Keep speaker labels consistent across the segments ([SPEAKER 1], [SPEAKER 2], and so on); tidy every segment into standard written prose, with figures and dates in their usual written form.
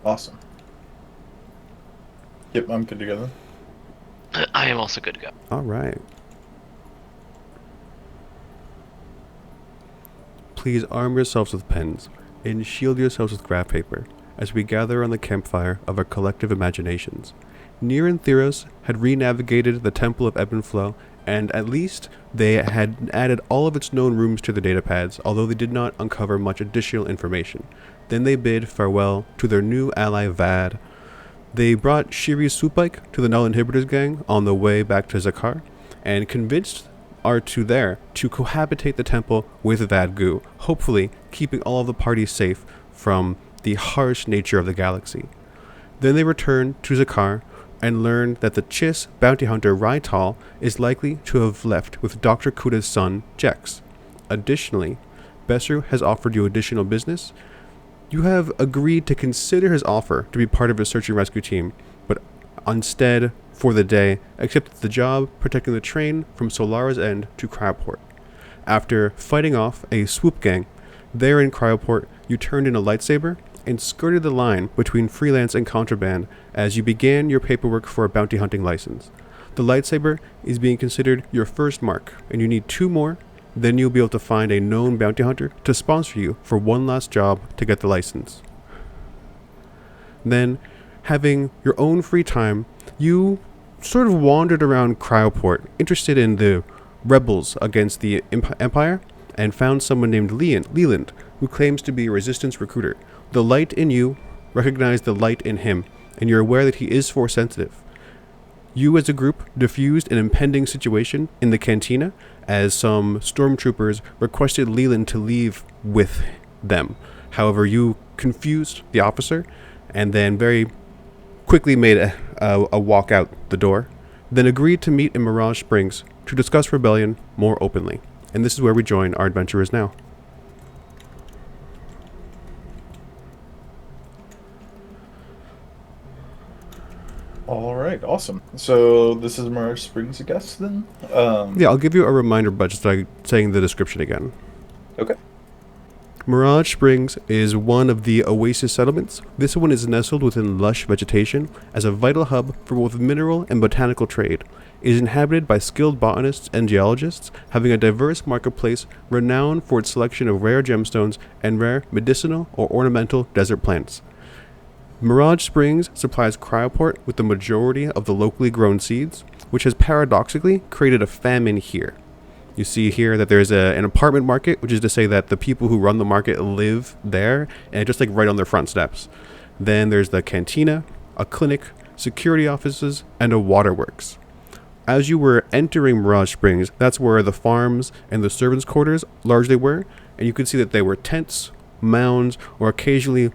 [SPEAKER 1] Awesome. Yep, I'm good to go then.
[SPEAKER 2] I am also good to go.
[SPEAKER 3] All right. Please arm yourselves with pens and shield yourselves with graph paper as we gather on the campfire of our collective imaginations. Nir and Theros had re-navigated the Temple of Ebb and Flow, and at least they had added all of its known rooms to their datapads, although they did not uncover much additional information. Then they bid farewell to their new ally Vad. They brought Shiri's swoop bike to the Null Inhibitors gang on the way back to Zakar, and convinced R2 there to cohabitate the temple with Vadgu, hopefully keeping all of the parties safe from the harsh nature of the galaxy. Then they returned to Zakar and learned that the Chiss bounty hunter Rytal is likely to have left with Dr. Kuda's son, Jex. Additionally, Besser has offered you additional business. You have agreed to consider his offer to be part of his search and rescue team, but instead, for the day, accepted the job protecting the train from Solara's End to Cryoport. After fighting off a swoop gang, there in Cryoport, you turned in a lightsaber and skirted the line between freelance and contraband as you began your paperwork for a bounty hunting license. The lightsaber is being considered your first mark, and you need 2 more, then you'll be able to find a known bounty hunter to sponsor you for one last job to get the license. Then, having your own free time, you sort of wandered around Cryoport, interested in the rebels against the Empire, and found someone named Leeland, who claims to be a resistance recruiter. The light in you recognized the light in him, and you're aware that he is force sensitive. You as a group diffused an impending situation in the cantina as some stormtroopers requested Leeland to leave with them. However, you confused the officer and then very quickly made a walk out the door, then agreed to meet in Mirage Springs to discuss rebellion more openly. And this is where we join our adventurers now.
[SPEAKER 1] All right, awesome. So this is Mirage Springs, I guess, then?
[SPEAKER 3] Yeah, I'll give you a reminder, but just like saying the description again.
[SPEAKER 1] Okay.
[SPEAKER 3] Mirage Springs is one of the oasis settlements. This one is nestled within lush vegetation as a vital hub for both mineral and botanical trade. It is inhabited by skilled botanists and geologists, having a diverse marketplace renowned for its selection of rare gemstones and rare medicinal or ornamental desert plants. Mirage Springs supplies Cryoport with the majority of the locally grown seeds, which has paradoxically created a famine here. You see here that there's an apartment market, which is to say that the people who run the market live there, and just like right on their front steps. Then there's the cantina, a clinic, security offices, and a waterworks. As you were entering Mirage Springs, that's where the farms and the servants' quarters largely were, and you could see that they were tents, mounds, or occasionally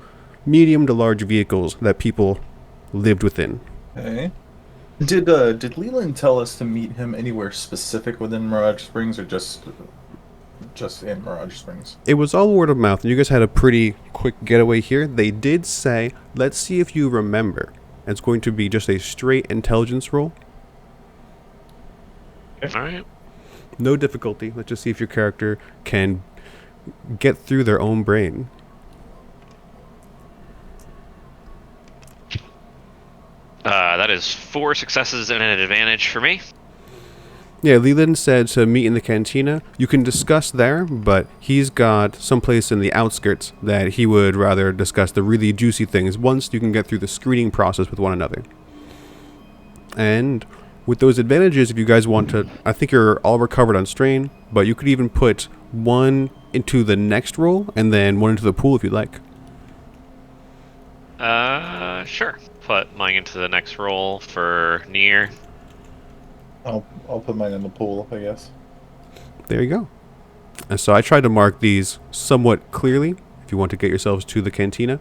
[SPEAKER 3] medium to large vehicles that people lived within.
[SPEAKER 1] Okay. Did Leland tell us to meet him anywhere specific within Mirage Springs, or just in Mirage Springs?
[SPEAKER 3] It was all word of mouth, and you guys had a pretty quick getaway here. They did say, let's see if you remember. It's going to be just a straight intelligence roll.
[SPEAKER 2] Alright.
[SPEAKER 3] No difficulty. Let's just see if your character can get through their own brain.
[SPEAKER 2] That is 4 successes and an advantage for me.
[SPEAKER 3] Yeah, Leeland said to meet in the cantina. You can discuss there, but he's got someplace in the outskirts that he would rather discuss the really juicy things once you can get through the screening process with one another. And with those advantages, if you guys want to, I think you're all recovered on strain, but you could even put 1 into the next roll and then 1 into the pool if you'd like.
[SPEAKER 2] Sure. Put mine into the next roll for Nir.
[SPEAKER 1] I'll put mine in the pool, I guess.
[SPEAKER 3] There you go. And so I tried to mark these somewhat clearly if you want to get yourselves to the cantina.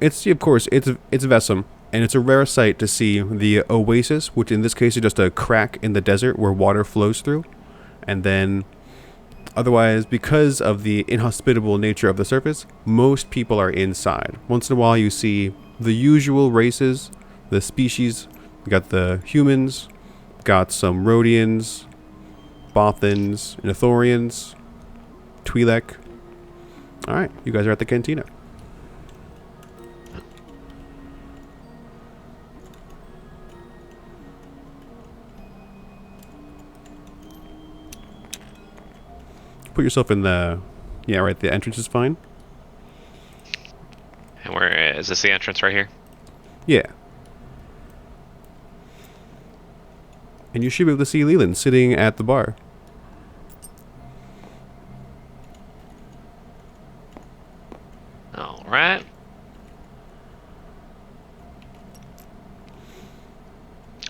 [SPEAKER 3] Of course, it's Vesum, and it's a rare sight to see the oasis, which in this case is just a crack in the desert where water flows through. And then, otherwise, because of the inhospitable nature of the surface, most people are inside. Once in a while you see the usual races, the species. You got the humans, got some Rhodians, Bothans, Ithorians, Twi'lek. All right, you guys are at the cantina. Put yourself in the... Yeah, right, the entrance is fine.
[SPEAKER 2] And where is this the entrance right here?
[SPEAKER 3] Yeah. And you should be able to see Leeland sitting at the bar.
[SPEAKER 2] All right.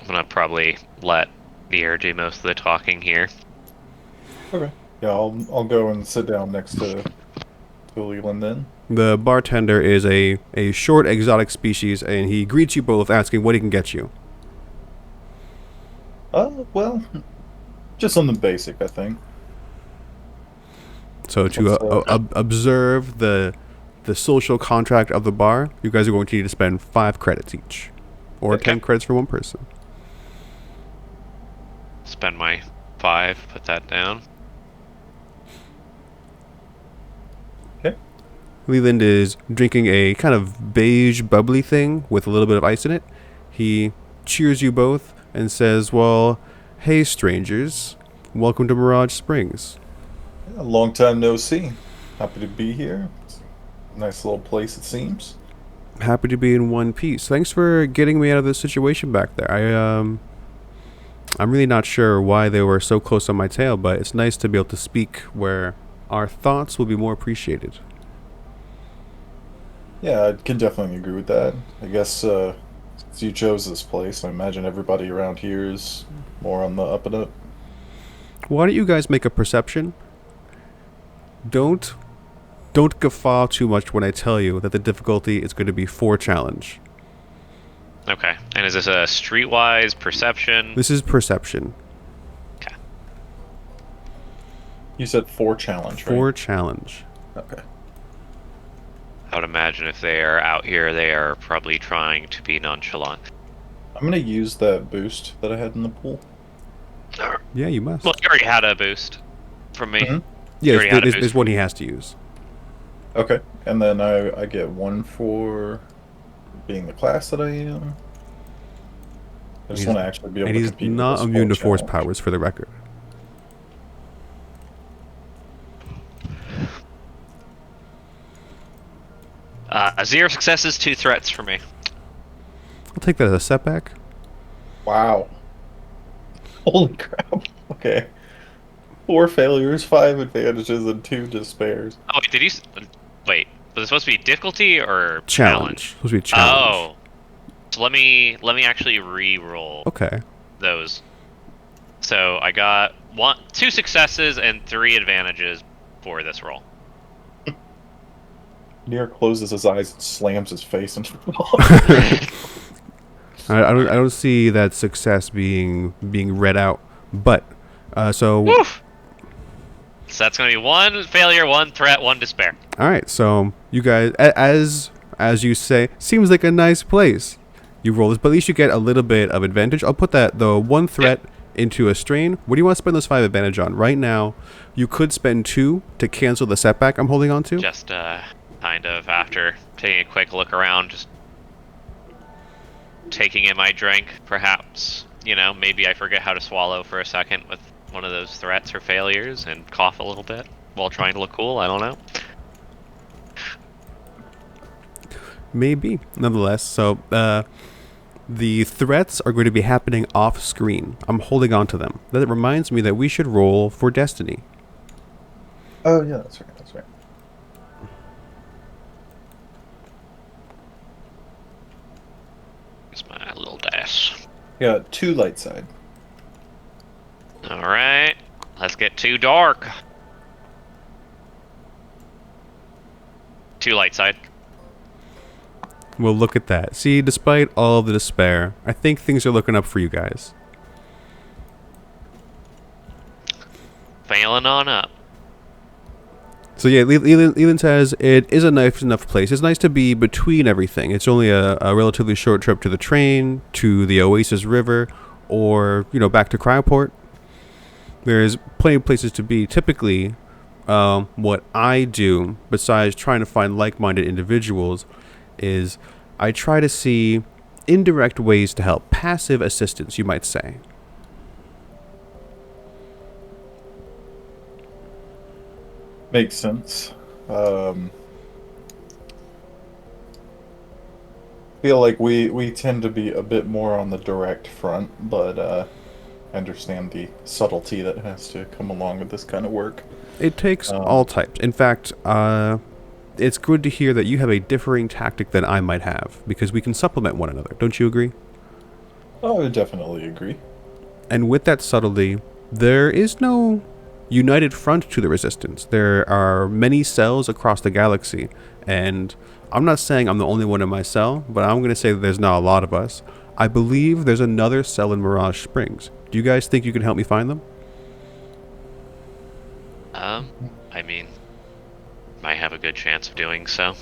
[SPEAKER 2] I'm gonna probably let Nir do most of the talking here.
[SPEAKER 1] Okay. Yeah, I'll go and sit down next to Leeland then.
[SPEAKER 3] The bartender is a short exotic species, and he greets you both asking what he can get you.
[SPEAKER 1] Well, just something basic, I think.
[SPEAKER 3] So to observe the social contract of the bar, you guys are going to need to spend 5 credits each. Or
[SPEAKER 2] Okay.
[SPEAKER 3] 10 credits for one person.
[SPEAKER 2] Spend my 5, put that down.
[SPEAKER 1] Okay.
[SPEAKER 3] Leeland is drinking a kind of beige bubbly thing with a little bit of ice in it. He cheers you both and says, well, hey strangers, welcome to Mirage Springs.
[SPEAKER 1] Yeah, long time no see. Happy to be here. It's a nice little place, it seems.
[SPEAKER 3] Happy to be in one piece. Thanks for getting me out of this situation back there. I'm really not sure why they were so close on my tail, but it's nice to be able to speak where our thoughts will be more appreciated.
[SPEAKER 1] Yeah, I can definitely agree with that. I guess since you chose this place, I imagine everybody around here is more on the up and up.
[SPEAKER 3] Why don't you guys make a perception? Don't guffaw too much when I tell you that the difficulty is going to be 4 challenge.
[SPEAKER 2] Okay. And is this a streetwise perception?
[SPEAKER 3] This is perception.
[SPEAKER 2] Okay.
[SPEAKER 1] You said 4 challenge, right?
[SPEAKER 3] 4 challenge.
[SPEAKER 1] Okay.
[SPEAKER 2] I would imagine if they are out here, they are probably trying to be nonchalant.
[SPEAKER 1] I'm gonna use that boost that I had in the pool.
[SPEAKER 3] Yeah, you must.
[SPEAKER 2] Well, you already had a boost from me.
[SPEAKER 1] Mhm.
[SPEAKER 3] Yeah,
[SPEAKER 2] already had a
[SPEAKER 3] there's
[SPEAKER 2] boost.
[SPEAKER 3] one he has to use.
[SPEAKER 1] Okay, and then I get 1 for being the class that I am. I just
[SPEAKER 3] He's-
[SPEAKER 1] want to actually be able
[SPEAKER 3] And
[SPEAKER 1] to
[SPEAKER 3] he's
[SPEAKER 1] compete with
[SPEAKER 3] not
[SPEAKER 1] this
[SPEAKER 3] immune to
[SPEAKER 1] full
[SPEAKER 3] force
[SPEAKER 1] challenge.
[SPEAKER 3] powers, for the record.
[SPEAKER 2] Zero successes, 2 threats for me.
[SPEAKER 3] I'll take that as a setback.
[SPEAKER 1] Wow. Holy crap. Okay. 4 failures, 5 advantages, and 2 despairs.
[SPEAKER 2] Oh, wait, did you... Wait, was it supposed to be difficulty or
[SPEAKER 3] Challenge. Supposed to be a challenge.
[SPEAKER 2] Oh. So let me actually re-roll
[SPEAKER 3] Okay.
[SPEAKER 2] those. So I got 2 successes and 3 advantages for this roll.
[SPEAKER 1] Nir closes his eyes and slams his face into the wall.
[SPEAKER 3] I don't see that success being read out, but so
[SPEAKER 2] Woof! So that's going to be 1 failure, 1 threat, 1 despair.
[SPEAKER 3] all right. So you guys, as you say, seems like a nice place. You roll this, but at least you get a little bit of advantage. I'll put the 1 threat into a strain. What do you want to spend those 5 advantage on? Right now, you could spend 2 to cancel the setback I'm holding on to.
[SPEAKER 2] Just kind of after taking a quick look around, just taking in my drink, perhaps. You know, maybe I forget how to swallow for a second with one of those threats or failures and cough a little bit while trying to look cool. I don't know.
[SPEAKER 3] Maybe, nonetheless. So the threats are going to be happening off screen. I'm holding on to them. That reminds me that we should roll for destiny.
[SPEAKER 1] Oh, yeah, that's right, that's right.
[SPEAKER 2] It's my little dash.
[SPEAKER 1] Yeah, 2 light side.
[SPEAKER 2] Alright, let's get too dark. 2 light side.
[SPEAKER 3] Well, look at that. See, despite all of the despair, I think things are looking up for you guys.
[SPEAKER 2] Failing on up.
[SPEAKER 3] So yeah, Leland says it is a nice enough place. It's nice to be between everything. It's only a relatively short trip to the train, to the Oasis River, or, back to Cryoport. There's plenty of places to be. Typically, what I do, besides trying to find like-minded individuals, is I try to see indirect ways to help. Passive assistance, you might say.
[SPEAKER 1] Makes sense. Feel like we tend to be a bit more on the direct front, but I understand the subtlety that has to come along with this kind of work.
[SPEAKER 3] It takes all types. In fact, it's good to hear that you have a differing tactic than I might have, because we can supplement one another. Don't you agree?
[SPEAKER 1] Oh, I would definitely agree.
[SPEAKER 3] And with that subtlety, there is no united front to the resistance. There are many cells across the galaxy, and I'm not saying I'm the only one in my cell, but I'm going to say that there's not a lot of us. I believe there's another cell in Mirage Springs. Do you guys think you can help me find them?
[SPEAKER 2] I mean, might have a good chance of doing so.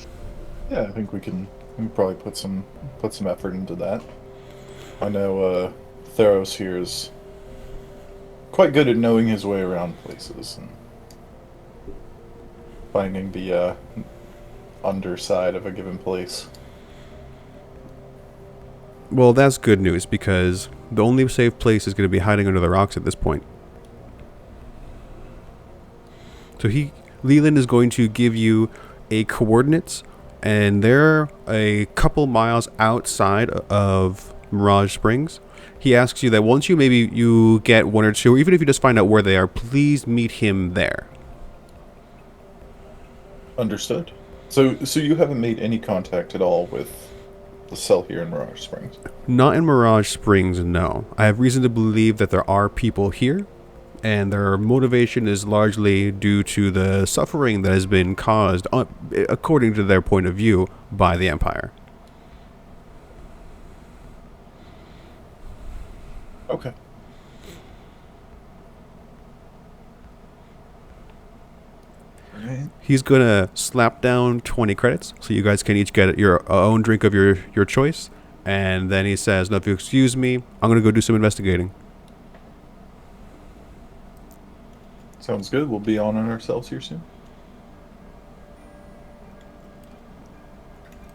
[SPEAKER 1] Yeah, I think we can probably put some effort into that. I know Theros here is quite good at knowing his way around places and finding the underside of a given place.
[SPEAKER 3] Well, that's good news, because the only safe place is going to be hiding under the rocks at this point. So Leeland is going to give you a coordinates, and they're a couple miles outside of Mirage Springs. He asks you that once you get one or two, or even if you just find out where they are, please meet him there.
[SPEAKER 1] Understood. So you haven't made any contact at all with the cell here in Mirage Springs?
[SPEAKER 3] Not in Mirage Springs, no. I have reason to believe that there are people here, and their motivation is largely due to the suffering that has been caused, according to their point of view, by the Empire.
[SPEAKER 1] Okay. Right.
[SPEAKER 3] He's gonna slap down 20 credits, so you guys can each get your own drink of your choice. And then he says, "Now, if you excuse me, I'm gonna go do some investigating."
[SPEAKER 1] Sounds good. We'll be on ourselves here soon.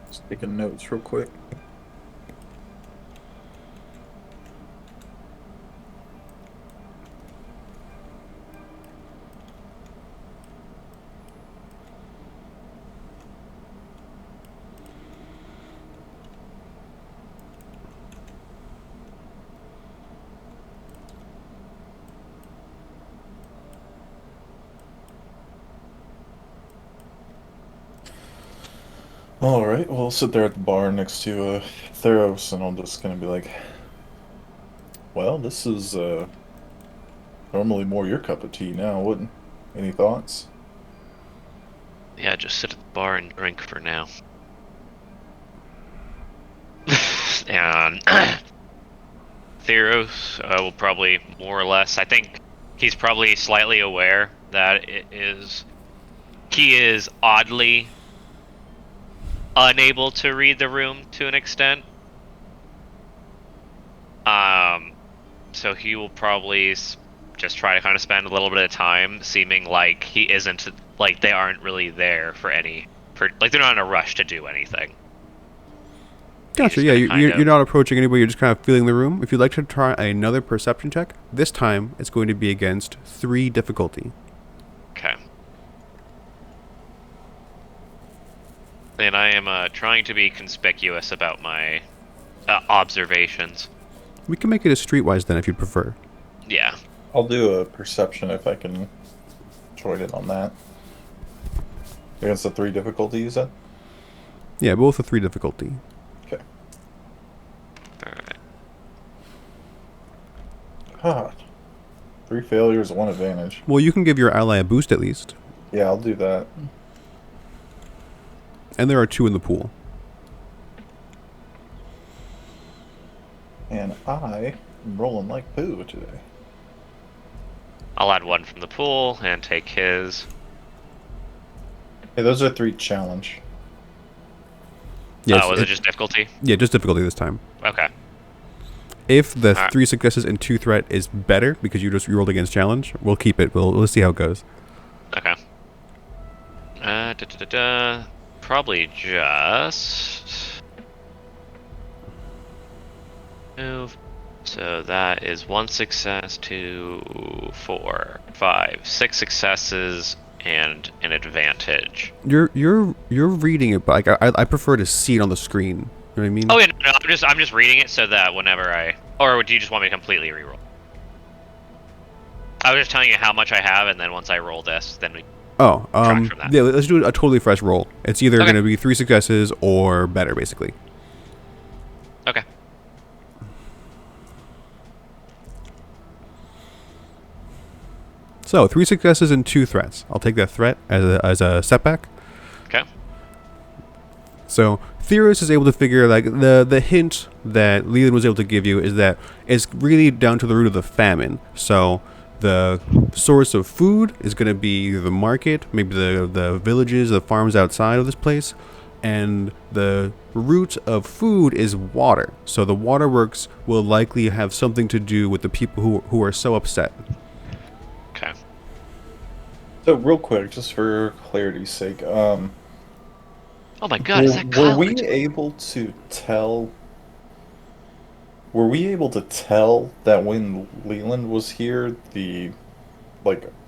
[SPEAKER 1] Just taking notes real quick. Alright, well, I'll sit there at the bar next to Theros, and I'm just gonna be like, well, this is normally more your cup of tea now, wouldn't? Any thoughts?
[SPEAKER 2] Yeah, just sit at the bar and drink for now. And Theros will probably more or less, I think he's probably slightly aware that he is oddly unable to read the room to an extent. So he will probably just try to kind of spend a little bit of time seeming like he isn't, like they aren't really there like they're not in a rush to do anything.
[SPEAKER 3] Gotcha, yeah, you're not approaching anybody, you're just kind of feeling the room. If you'd like to try another perception check, this time it's going to be against 3 difficulty.
[SPEAKER 2] Okay. And I am trying to be conspicuous about my observations.
[SPEAKER 3] We can make it a streetwise then if you'd prefer.
[SPEAKER 2] Yeah.
[SPEAKER 1] I'll do a perception if I can join it on that. Against the 3 difficulty, you said?
[SPEAKER 3] Yeah, both a 3 difficulty.
[SPEAKER 1] Okay.
[SPEAKER 2] Alright.
[SPEAKER 1] God. 3 failures, 1 advantage.
[SPEAKER 3] Well, you can give your ally a boost at least.
[SPEAKER 1] Yeah, I'll do that.
[SPEAKER 3] And there are 2 in the pool.
[SPEAKER 1] And I am rolling like poo today.
[SPEAKER 2] I'll add 1 from the pool and take his.
[SPEAKER 1] Hey, those are 3 challenge.
[SPEAKER 3] Yes,
[SPEAKER 2] Was it just difficulty?
[SPEAKER 3] Yeah, just difficulty this time.
[SPEAKER 2] Okay.
[SPEAKER 3] If the
[SPEAKER 2] Alright.
[SPEAKER 3] 3 successes and 2 threat is better, because you rolled against challenge, we'll keep it. We'll see how it goes.
[SPEAKER 2] Okay. Probably just move. So that is 1 success, 2, 4, 5, 6 successes, and an advantage.
[SPEAKER 3] You're reading it, but like I prefer to see it on the screen. You know what I mean?
[SPEAKER 2] Oh yeah, no, I'm just reading it so that whenever or do you just want me to completely reroll? I was just telling you how much I have, and then once I roll this, then we.
[SPEAKER 3] Oh,
[SPEAKER 2] from that.
[SPEAKER 3] yeah. Let's do a totally fresh roll. It's either
[SPEAKER 2] Okay.
[SPEAKER 3] going to be 3 successes or better, basically.
[SPEAKER 2] Okay.
[SPEAKER 3] So 3 successes and 2 threats. I'll take that threat as a setback.
[SPEAKER 2] Okay.
[SPEAKER 3] So Theros is able to figure, like, the hint that Leeland was able to give you is that it's really down to the root of the famine. So the source of food is going to be the market, maybe the villages, the farms outside of this place, and the root of food is water. So the waterworks will likely have something to do with the people who are so upset.
[SPEAKER 2] Okay.
[SPEAKER 1] So real quick, just for clarity's sake,
[SPEAKER 2] Oh my god, is that
[SPEAKER 1] were we
[SPEAKER 2] college?
[SPEAKER 1] able to tell? Were we able to tell that when Leland was here,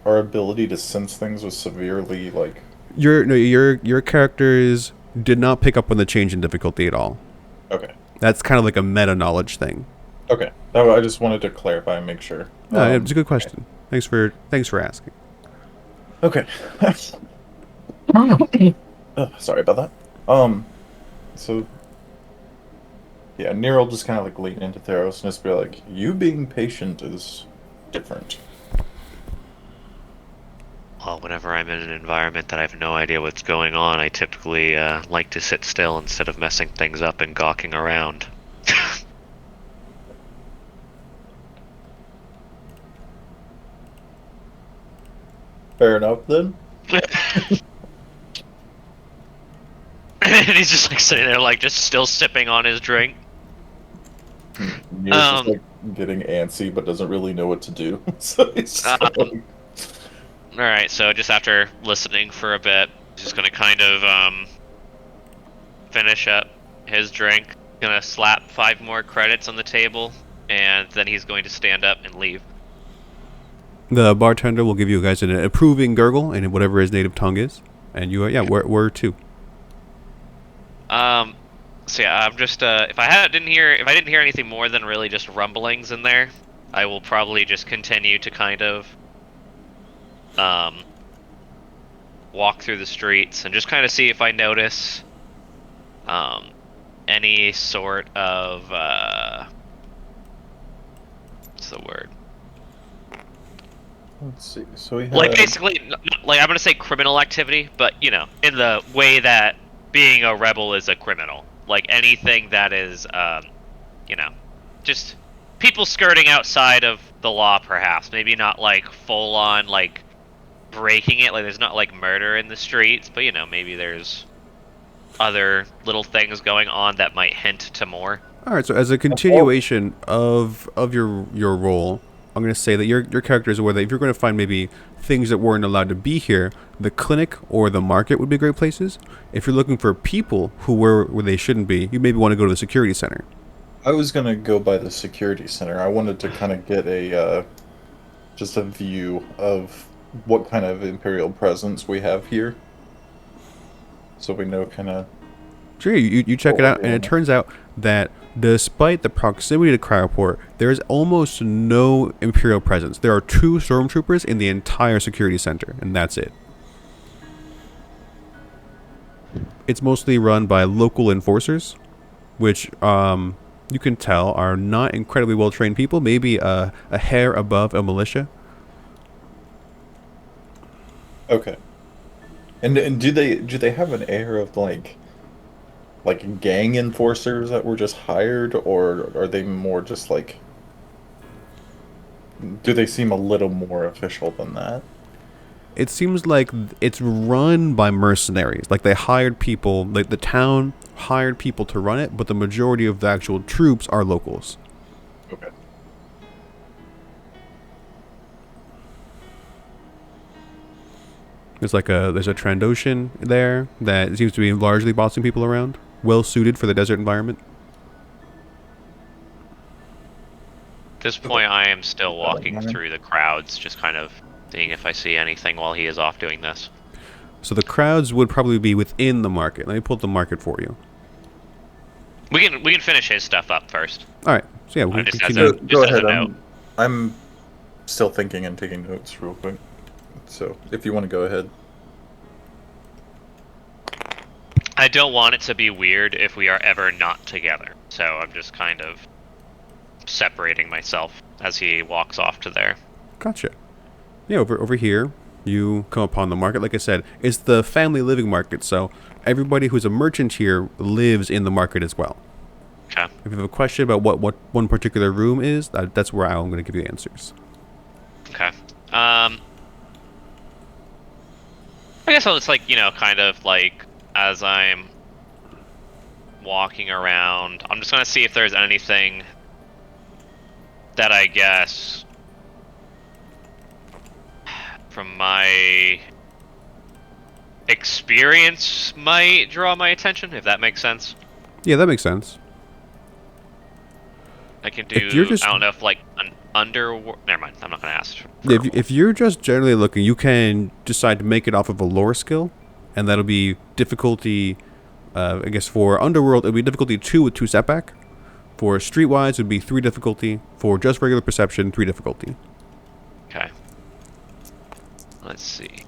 [SPEAKER 1] our ability to sense things was severely like?
[SPEAKER 3] Your characters did not pick up on the change in difficulty at all.
[SPEAKER 1] Okay.
[SPEAKER 3] That's kind of like a meta knowledge thing.
[SPEAKER 1] Okay. I just wanted to clarify and make sure.
[SPEAKER 3] No, it's a good question. Thanks for asking.
[SPEAKER 1] Okay. Sorry about that. So yeah, Nir will just kind of like lean into Theros and just be like, "You being patient is different."
[SPEAKER 2] Well, whenever I'm in an environment that I have no idea what's going on, I typically like to sit still instead of messing things up and gawking around.
[SPEAKER 1] Fair enough then.
[SPEAKER 2] And he's just like sitting there, like just still sipping on his drink.
[SPEAKER 1] Nir's just like getting antsy, but doesn't really know what to do. So he's just like,
[SPEAKER 2] All right, so just after listening for a bit, he's just gonna kind of finish up his drink. Gonna slap 5 more credits on the table, and then he's going to stand up and leave.
[SPEAKER 3] The bartender will give you guys an approving gurgle in whatever his native tongue is, and you we're 2.
[SPEAKER 2] So yeah, I'm just if I didn't hear anything more than really just rumblings in there, I will probably just continue to kind of walk through the streets and just kind of see if I notice any sort of what's the word?
[SPEAKER 1] let's see. So we have
[SPEAKER 2] Like basically, like I'm gonna say criminal activity, but you know, in the way that being a rebel is a criminal. Like anything that is, you know, just people skirting outside of the law, perhaps. Maybe not like full on like breaking it. Like there's not like murder in the streets, but you know, maybe there's other little things going on that might hint to more.
[SPEAKER 3] All right. So as a continuation of your role, I'm going to say that your character is aware that if you're going to find maybe things that weren't allowed to be here, the clinic or the market would be great places. If you're looking for people who were where they shouldn't be, you maybe want to go to the security center.
[SPEAKER 1] I was gonna go by the security center. I wanted to kind of get a just a view of what kind of Imperial presence we have here, so we know kind of.
[SPEAKER 3] Sure, you check it out, and it turns out that despite the proximity to Cryoport, there is almost no Imperial presence. There are 2 stormtroopers in the entire security center, and that's it. It's mostly run by local enforcers, which you can tell are not incredibly well trained people, maybe a hair above a militia.
[SPEAKER 1] Okay. And do they have an air of like gang enforcers that were just hired, or are they more just like? Do they seem a little more official than that?
[SPEAKER 3] It seems like it's run by mercenaries. Like they hired people, like the town hired people to run it, but the majority of the actual troops are locals.
[SPEAKER 1] Okay.
[SPEAKER 3] There's a Trandoshan there that seems to be largely bossing people around. Well suited for the desert environment.
[SPEAKER 2] At this point, I am still walking through the crowds, just kind of seeing if I see anything while he is off doing this.
[SPEAKER 3] So the crowds would probably be within the market. Let me pull up the market for you.
[SPEAKER 2] We can finish his stuff up first.
[SPEAKER 3] All right. So yeah, we can
[SPEAKER 2] Just
[SPEAKER 3] continue.
[SPEAKER 1] Go
[SPEAKER 2] as a
[SPEAKER 1] ahead.
[SPEAKER 2] note.
[SPEAKER 1] I'm still thinking and taking notes real quick. So if you want to go ahead.
[SPEAKER 2] I don't want it to be weird if we are ever not together, so I'm just kind of separating myself as he walks off to there.
[SPEAKER 3] Gotcha. Yeah, over here, you come upon the market. Like I said, it's the family living market, so everybody who's a merchant here lives in the market as well.
[SPEAKER 2] Okay.
[SPEAKER 3] If you have a question about what one particular room is, that's where I'm going to give you answers.
[SPEAKER 2] Okay. I guess it's like, kind of like as I'm walking around, I'm just going to see if there's anything that I guess from my experience might draw my attention, if that makes sense.
[SPEAKER 3] Yeah, that makes sense.
[SPEAKER 2] I can do, I don't know if like an underworld, never mind, I'm not going to ask.
[SPEAKER 3] Yeah, if you're just generally looking, you can decide to make it off of a lore skill, and that'll be difficulty, I guess for Underworld, it'll be difficulty 2 with 2 setback. For Streetwise, it would be 3 difficulty. For just regular perception, 3 difficulty.
[SPEAKER 2] Okay. Let's see.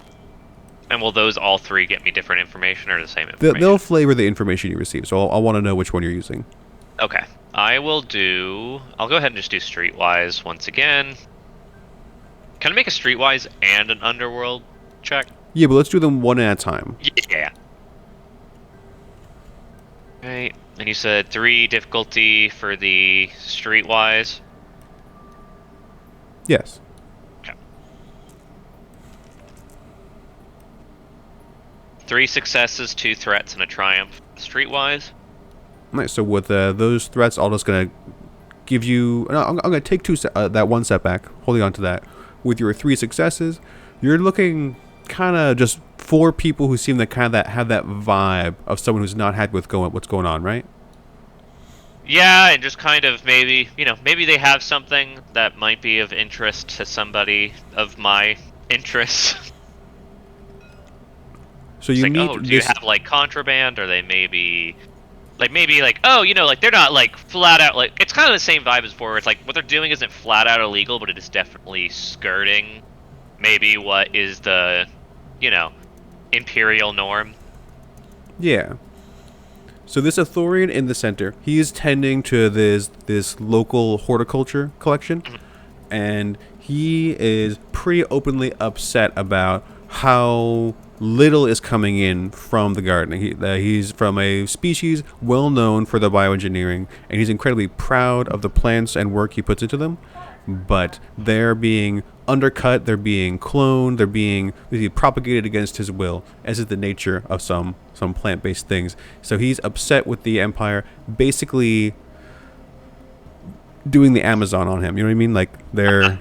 [SPEAKER 2] And will those all 3 get me different information or the same information?
[SPEAKER 3] They'll flavor the information you receive, so I'll want to know which one you're using.
[SPEAKER 2] Okay. I'll go ahead and just do Streetwise once again. Can I make a Streetwise and an Underworld check?
[SPEAKER 3] Yeah, but let's do them one at a time.
[SPEAKER 2] Yeah. Right. And you said 3 difficulty for the Streetwise?
[SPEAKER 3] Yes.
[SPEAKER 2] Okay. 3 successes, 2 threats, and a triumph. Streetwise?
[SPEAKER 3] Nice. So with those threats, I'm just gonna give you. No, I'm gonna take that 1 setback, holding on to that. With your 3 successes, you're looking kind of just 4 people who seem to kind of have that vibe of someone who's not happy with what's going on, right?
[SPEAKER 2] Yeah, and just kind of maybe they have something that might be of interest to somebody of my interest.
[SPEAKER 3] So you need.
[SPEAKER 2] Do you have like contraband, or they maybe oh, they're not like flat out like, it's kind of the same vibe as before. It's like what they're doing isn't flat out illegal, but it is definitely skirting maybe what is the imperial norm.
[SPEAKER 3] Yeah. So this Athorian in the center, he is tending to this local horticulture collection, and he is pretty openly upset about how little is coming in from the garden. He's from a species well known for the bioengineering, and he's incredibly proud of the plants and work he puts into them, but they're being undercut, they're being cloned, they're being propagated against his will, as is the nature of some plant-based things. So he's upset with the Empire, basically doing the Amazon on him. You know what I mean? Like they're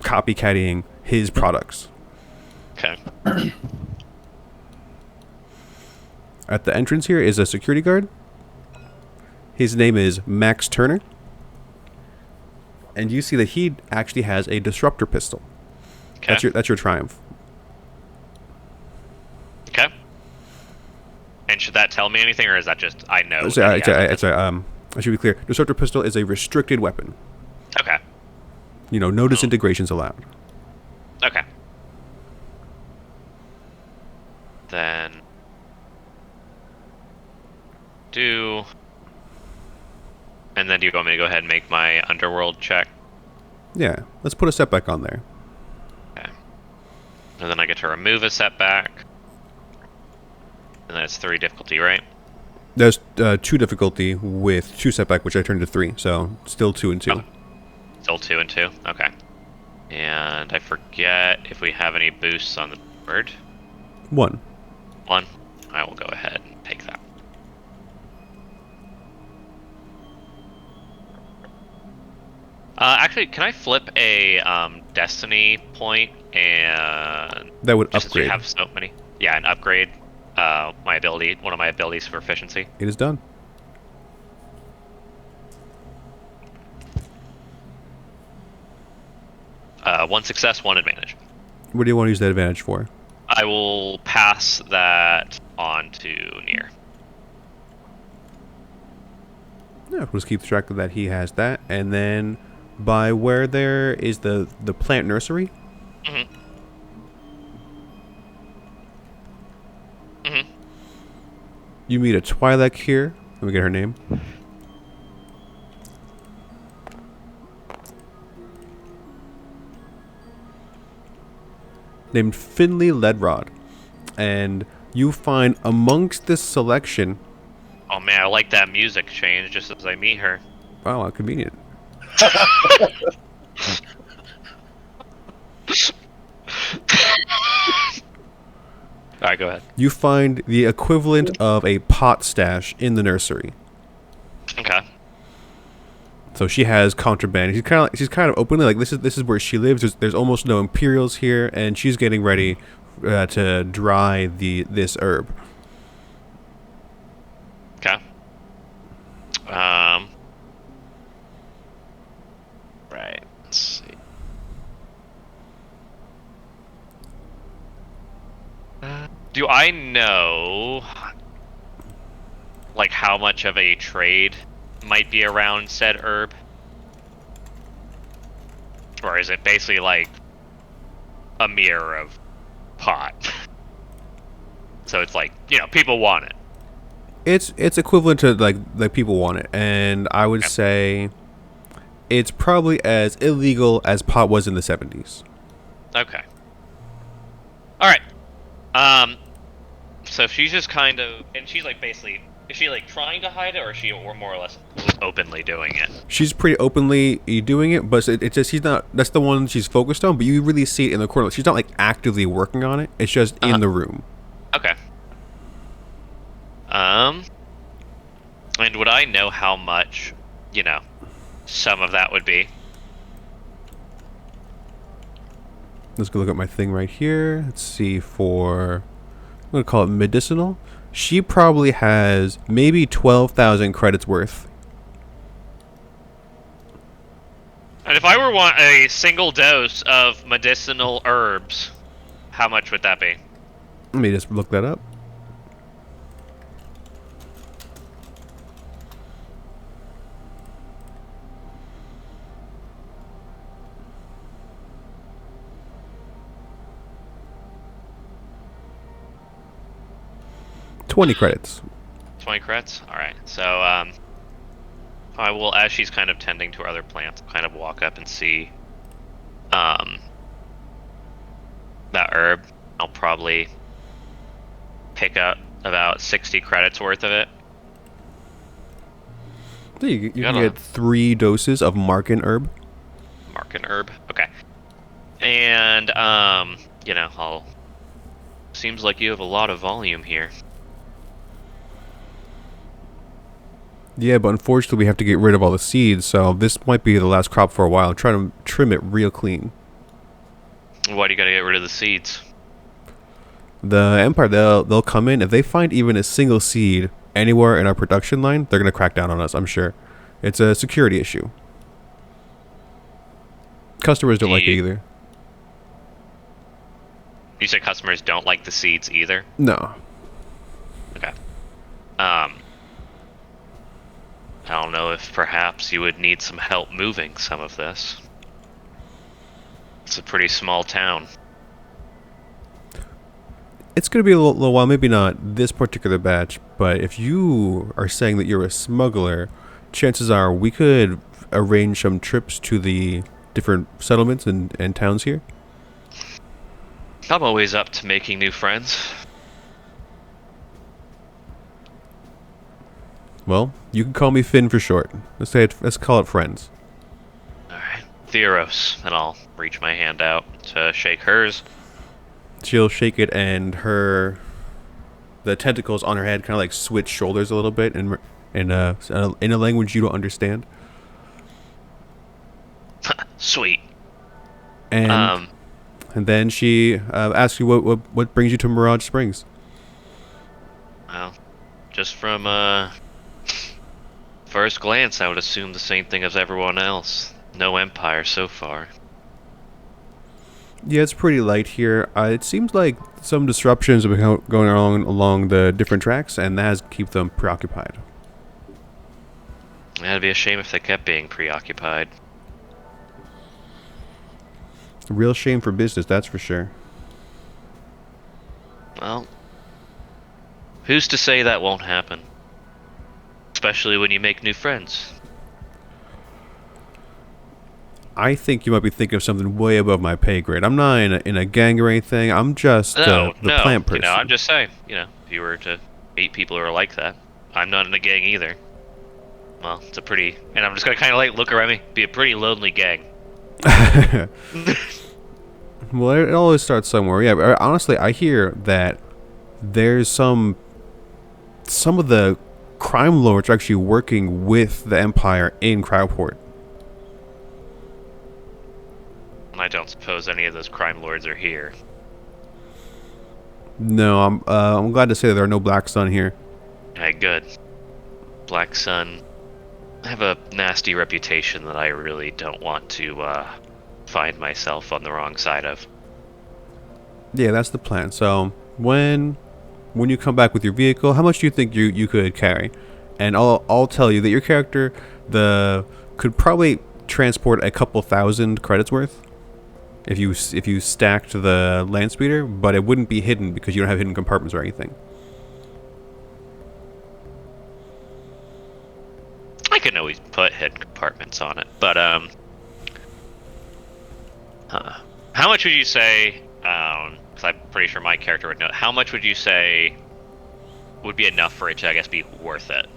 [SPEAKER 3] copycatting his products.
[SPEAKER 2] Okay.
[SPEAKER 3] At the entrance here is a security guard. His name is Max Turner. And you see that he actually has a disruptor pistol.
[SPEAKER 2] Okay.
[SPEAKER 3] That's your triumph.
[SPEAKER 2] Okay. And should that tell me anything, or is that just I know?
[SPEAKER 3] I should be clear. Disruptor pistol is a restricted weapon.
[SPEAKER 2] Okay.
[SPEAKER 3] No disintegrations allowed.
[SPEAKER 2] Okay. Then and then do you want me to go ahead and make my underworld check?
[SPEAKER 3] Yeah, let's put a setback on there.
[SPEAKER 2] Okay. And then I get to remove a setback. And then it's 3 difficulty, right?
[SPEAKER 3] There's 2 difficulty with 2 setback, which I turned to 3, so still 2 and 2.
[SPEAKER 2] Oh. Still 2 and 2? Okay. And I forget if we have any boosts on the board.
[SPEAKER 3] 1.
[SPEAKER 2] 1. I will go ahead and take that. Actually, can I flip a destiny point and
[SPEAKER 3] That would
[SPEAKER 2] just
[SPEAKER 3] upgrade.
[SPEAKER 2] since we have so many, yeah, and upgrade my ability, one of my abilities for efficiency.
[SPEAKER 3] It is done.
[SPEAKER 2] One success, one advantage.
[SPEAKER 3] What do you want to use that advantage for?
[SPEAKER 2] I will pass that on to Nir.
[SPEAKER 3] Yeah, we'll just keep track of that. He has that, and then by where there is the plant nursery.
[SPEAKER 2] Mm-hmm. Mm-hmm.
[SPEAKER 3] You meet a Twi'lek here. Let me get her name. Named Finley Ledrod. And you find amongst this selection...
[SPEAKER 2] Oh man, I like that music change just as I meet her.
[SPEAKER 3] Wow, how convenient.
[SPEAKER 2] Alright, go ahead.
[SPEAKER 3] You find the equivalent of a pot stash in the nursery.
[SPEAKER 2] Okay.
[SPEAKER 3] So she has contraband. She's kind of openly like this is where she lives. There's almost no Imperials here, and she's getting ready to dry this herb.
[SPEAKER 2] Okay. Right. Let's see. Do I know, like, how much of a trade might be around said herb? Or is it basically like a mirror of pot? So it's like, you know, people want it.
[SPEAKER 3] It's equivalent to like people want it, and I would say it's probably as illegal as pot was in the 70s.
[SPEAKER 2] Okay. All right. So she's just kind of, and she's like basically, is she like trying to hide it, or is she more or less openly doing it?
[SPEAKER 3] She's pretty openly doing it, but it's just she's not. That's the one she's focused on. But you really see it in the corner. She's not like actively working on it. It's just in the room.
[SPEAKER 2] Okay. And would I know how much, you know, some of that would be?
[SPEAKER 3] Let's go look at my thing right here. Let's see for, I'm going to call it medicinal. She probably has maybe 12,000 credits worth.
[SPEAKER 2] And if I were want a single dose of medicinal herbs, how much would that be?
[SPEAKER 3] Let me just look that up. $20 credits.
[SPEAKER 2] 20 credits? Alright, so, I will, as she's kind of tending to her other plants, kind of walk up and see, that herb. I'll probably pick up about 60 credits worth of it.
[SPEAKER 3] So you can get 3 doses of Marken herb.
[SPEAKER 2] Marken herb? Okay. And, you know, seems like you have a lot of volume here.
[SPEAKER 3] Yeah, but unfortunately we have to get rid of all the seeds, so this might be the last crop for a while. I'm trying to trim it real clean.
[SPEAKER 2] Why do you gotta get rid of the seeds?
[SPEAKER 3] The Empire, they'll come in. If they find even a single seed anywhere in our production line, they're going to crack down on us, I'm sure. It's a security issue. Customers don't like it either.
[SPEAKER 2] You said customers don't like the seeds either?
[SPEAKER 3] No.
[SPEAKER 2] Okay. I don't know if perhaps you would need some help moving some of this. It's a pretty small town.
[SPEAKER 3] It's going to be a little while, maybe not this particular batch, but if you are saying that you're a smuggler, chances are we could arrange some trips to the different settlements and towns here.
[SPEAKER 2] I'm always up to making new friends.
[SPEAKER 3] Well, you can call me Finn for short. Let's call it friends.
[SPEAKER 2] Alright. Theros. And I'll reach my hand out to shake hers.
[SPEAKER 3] She'll shake it, and the tentacles on her head kind of like switch shoulders a little bit in a language you don't understand.
[SPEAKER 2] Sweet.
[SPEAKER 3] And And then she asks you what brings you to Mirage Springs.
[SPEAKER 2] Well, just from first glance, I would assume the same thing as everyone else. No Empire so far.
[SPEAKER 3] Yeah, it's pretty light here. It seems like some disruptions have been going along the different tracks, and that has kept them preoccupied.
[SPEAKER 2] It'd be a shame if they kept being preoccupied.
[SPEAKER 3] A real shame for business, that's for sure.
[SPEAKER 2] Well, who's to say that won't happen? Especially when you make new friends.
[SPEAKER 3] I think you might be thinking of something way above my pay grade. I'm not in a gang or anything. I'm just the plant person.
[SPEAKER 2] I'm just saying, if you were to meet people who are like that, I'm not in a gang either. Well, it's a pretty, and I'm just gonna kind of like look around me, be a pretty lonely gang.
[SPEAKER 3] Well, it always starts somewhere. Yeah, but honestly, I hear that there's some of the crime lords are actually working with the Empire in Crowport.
[SPEAKER 2] I don't suppose any of those crime lords are here.
[SPEAKER 3] No, I'm glad to say that there are no Black Sun here.
[SPEAKER 2] Okay, good. Black Sun have a nasty reputation that I really don't want to find myself on the wrong side of.
[SPEAKER 3] Yeah, that's the plan. So when you come back with your vehicle, how much do you think you could carry? And I'll tell you that your character could probably transport a couple thousand credits worth if you stacked the land speeder, but it wouldn't be hidden because you don't have hidden compartments or anything.
[SPEAKER 2] I can always put hidden compartments on it, but how much would you say? Because I'm pretty sure my character would know. How much would you say would be enough for it to, I guess, be worth it?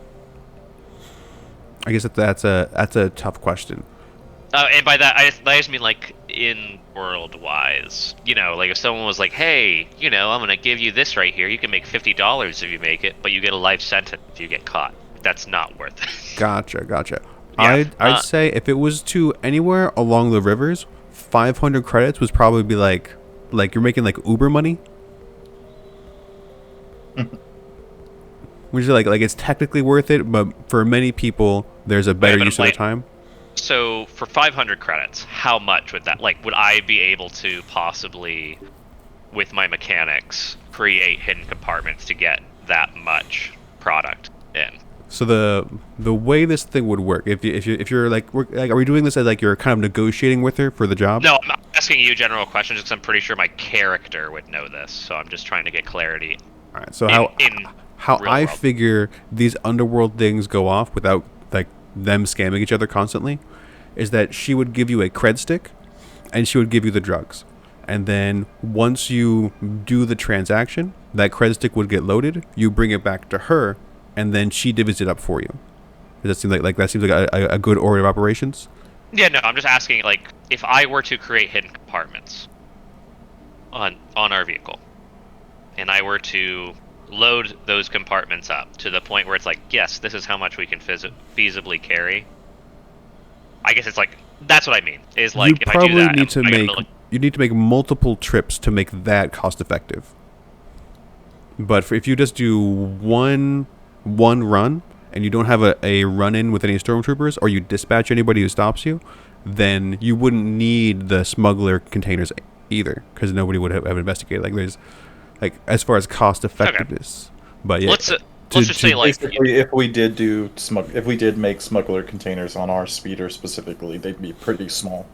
[SPEAKER 3] I guess that's a tough question.
[SPEAKER 2] And by that, I just mean like in world-wise. Like if someone was like, "Hey, I'm gonna give you this right here. You can make $50 if you make it, but you get a life sentence if you get caught." That's not worth it.
[SPEAKER 3] Gotcha.
[SPEAKER 2] Yeah,
[SPEAKER 3] I'd say if it was to anywhere along the rivers, 500 credits would probably be like you're making like Uber money. Which is like it's technically worth it, but for many people, there's a better use of the time.
[SPEAKER 2] So for 500 credits, how much would that, would I be able to possibly, with my mechanics, create hidden compartments to get that much product in?
[SPEAKER 3] So the way this thing would work, if you're are we doing this as like you're kind of negotiating with her for the job?
[SPEAKER 2] No, I'm not asking you general questions because I'm pretty sure my character would know this. So I'm just trying to get clarity.
[SPEAKER 3] All right. So how I figure these underworld things go off without like them scamming each other constantly is that she would give you a cred stick and she would give you the drugs. And then once you do the transaction, that cred stick would get loaded, you bring it back to her, and then she divvies it up for you. Does that seem like that seems like a good order of operations?
[SPEAKER 2] Yeah, no, I'm just asking, if I were to create hidden compartments on our vehicle, and I were to load those compartments up to the point where it's like, yes, this is how much we can feasibly carry. I guess it's like, that's what I mean. Is like, if I do that,
[SPEAKER 3] you need to make multiple trips to make that cost effective. But if you just do one run and you don't have a run-in with any stormtroopers, or you dispatch anybody who stops you, then you wouldn't need the smuggler containers either, because nobody would have investigated. There's as far as cost effectiveness. Okay. But yeah,
[SPEAKER 2] let's just say
[SPEAKER 1] if we did make smuggler containers on our speeder specifically, they'd be pretty small.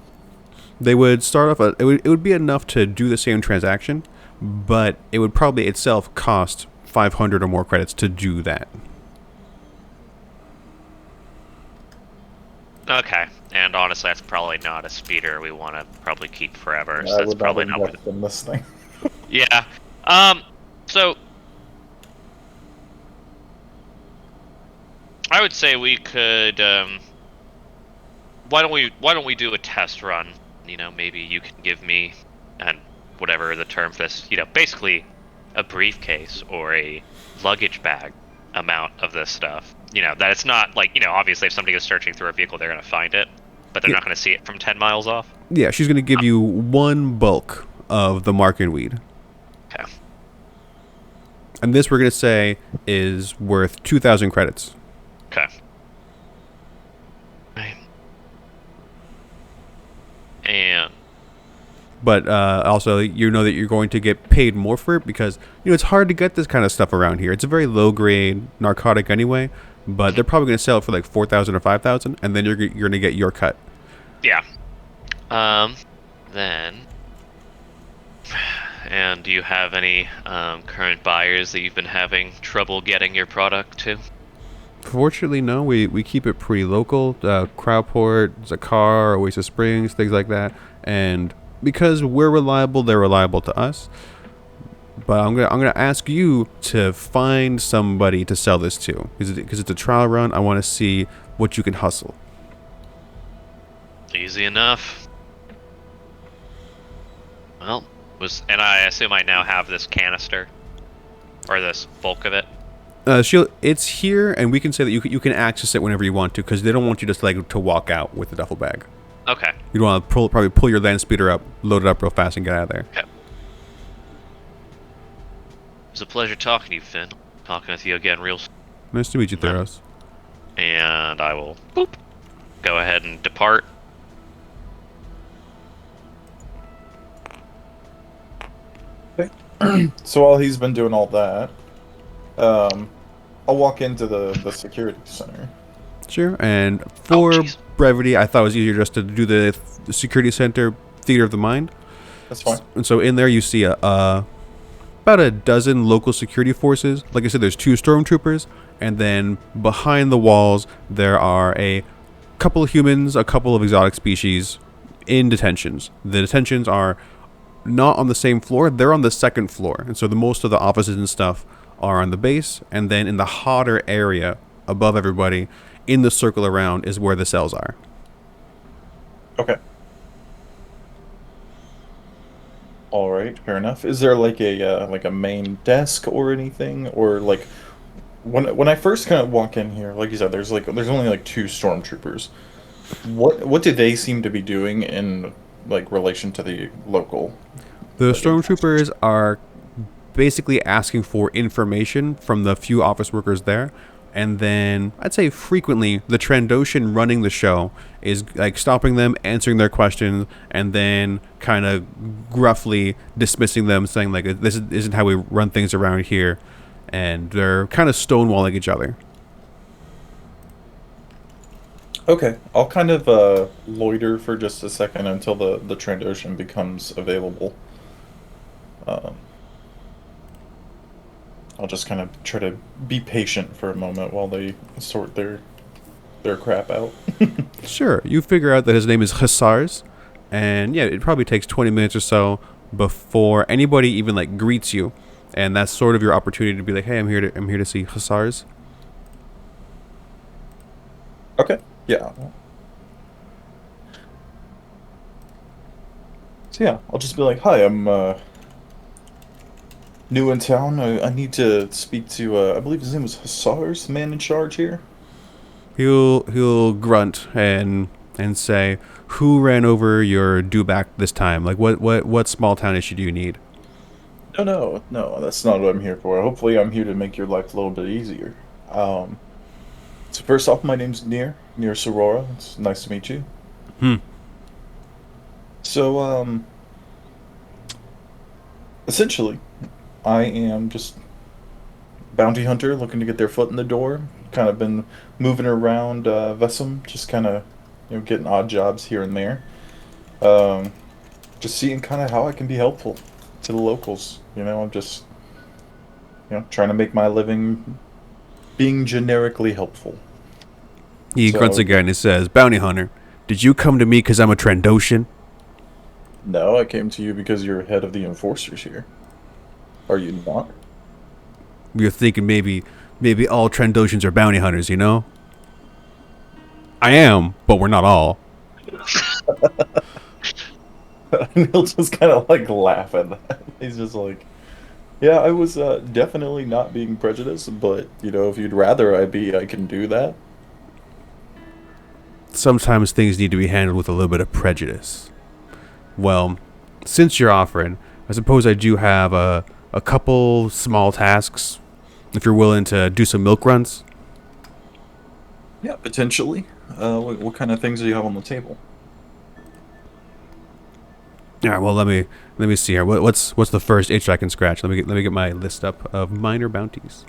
[SPEAKER 3] They would start off. It would be enough to do the same transaction, but it would probably itself cost 500 or more credits to do that.
[SPEAKER 2] Okay, and honestly, that's probably not a speeder we want to probably keep forever. So that's probably not worth
[SPEAKER 1] it. This thing.
[SPEAKER 2] Yeah. So I would say we could. Why don't we do a test run? Maybe you can give me, and whatever the term for this, basically a briefcase or a luggage bag amount of this stuff. That it's not obviously if somebody is searching through a vehicle, they're going to find it, but they're not going to see it from 10 miles off.
[SPEAKER 3] Yeah, she's going to give you one bulk of the market weed.
[SPEAKER 2] Okay.
[SPEAKER 3] And this we're going to say is worth 2,000 credits.
[SPEAKER 2] Okay. Right. And
[SPEAKER 3] But also, you know that you're going to get paid more for it because, it's hard to get this kind of stuff around here. It's a very low-grade narcotic anyway, but they're probably going to sell it for like 4,000 or 5,000, and then you're going to get your cut.
[SPEAKER 2] yeah. Then... And do you have any current buyers that you've been having trouble getting your product to?
[SPEAKER 3] Fortunately, no. We keep it pretty local. Crowdport, Zakar, Oasis Springs, things like that. And because we're reliable, they're reliable to us. But I'm gonna ask you to find somebody to sell this to, because it's a trial run. I want to see what you can hustle.
[SPEAKER 2] Easy enough. Well, and I assume I now have this canister, or this bulk of it.
[SPEAKER 3] It's here, and we can say that you can access it whenever you want to, because they don't want you just to walk out with the duffel bag.
[SPEAKER 2] Okay.
[SPEAKER 3] You want to probably pull your land speeder up, load it up real fast, and get out of there.
[SPEAKER 2] Okay. It was a pleasure talking to you, Finn. Talking with you again real soon.
[SPEAKER 3] Nice to meet you, Theros.
[SPEAKER 2] And I will go ahead and depart.
[SPEAKER 1] So while he's been doing all that, I'll walk into the security center.
[SPEAKER 3] Sure. And for brevity, I thought it was easier just to do the security center theater of the mind.
[SPEAKER 1] That's fine.
[SPEAKER 3] And so in there you see about a dozen local security forces. Like I said, there's 2 stormtroopers, and then behind the walls there are a couple of humans, a couple of exotic species in detentions. The detentions are not on the same floor, they're on the 2nd floor. And so most of the offices and stuff are on the base, and then in the hotter area above everybody, in the circle around, is where the cells are.
[SPEAKER 1] Okay. All right, fair enough. Is there like a main desk or anything, or like when I first kind of walk in here, like you said, there's only like 2 stormtroopers. What do they seem to be doing in like relation to the local?
[SPEAKER 3] The stormtroopers are basically asking for information from the few office workers there, and then I'd say frequently the Trandoshan running the show is like stopping them, answering their questions, and then kind of gruffly dismissing them, saying like, this isn't how we run things around here, and they're kind of stonewalling each other.
[SPEAKER 1] Okay, I'll kind of loiter for just a second until the Trandoshan becomes available. I'll just kind of try to be patient for a moment while they sort their crap out.
[SPEAKER 3] Sure, you figure out that his name is Hussars, and yeah, it probably takes 20 minutes or so before anybody even like greets you, and that's sort of your opportunity to be like, hey, I'm here to see Hussars.
[SPEAKER 1] Okay. Yeah. So yeah, I'll just be like, hi, I'm new in town. I need to speak to, I believe his name was Hussars, man in charge here.
[SPEAKER 3] He'll grunt and say, who ran over your dewback this time? Like, what small town issue do you need?
[SPEAKER 1] No, that's not what I'm here for. Hopefully I'm here to make your life a little bit easier. So first off, my name's Nir Sorora. It's nice to meet you. So, essentially, I am just bounty hunter looking to get their foot in the door. Kind of been moving around Vessum, just kind of, getting odd jobs here and there. Just seeing kind of how I can be helpful to the locals. I'm just, trying to make my living being generically helpful.
[SPEAKER 3] He grunts again and says, bounty hunter, did you come to me because I'm a Trandoshan?
[SPEAKER 1] No, I came to you because you're head of the enforcers here. Are you not?
[SPEAKER 3] You're thinking maybe all Trandoshans are bounty hunters, I am, but we're not all.
[SPEAKER 1] And he'll just kind of like laugh at that. He's just like, yeah, I was definitely not being prejudiced, but if you'd rather I can do that.
[SPEAKER 3] Sometimes things need to be handled with a little bit of prejudice. Well, since you're offering, I suppose I do have a couple small tasks. If you're willing to do some milk runs.
[SPEAKER 1] Yeah, potentially. What kind of things do you have on the table?
[SPEAKER 3] All right. Well, let me see here. What's the first itch I can scratch? Let me get my list up of minor bounties.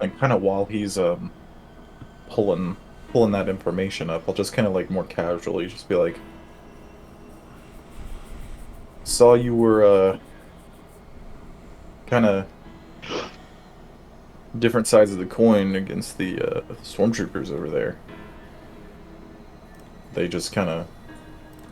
[SPEAKER 1] And kind of while he's pulling that information up, I'll just kind of like more casually just be like, saw you were kind of different sides of the coin against the stormtroopers over there. They just kind of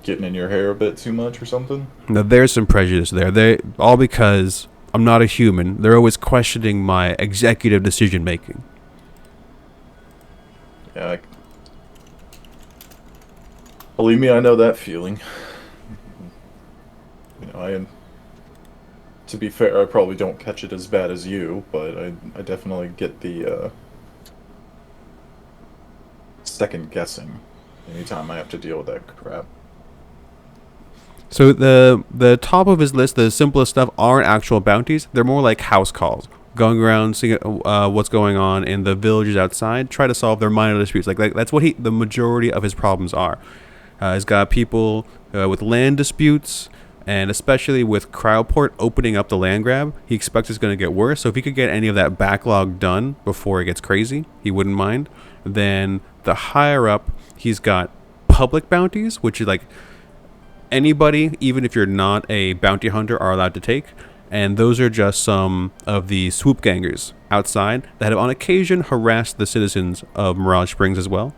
[SPEAKER 1] getting in your hair a bit too much or something?
[SPEAKER 3] Now there's some prejudice there. They all because I'm not a human. They're always questioning my executive decision making.
[SPEAKER 1] Yeah, believe me, I know that feeling. You know, to be fair, I probably don't catch it as bad as you, but I definitely get the second guessing anytime I have to deal with that crap.
[SPEAKER 3] So the top of his list, the simplest stuff, aren't actual bounties. They're more like house calls, going around seeing what's going on in the villages outside, try to solve their minor disputes. Like that's what the majority of his problems are. He's got people with land disputes, and especially with Crowdport opening up the land grab, he expects it's going to get worse. So if he could get any of that backlog done before it gets crazy, he wouldn't mind. Then the higher up, he's got public bounties, which is like anybody, even if you're not a bounty hunter, are allowed to take. And those are just some of the swoop gangers outside that have on occasion harassed the citizens of Mirage Springs as well.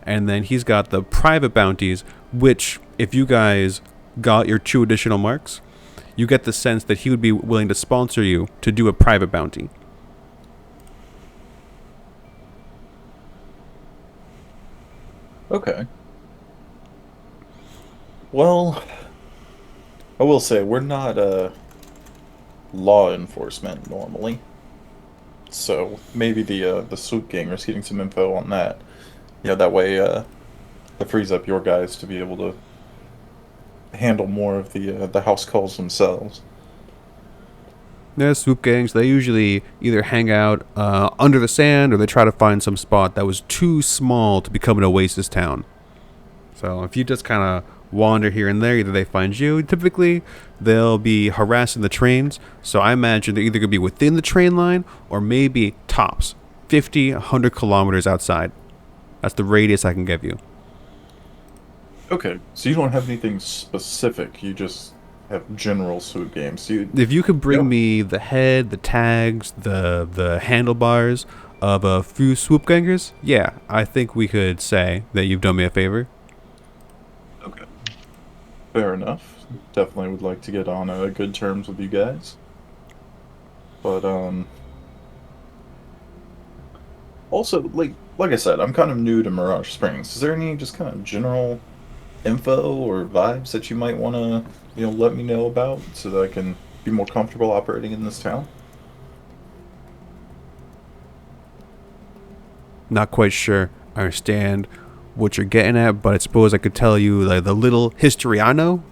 [SPEAKER 3] And then he's got the private bounties, which, if you guys got your 2 additional marks, you get the sense that he would be willing to sponsor you to do a private bounty.
[SPEAKER 1] Okay. Well, I will say, we're not law enforcement normally. So maybe the swoop gangers getting some info on that. You know, that way that frees up your guys to be able to handle more of the house calls themselves.
[SPEAKER 3] Yeah, swoop gangs, they usually either hang out under the sand or they try to find some spot that was too small to become an oasis town. So if you just kind of wander here and there, either they find you. Typically, they'll be harassing the trains. So I imagine they're either going to be within the train line or maybe tops 50, 100 kilometers outside. That's the radius I can give you.
[SPEAKER 1] Okay, so you don't have anything specific. You just have general swoop games.
[SPEAKER 3] If you could bring me the head, the tags, the handlebars of a few swoop gangers, yeah, I think we could say that you've done me a favor.
[SPEAKER 1] Okay. Fair enough. Definitely would like to get on good terms with you guys. But, also, like I said, I'm kind of new to Mirage Springs. Is there any just kind of general info or vibes that you might want to, let me know about so that I can be more comfortable operating in this town?
[SPEAKER 3] Not quite sure I understand what you're getting at, but I suppose I could tell you like the little history I know.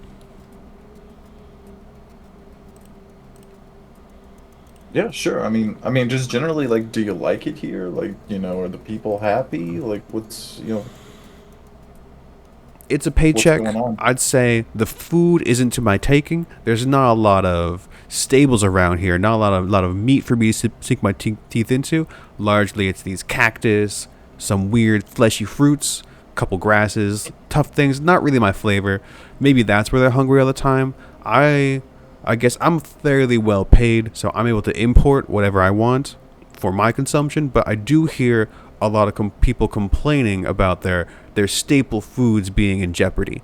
[SPEAKER 1] Yeah, sure. I mean, just generally, like, do you like it here? Like, are the people happy? Like, what's,
[SPEAKER 3] It's a paycheck.
[SPEAKER 1] what's going on?
[SPEAKER 3] I'd say the food isn't to my taking. There's not a lot of stables around here. Not a lot of meat for me to sink my teeth into. Largely, it's these cactus, some weird fleshy fruits, couple grasses, tough things. Not really my flavor. Maybe that's where they're hungry all the time. I guess I'm fairly well paid, so I'm able to import whatever I want for my consumption. But I do hear a lot of people complaining about their staple foods being in jeopardy.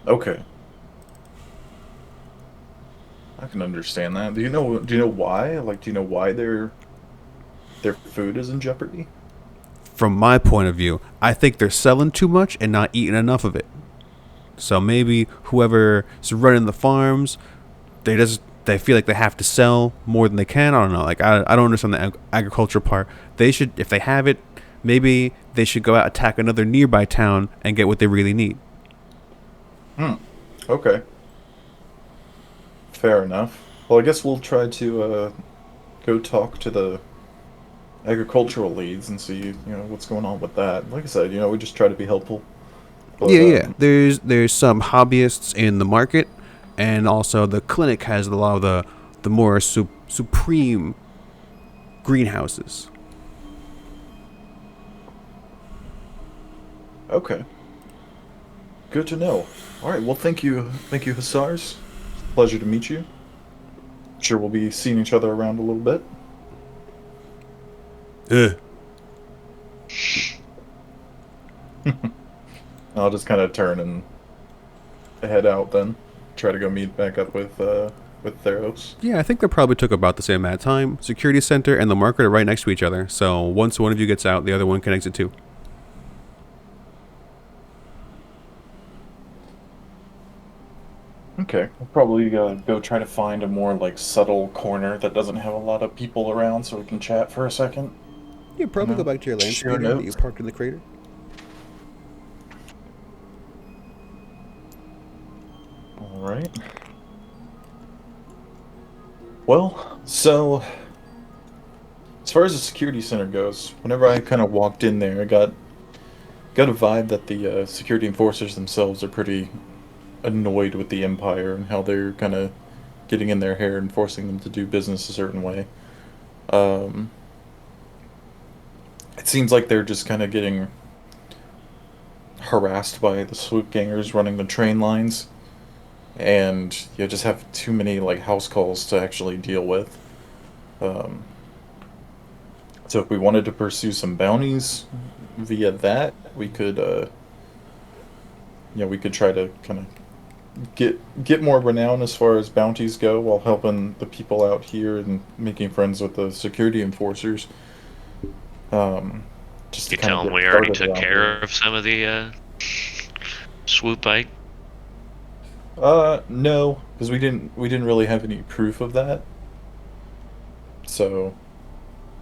[SPEAKER 1] Okay. I can understand that. Do you know why? Like, do you know why their food is in jeopardy?
[SPEAKER 3] From my point of view, I think they're selling too much and not eating enough of it. So maybe whoever's running the farms, they feel like they have to sell more than they can. I don't know. Like I don't understand the agriculture part. They should, if they have it, maybe they should go out, attack another nearby town, and get what they really need.
[SPEAKER 1] Okay. Fair enough. Well, I guess we'll try to go talk to the agricultural leads and see, what's going on with that. Like I said, we just try to be helpful. But,
[SPEAKER 3] Yeah. There's some hobbyists in the market, and also the clinic has a lot of the more supreme greenhouses.
[SPEAKER 1] Okay. Good to know. All right. Well, thank you, Hussars. Pleasure to meet you. Sure, we'll be seeing each other around a little bit. I'll just kind of turn and head out then. Try to go meet back up with Theros.
[SPEAKER 3] Yeah, I think they probably took about the same amount of time. Security center and the market are right next to each other, so once one of you gets out, the other one can exit too.
[SPEAKER 1] Okay, we'll probably go try to find a more subtle corner that doesn't have a lot of people around, so we can chat for a second.
[SPEAKER 3] Yeah, probably go back to your land
[SPEAKER 1] Share
[SPEAKER 3] speeder that you
[SPEAKER 1] notes.
[SPEAKER 3] parked in the crater.
[SPEAKER 1] All right. Well, so as far as the security center goes, whenever I kind of walked in there, I got a vibe that the security enforcers themselves are pretty annoyed with the Empire and how they're kind of getting in their hair and forcing them to do business a certain way. It seems like they're just kind of getting harassed by the swoop gangers running the train lines, and you just have too many house calls to actually deal with. Um, so if we wanted to pursue some bounties via that, we could, we could try to kind of get more renown as far as bounties go, while helping the people out here and making friends with the security enforcers. Just to
[SPEAKER 2] You
[SPEAKER 1] kind
[SPEAKER 2] tell
[SPEAKER 1] of
[SPEAKER 2] them
[SPEAKER 1] get
[SPEAKER 2] we already
[SPEAKER 1] started
[SPEAKER 2] took
[SPEAKER 1] around
[SPEAKER 2] care
[SPEAKER 1] here.
[SPEAKER 2] of some of the swoop bite.
[SPEAKER 1] No, because we didn't really have any proof of that. So,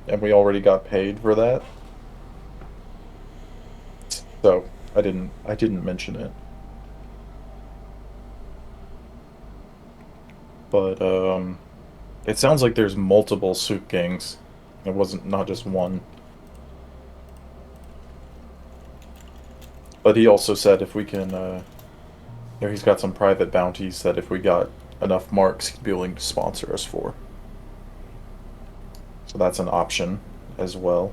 [SPEAKER 1] and we already got paid for that. So I didn't mention it. But it sounds like there's multiple swoop gangs. It wasn't not just one. But he also said if we can, he's got some private bounties that if we got enough marks, he'd be willing to sponsor us for. So that's an option as well.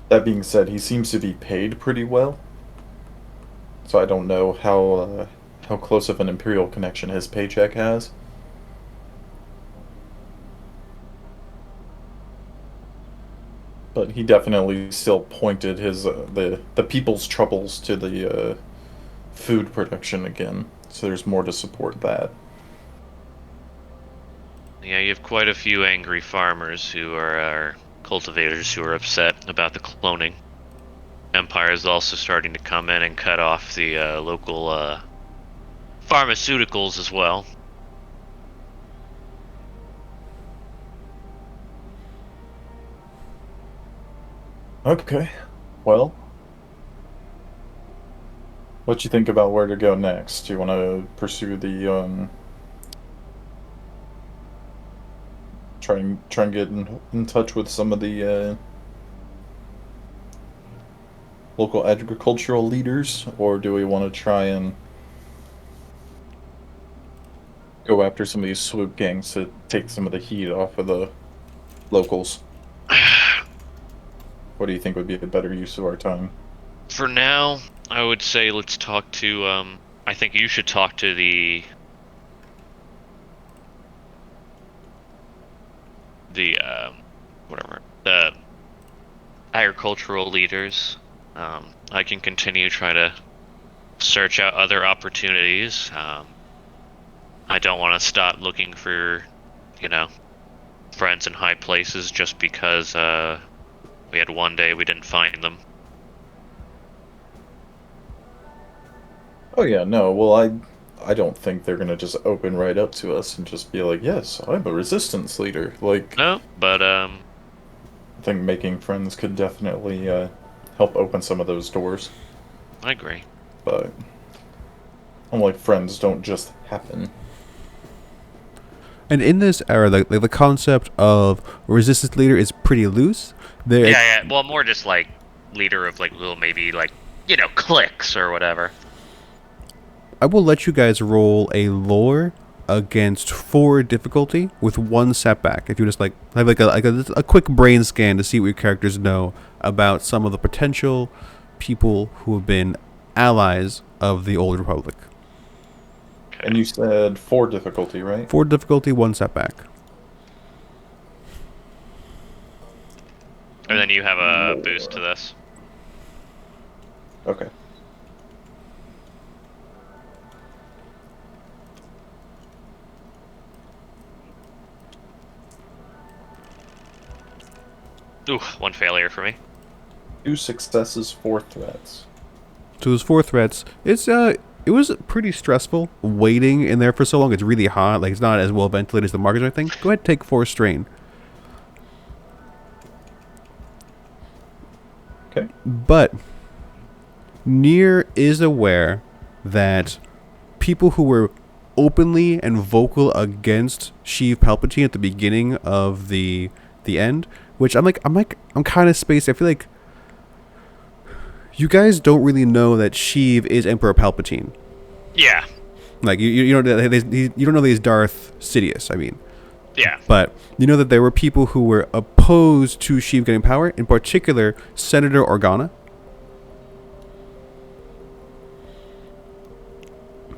[SPEAKER 1] That being said, he seems to be paid pretty well. So I don't know how close of an Imperial connection his paycheck has. But he definitely still pointed his the people's troubles to the food production again. So there's more to support that.
[SPEAKER 2] Yeah, you have quite a few angry farmers who are cultivators who are upset about the cloning. Empire is also starting to come in and cut off the local pharmaceuticals as well.
[SPEAKER 1] Okay, well, what you think about where to go next? Do you want to pursue the try and get in touch with some of the local agricultural leaders, or do we want to try and go after some of these swoop gangs to take some of the heat off of the locals? What do you think would be a better use of our time?
[SPEAKER 2] For now, I would say let's talk to, I think you should talk to the whatever, the agricultural leaders. I can continue try to search out other opportunities. I don't want to stop looking for, friends in high places just because, we had one day we didn't find them.
[SPEAKER 1] Oh yeah, no. Well, I don't think they're gonna just open right up to us and just be like, "Yes, I'm a resistance leader." Like,
[SPEAKER 2] No, but
[SPEAKER 1] think making friends could definitely help open some of those doors.
[SPEAKER 2] I agree.
[SPEAKER 1] But like friends don't just happen.
[SPEAKER 3] And in this era, the concept of resistance leader is pretty loose.
[SPEAKER 2] Yeah. Well, more just like leader of like little maybe like cliques or whatever.
[SPEAKER 3] I will let you guys roll a lore against 4 difficulty with 1 setback. If you just like have like a quick brain scan to see what your characters know about some of the potential people who have been allies of the Old Republic.
[SPEAKER 1] Okay. And you said 4 difficulty, right?
[SPEAKER 3] 4 difficulty, 1 setback.
[SPEAKER 2] And then you have a boost to this.
[SPEAKER 1] Okay.
[SPEAKER 2] Ooh, 1 failure for me.
[SPEAKER 1] 2 successes, 4 threats.
[SPEAKER 3] So those 4 threats, it was pretty stressful waiting in there for so long. It's really hot, like it's not as well ventilated as the markets, I think. Go ahead and take 4 strain.
[SPEAKER 1] Okay.
[SPEAKER 3] But Nir is aware that people who were openly and vocal against Sheev Palpatine at the beginning of the end, which I'm kind of spaced. I feel like you guys don't really know that Sheev is Emperor Palpatine.
[SPEAKER 2] Yeah.
[SPEAKER 3] Like you don't know that he's Darth Sidious. I mean.
[SPEAKER 2] Yeah.
[SPEAKER 3] But you know that there were people who were opposed to Sheev getting power. In particular, Senator Organa.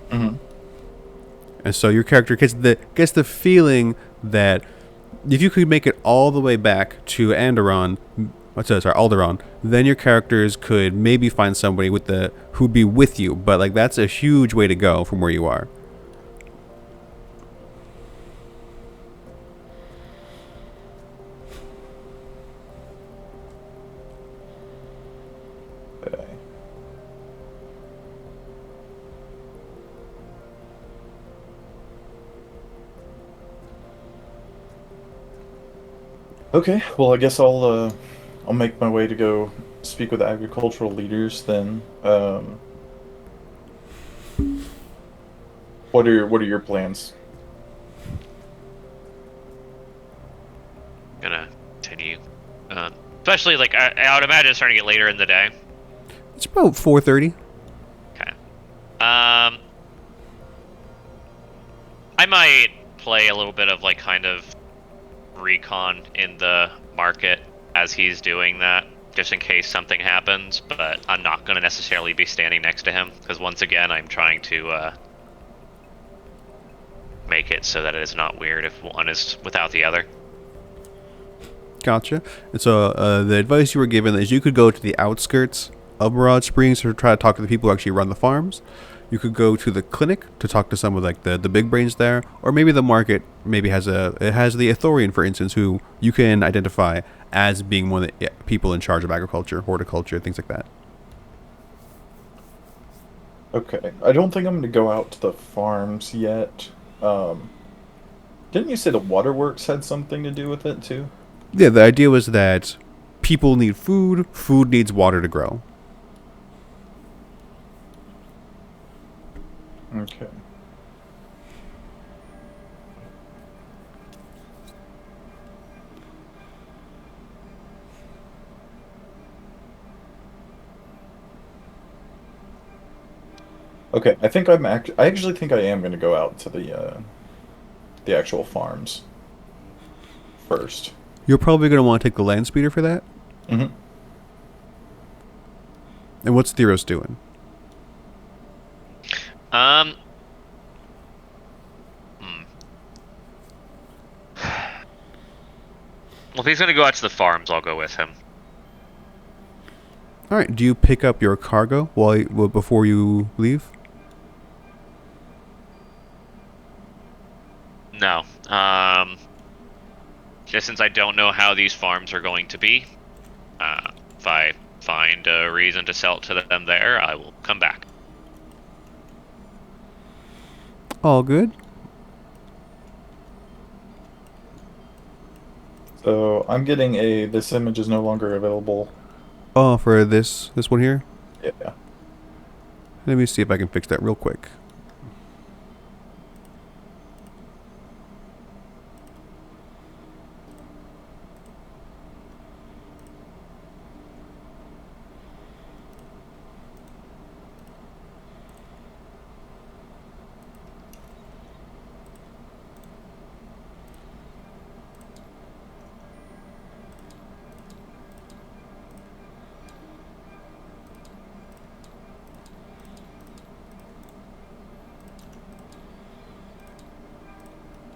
[SPEAKER 1] Mm-hmm.
[SPEAKER 3] And so your character gets the feeling that if you could make it all the way back to Alderaan, then your characters could maybe find somebody who'd be with you. But like that's a huge way to go from where you are.
[SPEAKER 1] Okay, well, I guess I'll make my way to go speak with the agricultural leaders then. What are your plans?
[SPEAKER 2] Gonna continue. Especially like I would imagine it's starting to get later in the day.
[SPEAKER 3] It's about 4:30.
[SPEAKER 2] Okay. I might play a little bit of like kind of recon in the market as he's doing that, just in case something happens, but I'm not going to necessarily be standing next to him, because once again, I'm trying to make it so that it is not weird if one is without the other.
[SPEAKER 3] Gotcha. And so the advice you were given is you could go to the outskirts of Mirage Springs to try to talk to the people who actually run the farms. You could go to the clinic to talk to some of like the big brains there, or maybe the market maybe has the Ithorian, for instance, who you can identify as being one of the people in charge of agriculture, horticulture, things like that.
[SPEAKER 1] Okay, I don't think I'm going to go out to the farms yet. Didn't you say the waterworks had something to do with it too?
[SPEAKER 3] Yeah, the idea was that people need food, food needs water to grow.
[SPEAKER 1] Okay. Okay, I think I actually think I am going to go out to the actual farms first.
[SPEAKER 3] You're probably going to want to take the land speeder for that.
[SPEAKER 1] Mm-hmm.
[SPEAKER 3] And what's Theros doing?
[SPEAKER 2] Well, if he's gonna go out to the farms, I'll go with him.
[SPEAKER 3] All right. Do you pick up your cargo before you leave?
[SPEAKER 2] No. Just since I don't know how these farms are going to be, if I find a reason to sell it to them there, I will come back.
[SPEAKER 3] All good.
[SPEAKER 1] So I'm getting this image is no longer available.
[SPEAKER 3] Oh, for this one here?
[SPEAKER 1] Yeah.
[SPEAKER 3] Let me see if I can fix that real quick.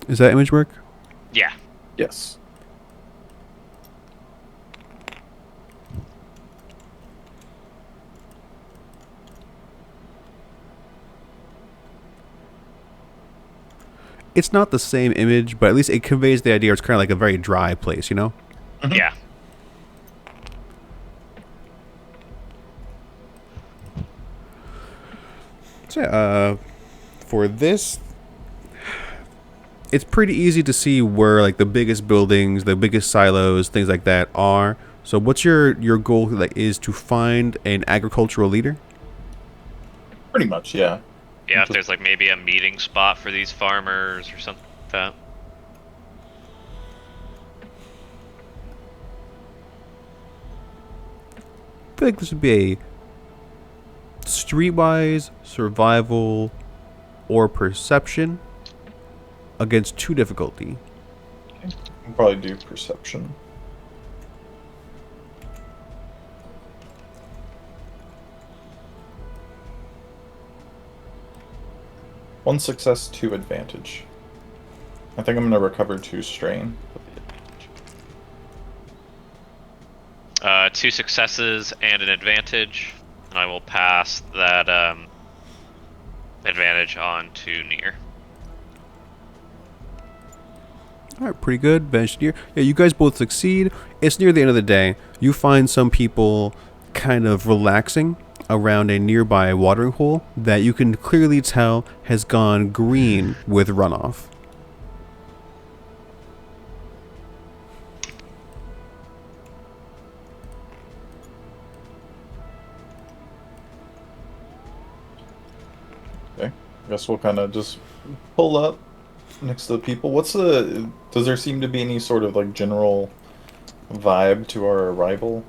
[SPEAKER 3] Does that image work?
[SPEAKER 2] Yeah.
[SPEAKER 1] Yes.
[SPEAKER 3] It's not the same image, but at least it conveys the idea it's kind of like a very dry place, you know?
[SPEAKER 1] Mhm.
[SPEAKER 2] Yeah.
[SPEAKER 3] So yeah, for this, it's pretty easy to see where like the biggest buildings, the biggest silos, things like that are. So what's your goal like is to find an agricultural leader?
[SPEAKER 1] Pretty much, yeah.
[SPEAKER 2] Yeah, if there's like maybe a meeting spot for these farmers or something like that.
[SPEAKER 3] I feel like this would be a streetwise survival or perception against 2 difficulty.
[SPEAKER 1] I'll probably do perception. One success, 2 advantage. I think I'm gonna recover 2 strain.
[SPEAKER 2] 2 successes and an advantage, and I will pass that advantage on to Nir.
[SPEAKER 3] Alright, pretty good. Bench near. Yeah, you guys both succeed. It's near the end of the day. You find some people kind of relaxing around a nearby watering hole that you can clearly tell has gone green with runoff.
[SPEAKER 1] Okay. I guess we'll kind of just pull up next to the people. Does there seem to be any sort of like general vibe to our arrival?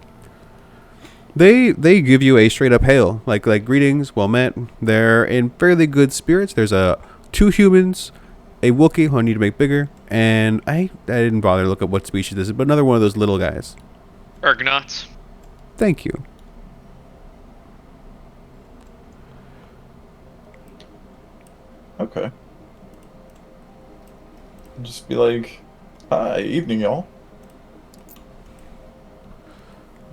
[SPEAKER 3] They give you a straight up hail, like greetings, well met. They're in fairly good spirits. There's 2 humans, a Wookiee who I need to make bigger, and I didn't bother to look up what species this is, but another one of those little guys.
[SPEAKER 2] Ergonauts.
[SPEAKER 3] Thank you.
[SPEAKER 1] Okay. Just be like, hi, evening, y'all.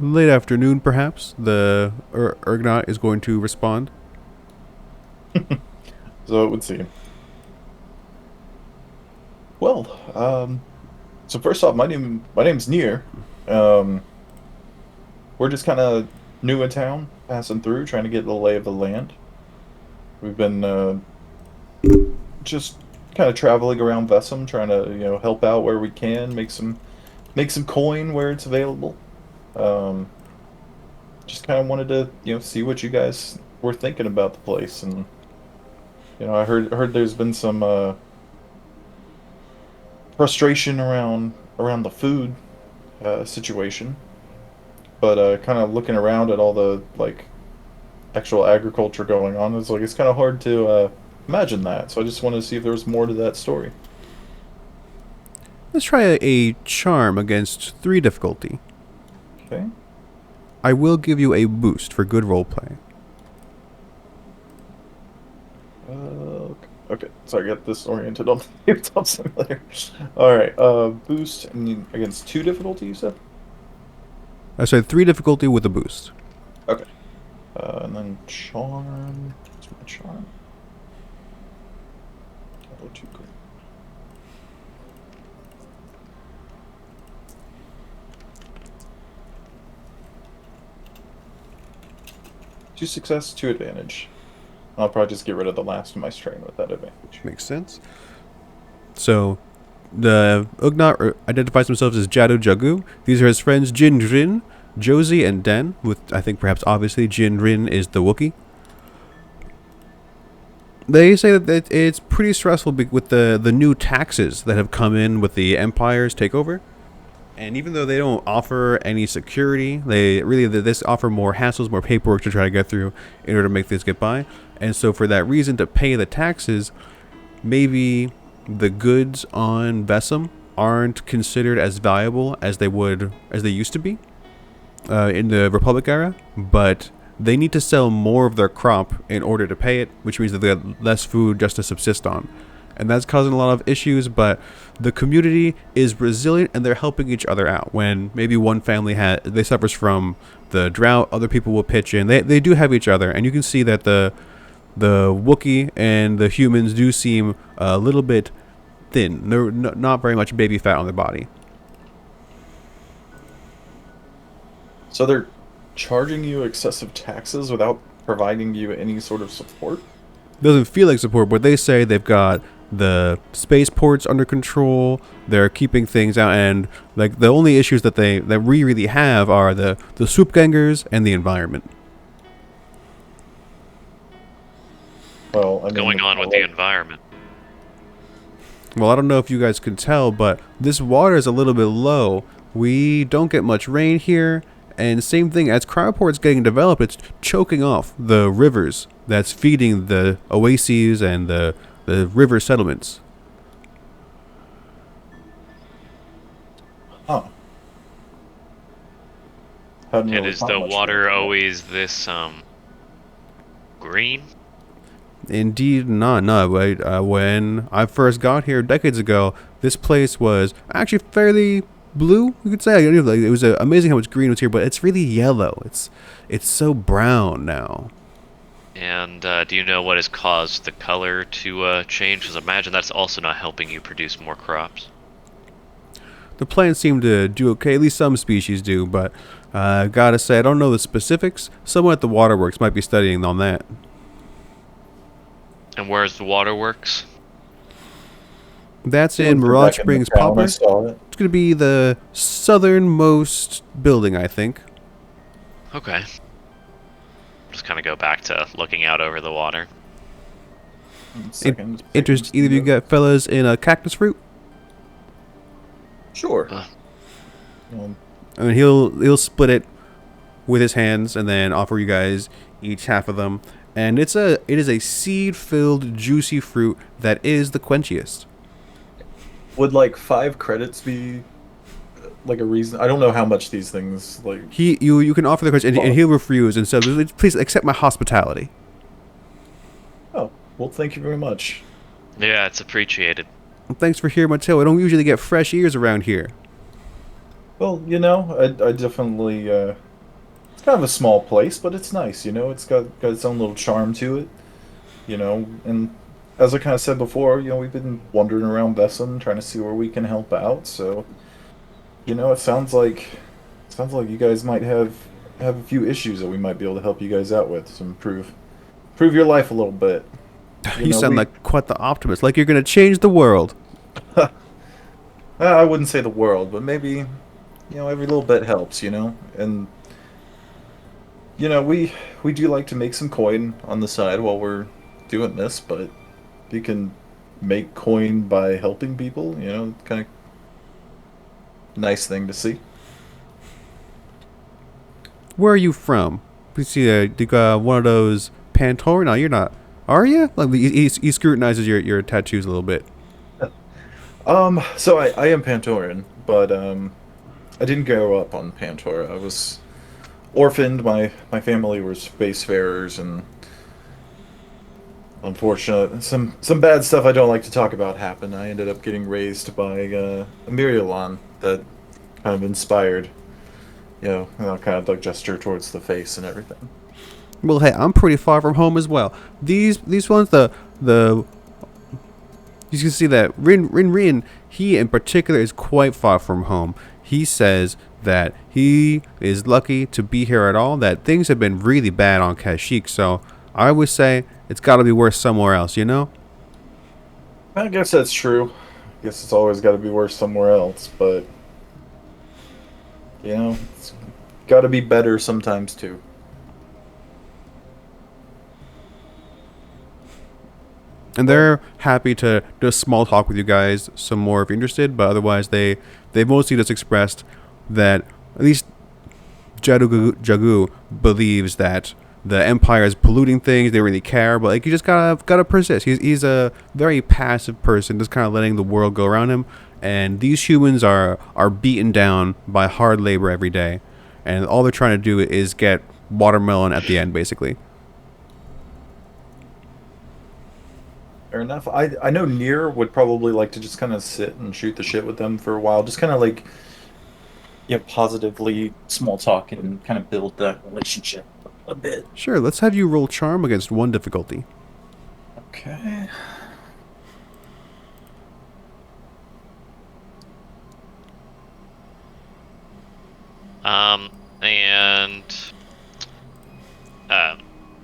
[SPEAKER 3] Late afternoon, perhaps. The Ergonaut is going to respond.
[SPEAKER 1] So it would seem. Well, so first off, my name's Nir. We're just kind of new in town, passing through, trying to get the lay of the land. We've been just kind of traveling around Vessum, trying to help out where we can, make some coin where it's available. Just kind of wanted to see what you guys were thinking about the place, and I heard there's been some frustration around the food situation, but kind of looking around at all the like actual agriculture going on, it's kind of hard to imagine that. So I just wanted to see if there was more to that story.
[SPEAKER 3] Let's try a charm against 3 difficulty.
[SPEAKER 1] Okay.
[SPEAKER 3] I will give you a boost for good roleplay.
[SPEAKER 1] Okay. So I got this oriented on the tabletop simulator. All right. Boost against 2 difficulty, you said?
[SPEAKER 3] I said 3 difficulty with a boost.
[SPEAKER 1] Okay. And then charm. What's my charm? Oh, 2 good. Two success, 2 advantage. I'll probably just get rid of the last of my strain with that advantage.
[SPEAKER 3] Makes sense. So, The Ugnaught identifies themselves as Jado Jagu. These are his friends Jin Rin, Josie, and Den, with, I think, perhaps obviously Jin Rin is the Wookiee. They say that it's pretty stressful with the new taxes that have come in with the Empire's takeover. And even though they don't offer any security, this offer more hassles, more paperwork to try to get through in order to make this get by. And so for that reason, to pay the taxes, maybe the goods on Vessem aren't considered as valuable as they used to be in the Republic era, but they need to sell more of their crop in order to pay it, which means that they have less food just to subsist on. And that's causing a lot of issues, but the community is resilient and they're helping each other out. When maybe one family suffers from the drought, other people will pitch in. They do have each other, and you can see that the Wookiee and the humans do seem a little bit thin. They're not very much baby fat on their body.
[SPEAKER 1] So they're charging you excessive taxes without providing you any sort of support?
[SPEAKER 3] Doesn't feel like support, but they say they've got the spaceports under control. They're keeping things out, and like the only issues that we really have are the swoop gangers and the environment.
[SPEAKER 1] Well,
[SPEAKER 2] What's going on with the environment?
[SPEAKER 3] Well, I don't know if you guys can tell, but this water is a little bit low. We don't get much rain here. And same thing, as Cryoport's getting developed, it's choking off the rivers that's feeding the oases and the river settlements.
[SPEAKER 1] Huh.
[SPEAKER 2] And is the water always this green?
[SPEAKER 3] Indeed not. No, when I first got here decades ago, this place was actually fairly blue, you could say. It was amazing how much green was here, but it's really yellow. It's so brown now.
[SPEAKER 2] And do you know what has caused the color to change? Because I imagine that's also not helping you produce more crops.
[SPEAKER 3] The plants seem to do okay, at least some species do, but gotta say, I don't know the specifics. Someone at the waterworks might be studying on that.
[SPEAKER 2] And where's the waterworks?
[SPEAKER 3] That's in Mirage Springs proper.
[SPEAKER 1] It's going
[SPEAKER 3] to be the southernmost building, I think.
[SPEAKER 2] Okay. Just kind of go back to looking out over the water.
[SPEAKER 3] Interest either of you got fellas in a cactus fruit?
[SPEAKER 1] Sure.
[SPEAKER 3] I mean, he'll split it with his hands and then offer you guys each half of them. And it is a seed-filled, juicy fruit that is the quenchiest.
[SPEAKER 1] Would like 5 credits be like a reason? I don't know how much these things like.
[SPEAKER 3] You can offer the credits and he'll refuse and say, "Please accept my hospitality."
[SPEAKER 1] Oh well, thank you very much.
[SPEAKER 2] Yeah, it's appreciated.
[SPEAKER 3] Well, thanks for hearing my tale. I don't usually get fresh ears around here.
[SPEAKER 1] Well, I definitely. It's kind of a small place, but it's nice. It's got its own little charm to it. And as I kind of said before, we've been wandering around Vessem trying to see where we can help out. So, it sounds like you guys might have a few issues that we might be able to help you guys out with to improve your life a little bit.
[SPEAKER 3] You sound like quite the optimist, like you're going to change the world.
[SPEAKER 1] I wouldn't say the world, but maybe, every little bit helps, and we do like to make some coin on the side while we're doing this, but you can make coin by helping people, kind of nice thing to see.
[SPEAKER 3] Where are you from? We see one of those Pantor. No, you're not. Are you? Like he scrutinizes your tattoos a little bit.
[SPEAKER 1] So I am Pantoran, but I didn't grow up on Pantor. I was orphaned. My family were spacefarers, and unfortunately, some bad stuff I don't like to talk about happened. I ended up getting raised by a Miriolan that kind of inspired, kind of like gesture towards the face and everything.
[SPEAKER 3] Well, hey, I'm pretty far from home as well. These ones, the you can see that Rin, he in particular is quite far from home. He says that he is lucky to be here at all, that things have been really bad on Kashyyyk, so I would say it's got to be worse somewhere else,
[SPEAKER 1] I guess that's true. guess it's always got to be worse somewhere else, but it's got to be better sometimes too.
[SPEAKER 3] And they're happy to do a small talk with you guys some more if you're interested, but otherwise they've mostly just expressed that at least Jagu believes that the Empire is polluting things. They really care, but like you just gotta persist. He's a very passive person, just kind of letting the world go around him. And these humans are beaten down by hard labor every day, and all they're trying to do is get watermelon at the end, basically.
[SPEAKER 1] Fair enough. I know Nir would probably like to just kind of sit and shoot the shit with them for a while, just kind of like positively small talk and kind of build that relationship a bit.
[SPEAKER 3] Sure, let's have you roll charm against 1 difficulty.
[SPEAKER 1] Okay.
[SPEAKER 2] And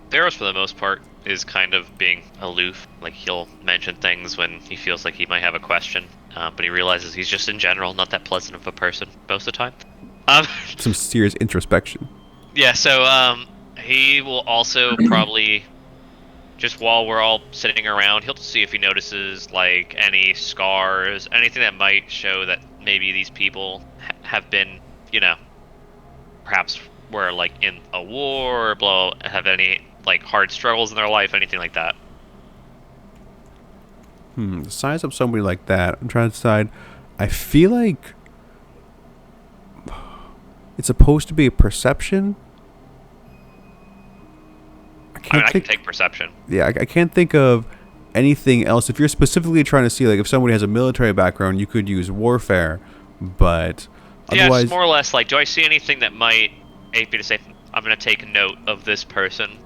[SPEAKER 2] Theros, for the most part, is kind of being aloof. Like, he'll mention things when he feels like he might have a question, but he realizes he's just in general not that pleasant of a person most of the time.
[SPEAKER 3] Some serious introspection.
[SPEAKER 2] Yeah, so he will also probably, just while we're all sitting around, he'll see if he notices like any scars, anything that might show that maybe these people have been, perhaps were like in a war or have any like hard struggles in their life, anything like that.
[SPEAKER 3] To size up somebody like that, I'm trying to decide. I feel like it's supposed to be a perception.
[SPEAKER 2] I can take perception.
[SPEAKER 3] Yeah, I can't think of anything else. If you're specifically trying to see, like, if somebody has a military background, you could use warfare, but
[SPEAKER 2] yeah,
[SPEAKER 3] otherwise...
[SPEAKER 2] it's more or less like, do I see anything that might aid me to say, I'm going to take note of this person?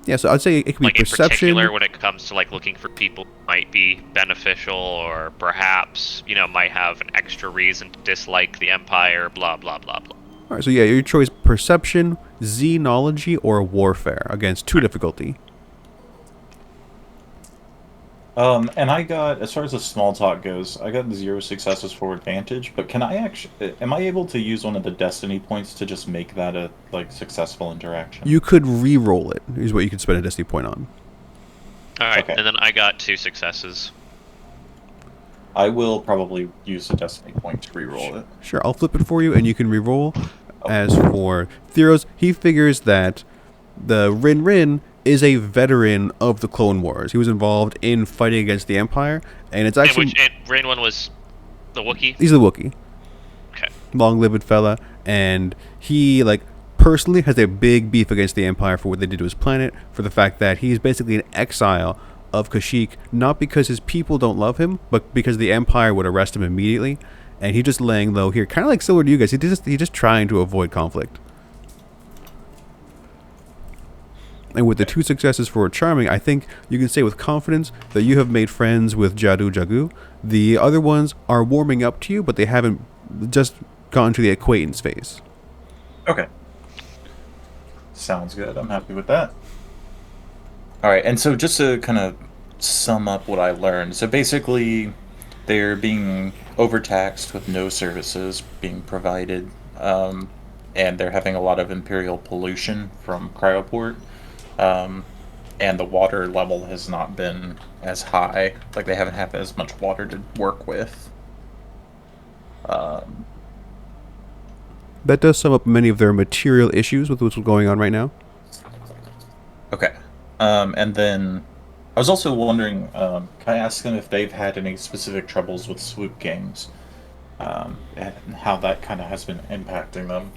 [SPEAKER 3] Yeah, so I'd say it could be
[SPEAKER 2] like
[SPEAKER 3] perception.
[SPEAKER 2] In particular, when it comes to like looking for people who might be beneficial or perhaps, might have an extra reason to dislike the Empire, blah, blah, blah, blah.
[SPEAKER 3] Alright, so yeah, your choice: perception, xenology, or warfare against 2 difficulty.
[SPEAKER 1] And I got, as far as the small talk goes, I got 0 successes for advantage, but am I able to use one of the destiny points to just make that a, like, successful interaction?
[SPEAKER 3] You could re-roll it, is what you could spend a destiny point on.
[SPEAKER 2] Alright,
[SPEAKER 1] Okay.
[SPEAKER 2] And then I got 2 successes.
[SPEAKER 1] I will probably use a destiny point to re-roll it.
[SPEAKER 3] Sure, I'll flip it for you, and you can re-roll. As for Theros, he figures that the Rin is a veteran of the Clone Wars. He was involved in fighting against the Empire, and it's actually...
[SPEAKER 2] And Rin one was the Wookiee?
[SPEAKER 3] He's the Wookiee.
[SPEAKER 2] Okay.
[SPEAKER 3] Long-lived fella, and he, like, personally has a big beef against the Empire for what they did to his planet, for the fact that he's basically an exile of Kashyyyk, not because his people don't love him, but because the Empire would arrest him immediately, and he's just laying low here, kind of like similar to you guys. He's just trying to avoid conflict. And with the 2 successes for charming, I think you can say with confidence that you have made friends with Jagu. The other ones are warming up to you, but they haven't just gone to the acquaintance phase.
[SPEAKER 1] Okay. Sounds good. I'm happy with that. Alright, and so just to kind of sum up what I learned. So basically, they're being overtaxed with no services being provided, and they're having a lot of Imperial pollution from cryoport. And the water level has not been as high. Like, they haven't had as much water to work with.
[SPEAKER 3] That does sum up many of their material issues with what's going on right now.
[SPEAKER 1] Okay. And then I was also wondering, can I ask them if they've had any specific troubles with swoop games? And how that kind of has been impacting them?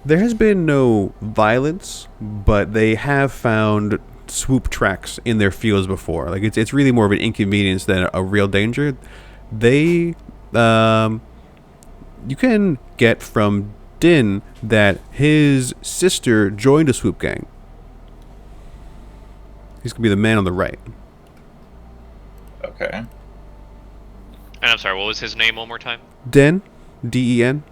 [SPEAKER 3] There has been no violence, but they have found swoop tracks in their fields before. Like, it's really more of an inconvenience than a real danger. They, you can get from Din that his sister joined a swoop gang. He's gonna be the man on the right.
[SPEAKER 1] Okay.
[SPEAKER 2] And I'm sorry, what was his name one more time?
[SPEAKER 3] Den, D-E-N.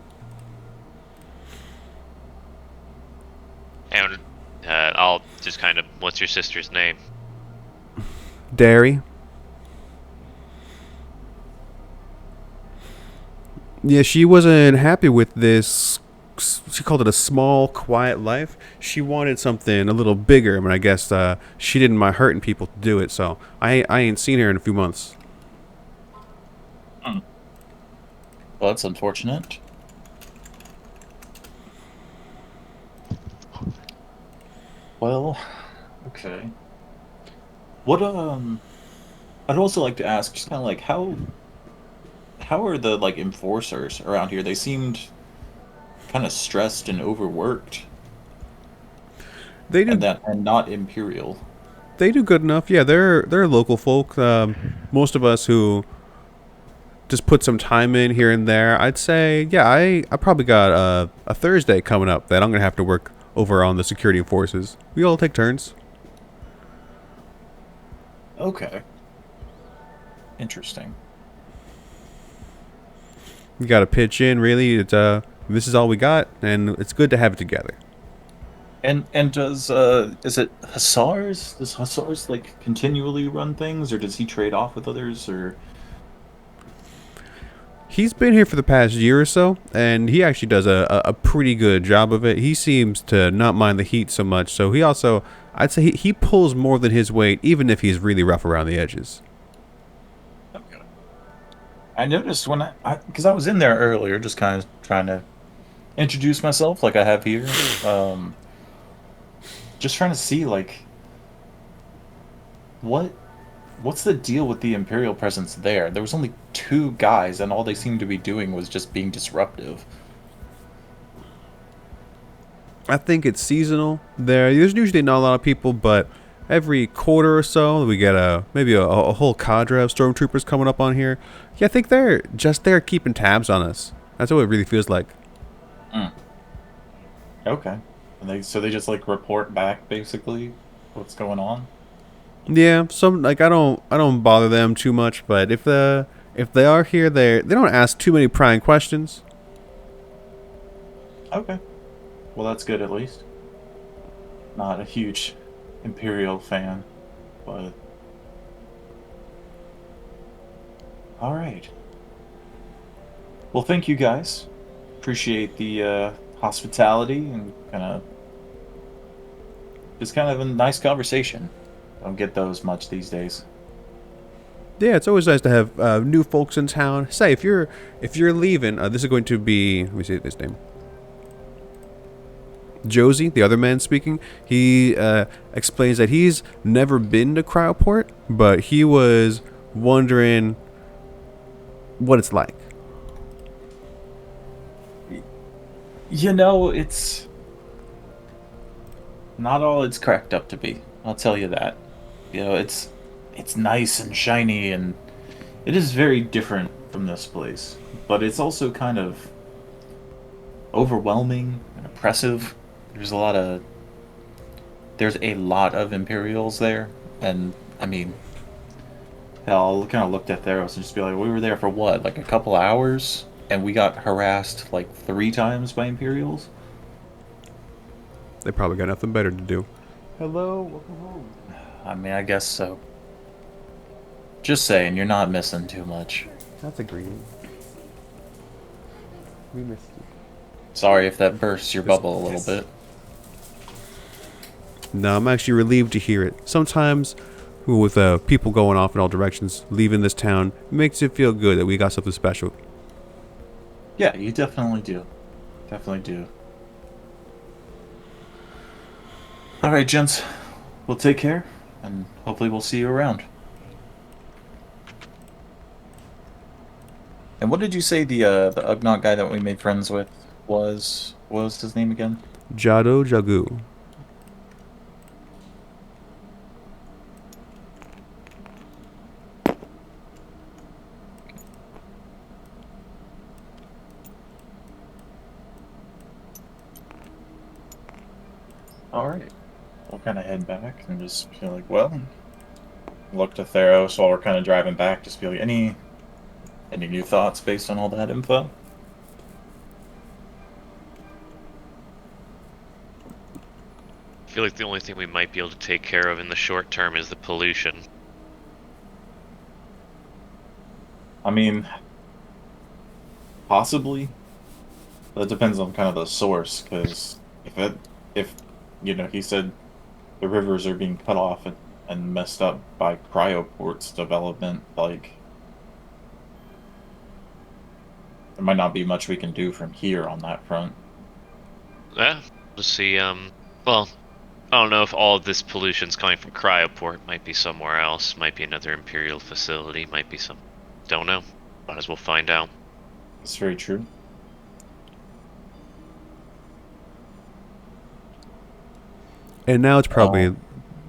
[SPEAKER 2] And I'll just kind of, what's your sister's name?
[SPEAKER 3] Derry. Yeah, she wasn't happy with this. She called it a small, quiet life. She wanted something a little bigger, but I guess she didn't mind hurting people to do it. So I ain't seen her in a few months.
[SPEAKER 1] Hmm. Well, that's unfortunate. Well, okay. What I'd also like to ask, just kind of like how are the like enforcers around here? They seemed kind of stressed and overworked,
[SPEAKER 3] They
[SPEAKER 1] and
[SPEAKER 3] do
[SPEAKER 1] not imperial.
[SPEAKER 3] they do good enough. Yeah, they're local folk. Most of us who just put some time in here and there. I'd say, yeah, I probably got a Thursday coming up that I'm gonna have to work over on the security forces. We all take turns.
[SPEAKER 1] Okay, interesting.
[SPEAKER 3] You got to pitch in. Really, it's this is all we got, and it's good to have it together.
[SPEAKER 1] And does is it Hussars? Does Hussars like continually run things, or does he trade off with others, or
[SPEAKER 3] He's been here for the past year or so, and he actually does a pretty good job of it. He seems to not mind the heat so much, so he also, I'd say he pulls more than his weight, even if he's really rough around the edges.
[SPEAKER 1] okay. I noticed when because I was in there earlier, just kind of trying to introduce myself, like I have here. Um, just trying to see like what what's the deal with the Imperial presence there? There was only two guys, and all they seemed to be doing was just being disruptive.
[SPEAKER 3] I think it's seasonal. There's usually not a lot of people, but every quarter or so we get maybe a whole cadre of stormtroopers coming up on here. Yeah, I think they're just there keeping tabs on us. That's what it really feels like.
[SPEAKER 1] Mm. Okay. And they just like report back basically what's going on.
[SPEAKER 3] Yeah, some like I don't bother them too much, but if they are here, they don't ask too many prying questions.
[SPEAKER 1] Okay. Well, that's good at least. Not a huge Imperial fan, but all right. Well, thank you guys. Appreciate the hospitality and kind of a nice conversation. Don't get those much these days.
[SPEAKER 3] Yeah, it's always nice to have new folks in town. Say if you're leaving, this is going to be, let me see his name. Josie, the other man speaking, he explains that he's never been to Cryoport, but he was wondering what it's like.
[SPEAKER 1] You know, it's not all it's cracked up to be. I'll tell you that. You know, it's nice and shiny, and it is very different from this place. But it's also kind of overwhelming and oppressive. There's a lot of there's a lot of Imperials there, and I mean, hell, I kind of looked at Theros and just be like, we were there for what, like a couple hours, and we got harassed like 3 times by Imperials.
[SPEAKER 3] They probably got nothing better to do. Hello, welcome home.
[SPEAKER 1] I mean, I guess so. Just saying, you're not missing too much.
[SPEAKER 3] That's a green. We missed you.
[SPEAKER 1] Sorry if that bursts your bubble a little bit.
[SPEAKER 3] No, I'm actually relieved to hear it. Sometimes, with people going off in all directions, leaving this town, it makes it feel good that we got something special.
[SPEAKER 1] Yeah, you definitely do. Definitely do. Alright, gents. We'll take care, and hopefully we'll see you around. And what did you say the Ugnaught guy that we made friends with was? What was his name again?
[SPEAKER 3] Jado Jagu.
[SPEAKER 1] Alright. We'll kind of head back and just feel like, well, look to Theros while we're kind of driving back. Just be like, any new thoughts based on all that info?
[SPEAKER 2] I feel like the only thing we might be able to take care of in the short term is the pollution.
[SPEAKER 1] I mean, Possibly. That depends on kind of the source, because if he said the rivers are being cut off and messed up by cryoport's development, like there might not be much we can do from here on that front.
[SPEAKER 2] Yeah, we'll see. Well, I don't know if all of this pollution's coming from cryoport. Might be somewhere else. Might be another Imperial facility. Might be some. Don't know. Might as well find out.
[SPEAKER 1] That's very true.
[SPEAKER 3] And now it's probably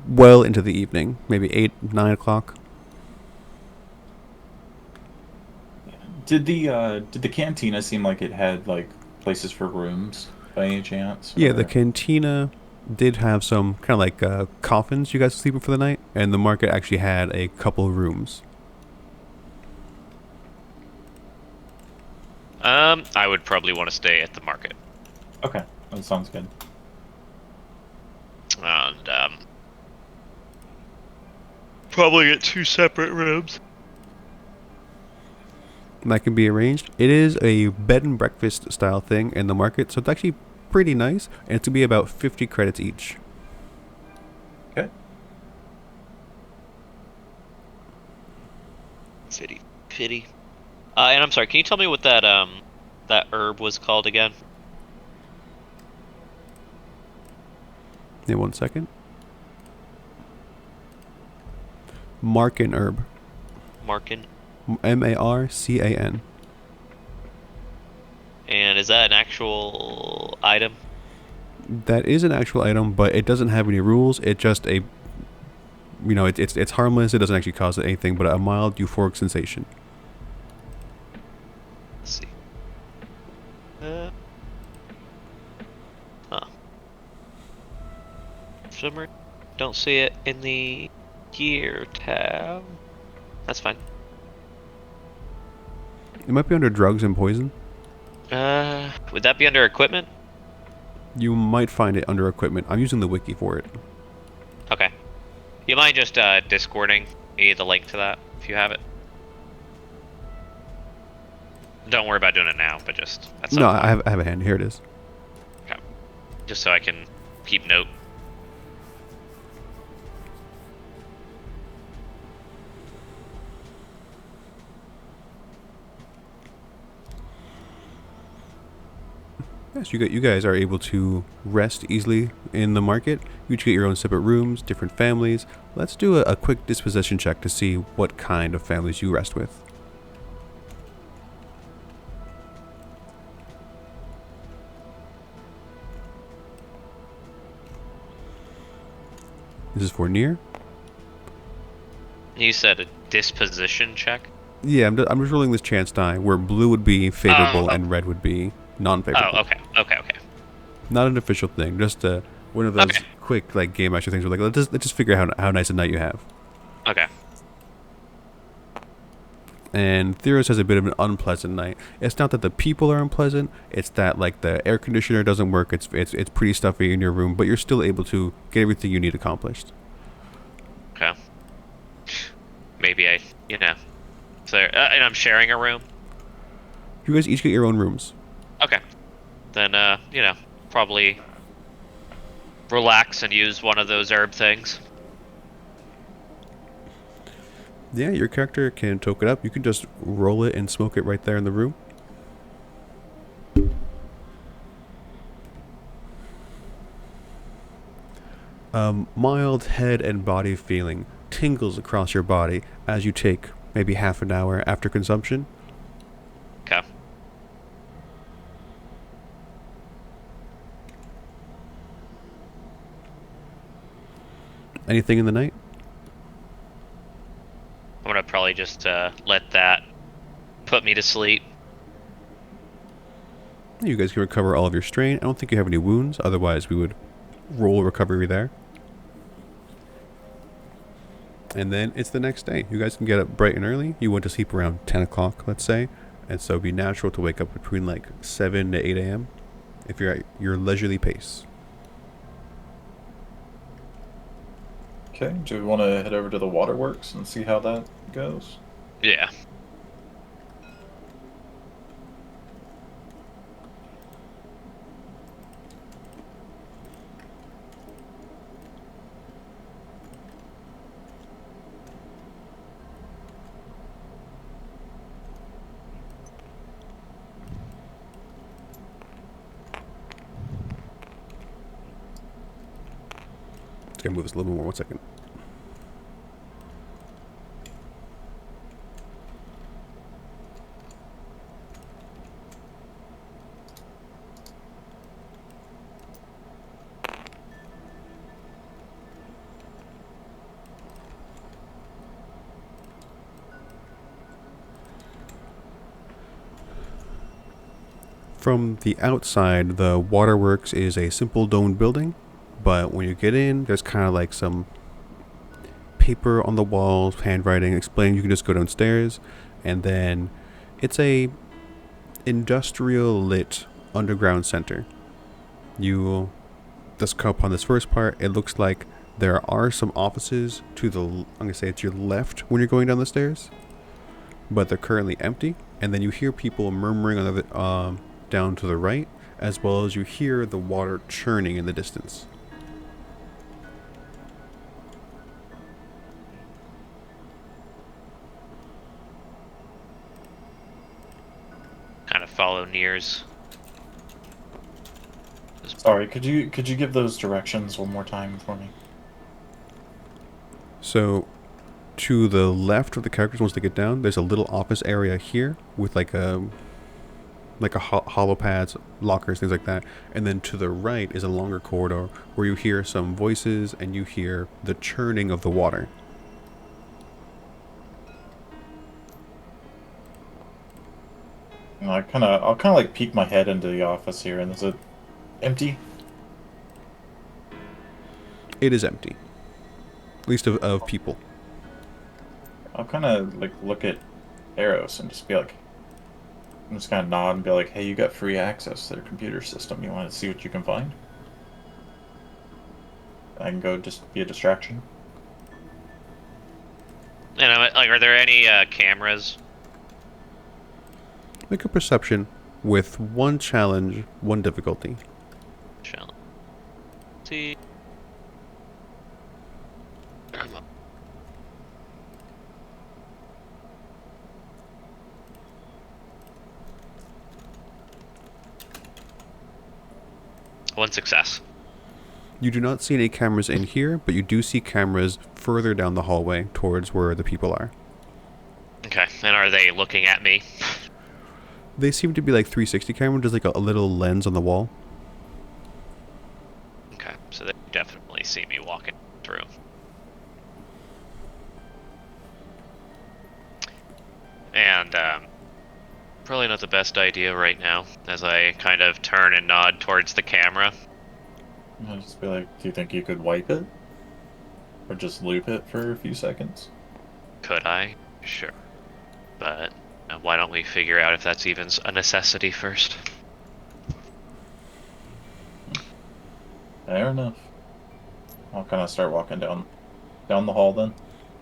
[SPEAKER 3] well into the evening, maybe 8, 9 o'clock.
[SPEAKER 1] Did the cantina seem like it had like places for rooms by any chance?
[SPEAKER 3] Yeah,
[SPEAKER 1] or-
[SPEAKER 3] the cantina did have some kind of like coffins you guys sleeping for the night, and the market actually had a couple of rooms.
[SPEAKER 2] I would probably want to stay at the market.
[SPEAKER 1] Okay, that sounds good.
[SPEAKER 2] And, probably get 2 separate rooms.
[SPEAKER 3] And that can be arranged. It is a bed and breakfast style thing in the market, so it's actually pretty nice, and it's going to be about 50 credits each.
[SPEAKER 1] Okay.
[SPEAKER 2] Pity. And I'm sorry, can you tell me what that herb was called again?
[SPEAKER 3] Yeah, 1 second. Marcan herb.
[SPEAKER 2] Markin.
[SPEAKER 3] Marcan.
[SPEAKER 2] And is that an actual item?
[SPEAKER 3] That is an actual item, but it doesn't have any rules. It's just a, it's harmless. It doesn't actually cause anything, but a mild euphoric sensation.
[SPEAKER 2] Let's see. Summer. Don't see it in the gear tab. That's fine.
[SPEAKER 3] It might be under drugs and poison.
[SPEAKER 2] Would that be under equipment?
[SPEAKER 3] You might find it under equipment. I'm using the wiki for it.
[SPEAKER 2] Okay. You mind just discording me the link to that if you have it? Don't worry about doing it now, but just at some
[SPEAKER 3] No,
[SPEAKER 2] point.
[SPEAKER 3] I have a hand. Here it is.
[SPEAKER 2] Okay. Just so I can keep note.
[SPEAKER 3] Yes, you guys are able to rest easily in the market. You each get your own separate rooms, different families. Let's do a quick disposition check to see what kind of families you rest with. This is for Nir.
[SPEAKER 2] You said a disposition check?
[SPEAKER 3] Yeah, I'm just rolling this chance die where blue would be favorable
[SPEAKER 2] Oh.
[SPEAKER 3] and red would be non-favorable.
[SPEAKER 2] Oh, okay.
[SPEAKER 3] Not an official thing, just one of those
[SPEAKER 2] Okay.
[SPEAKER 3] quick like game master things where like let's just figure out how nice a night you have.
[SPEAKER 2] Okay.
[SPEAKER 3] And Theros has a bit of an unpleasant night. It's not that the people are unpleasant, it's that like the air conditioner doesn't work, it's pretty stuffy in your room, but you're still able to get everything you need accomplished.
[SPEAKER 2] Okay. Maybe So, and I'm sharing a room?
[SPEAKER 3] You guys each get your own rooms.
[SPEAKER 2] Okay. Then, probably relax and use one of those herb things.
[SPEAKER 3] Yeah, your character can toke it up. You can just roll it and smoke it right there in the room. Mild head and body feeling tingles across your body as you take maybe half an hour after consumption.
[SPEAKER 2] Okay.
[SPEAKER 3] Anything in the night?
[SPEAKER 2] I'm gonna probably just let that put me to sleep.
[SPEAKER 3] You guys can recover all of your strain. I don't think you have any wounds, otherwise we would roll recovery there. And then it's the next day. You guys can get up bright and early. You went to sleep around 10 o'clock, let's say. And so it'd be natural to wake up between like 7 to 8 a.m. if you're at your leisurely pace.
[SPEAKER 1] Okay, do we want to head over to the waterworks and see how that goes?
[SPEAKER 2] Yeah.
[SPEAKER 3] Gotta move this a little more. 1 second. From the outside, the waterworks is a simple domed building, but when you get in, there's kind of like some paper on the walls, handwriting explaining you can just go downstairs, and then it's a industrial lit underground center. You just come up on this first part. It looks like there are some offices to the, I'm gonna say it's your left when you're going down the stairs, but they're currently empty. And then you hear people murmuring on the down to the right, as well as you hear the water churning in the distance.
[SPEAKER 2] Kind of follow Nir's.
[SPEAKER 1] Sorry, could you give those directions one more time for me?
[SPEAKER 3] So, to the left of the characters, once they get down, there's a little office area here with like a hollow pads, lockers, things like that. And then to the right is a longer corridor where you hear some voices and you hear the churning of the water.
[SPEAKER 1] I'll kind of like peek my head into the office here, and is it empty?
[SPEAKER 3] It is empty, at least of people.
[SPEAKER 1] I'll kind of like look at Theros and just be like, I'm just kind of nod and be like, hey, you got free access to their computer system. You want to see what you can find? I can go just be a distraction.
[SPEAKER 2] And like, are there any cameras?
[SPEAKER 3] Make a perception with one challenge, one difficulty.
[SPEAKER 2] Challenge. See. One success.
[SPEAKER 3] You do not see any cameras in here, but you do see cameras further down the hallway towards where the people are.
[SPEAKER 2] Okay, and are they looking at me?
[SPEAKER 3] They seem to be like 360 cameras, just like a little lens on the wall.
[SPEAKER 2] Okay, so they definitely see me walking through. And probably not the best idea right now, as I kind of turn and nod towards the camera.
[SPEAKER 1] I'll just be like, do you think you could wipe it? Or just loop it for a few seconds?
[SPEAKER 2] Could I? Sure. But why don't we figure out if that's even a necessity first?
[SPEAKER 1] Fair enough. I'll kind of start walking down the hall then.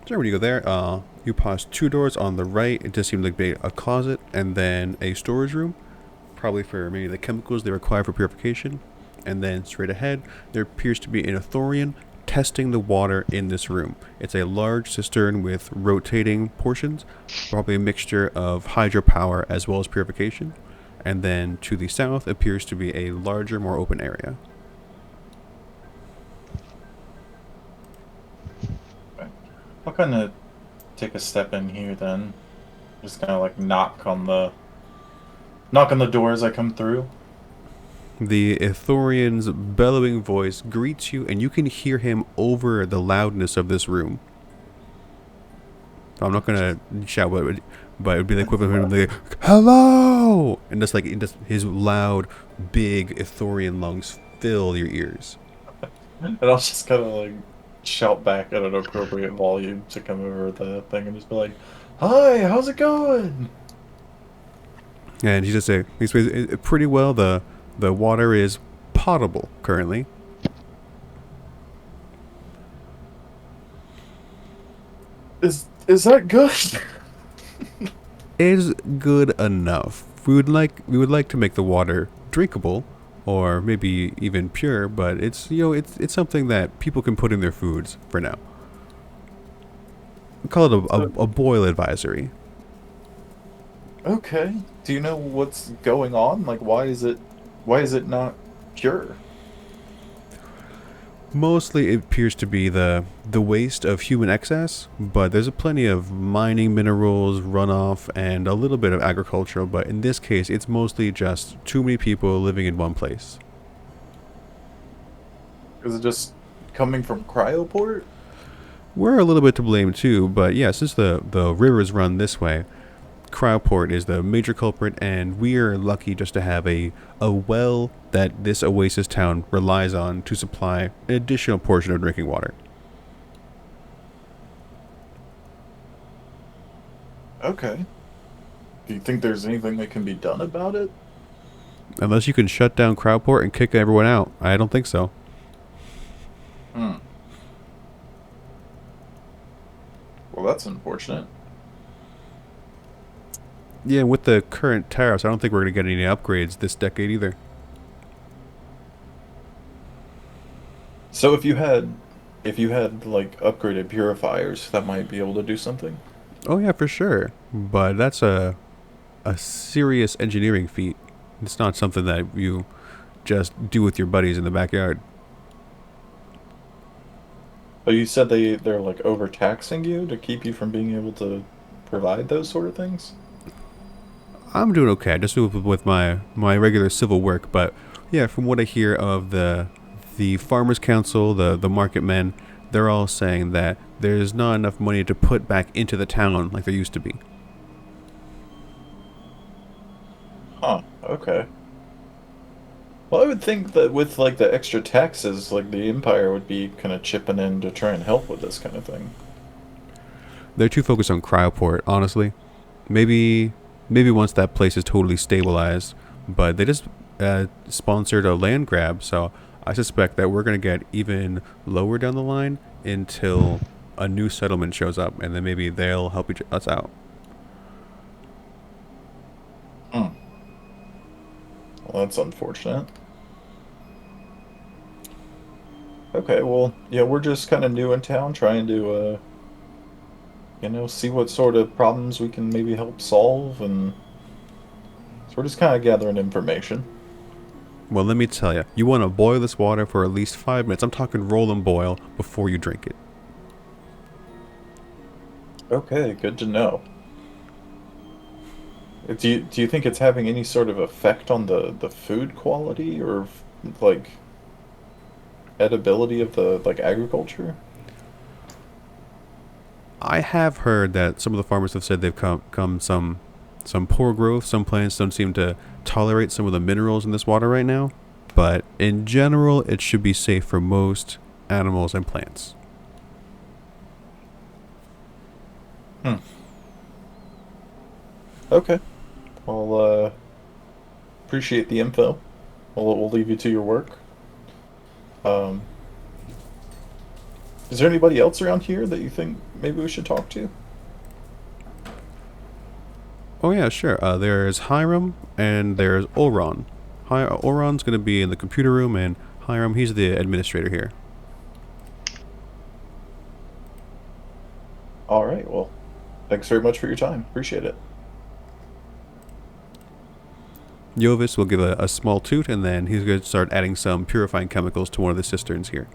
[SPEAKER 3] So when you go there, you pass 2 doors on the right. It just seems like a closet and then a storage room, probably for maybe the chemicals they require for purification. And then straight ahead, there appears to be an Ithorian testing the water in this room. It's a large cistern with rotating portions, probably a mixture of hydropower as well as purification. And then to the south appears to be a larger, more open area.
[SPEAKER 1] I'll kind of take a step in here then. Just kind of like knock on the door as I come through.
[SPEAKER 3] The Ithorian's bellowing voice greets you, and you can hear him over the loudness of this room. So I'm not gonna shout, but it would be the equivalent of him like, "Hello!" And just like his loud, big Ithorian lungs fill your ears.
[SPEAKER 1] And I'll just kind of like shout back at an appropriate volume to come over the thing and just be like, "Hi, how's it going?"
[SPEAKER 3] And he's pretty well. The water is potable currently.
[SPEAKER 1] Is that good?
[SPEAKER 3] Is good enough. We would like to make the water drinkable, or maybe even pure, but it's it's something that people can put in their foods for now. We call it a boil advisory.
[SPEAKER 1] Okay. Do you know what's going on? Like, why is it not pure?
[SPEAKER 3] Mostly it appears to be the waste of human excess, but there's plenty of mining minerals, runoff, and a little bit of agricultural, but in this case it's mostly just too many people living in one place.
[SPEAKER 1] Is it just coming from Cryoport?
[SPEAKER 3] We're a little bit to blame too, but yeah, since the rivers run this way, Cryoport is the major culprit, and we're lucky just to have a well that this oasis town relies on to supply an additional portion of drinking water.
[SPEAKER 1] Okay. Do you think there's anything that can be done about it?
[SPEAKER 3] Unless you can shut down Cryoport and kick everyone out, I don't think so.
[SPEAKER 1] Hmm. Well, that's unfortunate.
[SPEAKER 3] Yeah, with the current tariffs, I don't think we're going to get any upgrades this decade either.
[SPEAKER 1] So if you had like upgraded purifiers, that might be able to do something.
[SPEAKER 3] Oh yeah, for sure. But that's a serious engineering feat. It's not something that you just do with your buddies in the backyard.
[SPEAKER 1] But you said they're like overtaxing you to keep you from being able to provide those sort of things?
[SPEAKER 3] I'm doing okay. I just do it with my regular civil work, but yeah, from what I hear of the farmers council, the market men, they're all saying that there's not enough money to put back into the town like there used to be.
[SPEAKER 1] Huh, okay. Well, I would think that with like the extra taxes, like the Empire would be kind of chipping in to try and help with this kind of thing.
[SPEAKER 3] They're too focused on Cryoport, honestly. Maybe once that place is totally stabilized, but they just sponsored a land grab, so I suspect that we're going to get even lower down the line until a new settlement shows up, and then maybe they'll help us out.
[SPEAKER 1] Hmm. Well, that's unfortunate. Okay, well, yeah, we're just kind of new in town, trying to, see what sort of problems we can maybe help solve, and so we're just kind of gathering information.
[SPEAKER 3] Well, let me tell you, you want to boil this water for at least 5 minutes. I'm talking roll and boil before you drink it.
[SPEAKER 1] Okay, good to know. Do you think it's having any sort of effect on the food quality or like edibility of the like agriculture?
[SPEAKER 3] I have heard that some of the farmers have said they've come some poor growth. Some plants don't seem to tolerate some of the minerals in this water right now, but in general, it should be safe for most animals and plants.
[SPEAKER 1] Hmm. Okay. Well, appreciate the info. We'll leave you to your work. Um, is there anybody else around here that you think maybe we should talk to?
[SPEAKER 3] Oh yeah, sure. There's Hiram and there's Olron. Olron's going to be in the computer room, and Hiram, he's the administrator here.
[SPEAKER 1] All right. Well, thanks very much for your time. Appreciate it.
[SPEAKER 3] Jovis will give a small toot, and then he's going to start adding some purifying chemicals to one of the cisterns here.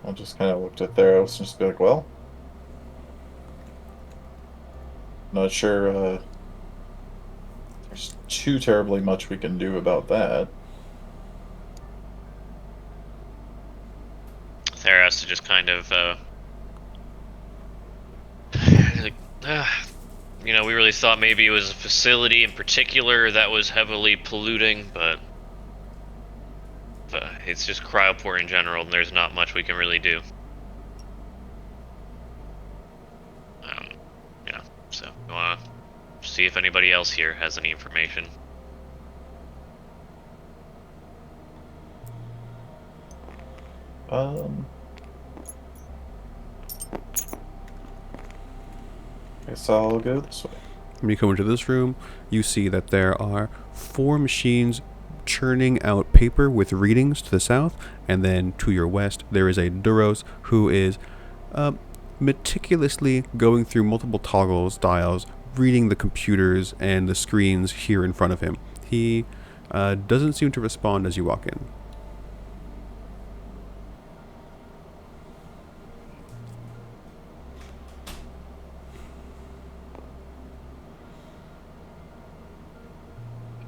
[SPEAKER 1] I'll just kind of look to Theros and just be like, well, not sure there's too terribly much we can do about that.
[SPEAKER 2] Theros just kind of, like, we really thought maybe it was a facility in particular that was heavily polluting, but it's just Cryoport in general, and there's not much we can really do. So we want to see if anybody else here has any information.
[SPEAKER 1] Guess I'll go this way.
[SPEAKER 3] When you come into this room, you see that there are 4 machines churning out paper with readings to the south, and then to your west there is a Duros who is meticulously going through multiple toggles, dials, reading the computers and the screens here in front of him. He doesn't seem to respond as you walk in.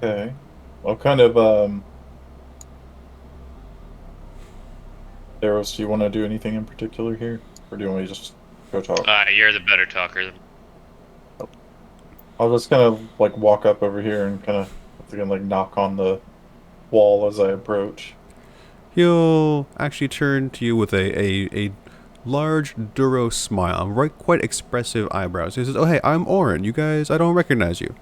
[SPEAKER 1] Okay. Well, kind of, Theros, do you want to do anything in particular here? Or do you want me to just go talk?
[SPEAKER 2] You're the better talker.
[SPEAKER 1] I'll just kind of, like, walk up over here and kind of, once again, like, knock on the wall as I approach.
[SPEAKER 3] He'll actually turn to you with a large Duro smile, right, quite expressive eyebrows. He says, "Oh, hey, I'm Oren. You guys, I don't recognize you."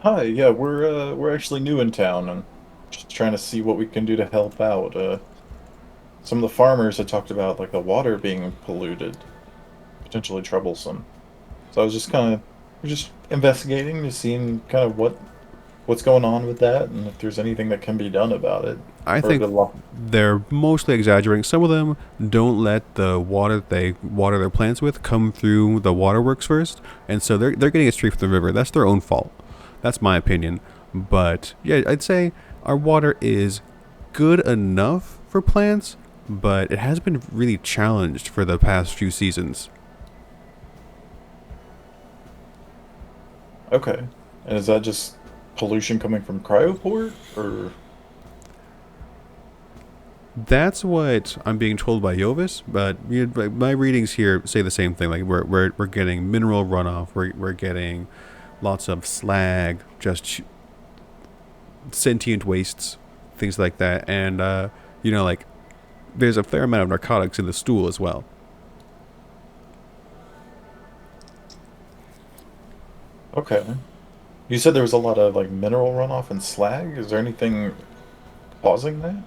[SPEAKER 1] Hi, yeah, we're actually new in town and just trying to see what we can do to help out. Some of the farmers had talked about, like, the water being polluted, potentially troublesome. So I was just kind of, we're just investigating, just seeing kind of what's going on with that, and if there's anything that can be done about it.
[SPEAKER 3] I
[SPEAKER 1] Heard
[SPEAKER 3] think
[SPEAKER 1] a lot.
[SPEAKER 3] they're mostly exaggerating. Some of them don't let the water that they water their plants with come through the waterworks first, and so they're getting it straight from the river. That's their own fault. That's my opinion. But yeah, I'd say our water is good enough for plants, but it has been really challenged for the past few seasons.
[SPEAKER 1] Okay. And is that just pollution coming from cryoport, or?
[SPEAKER 3] That's what I'm being told by Jovis, but my readings here say the same thing. Like we're getting mineral runoff, we're getting lots of slag, just sentient wastes, things like that, and like there's a fair amount of narcotics in the stool as well.
[SPEAKER 1] Okay. You said there was a lot of, like, mineral runoff and slag? Is there anything causing that?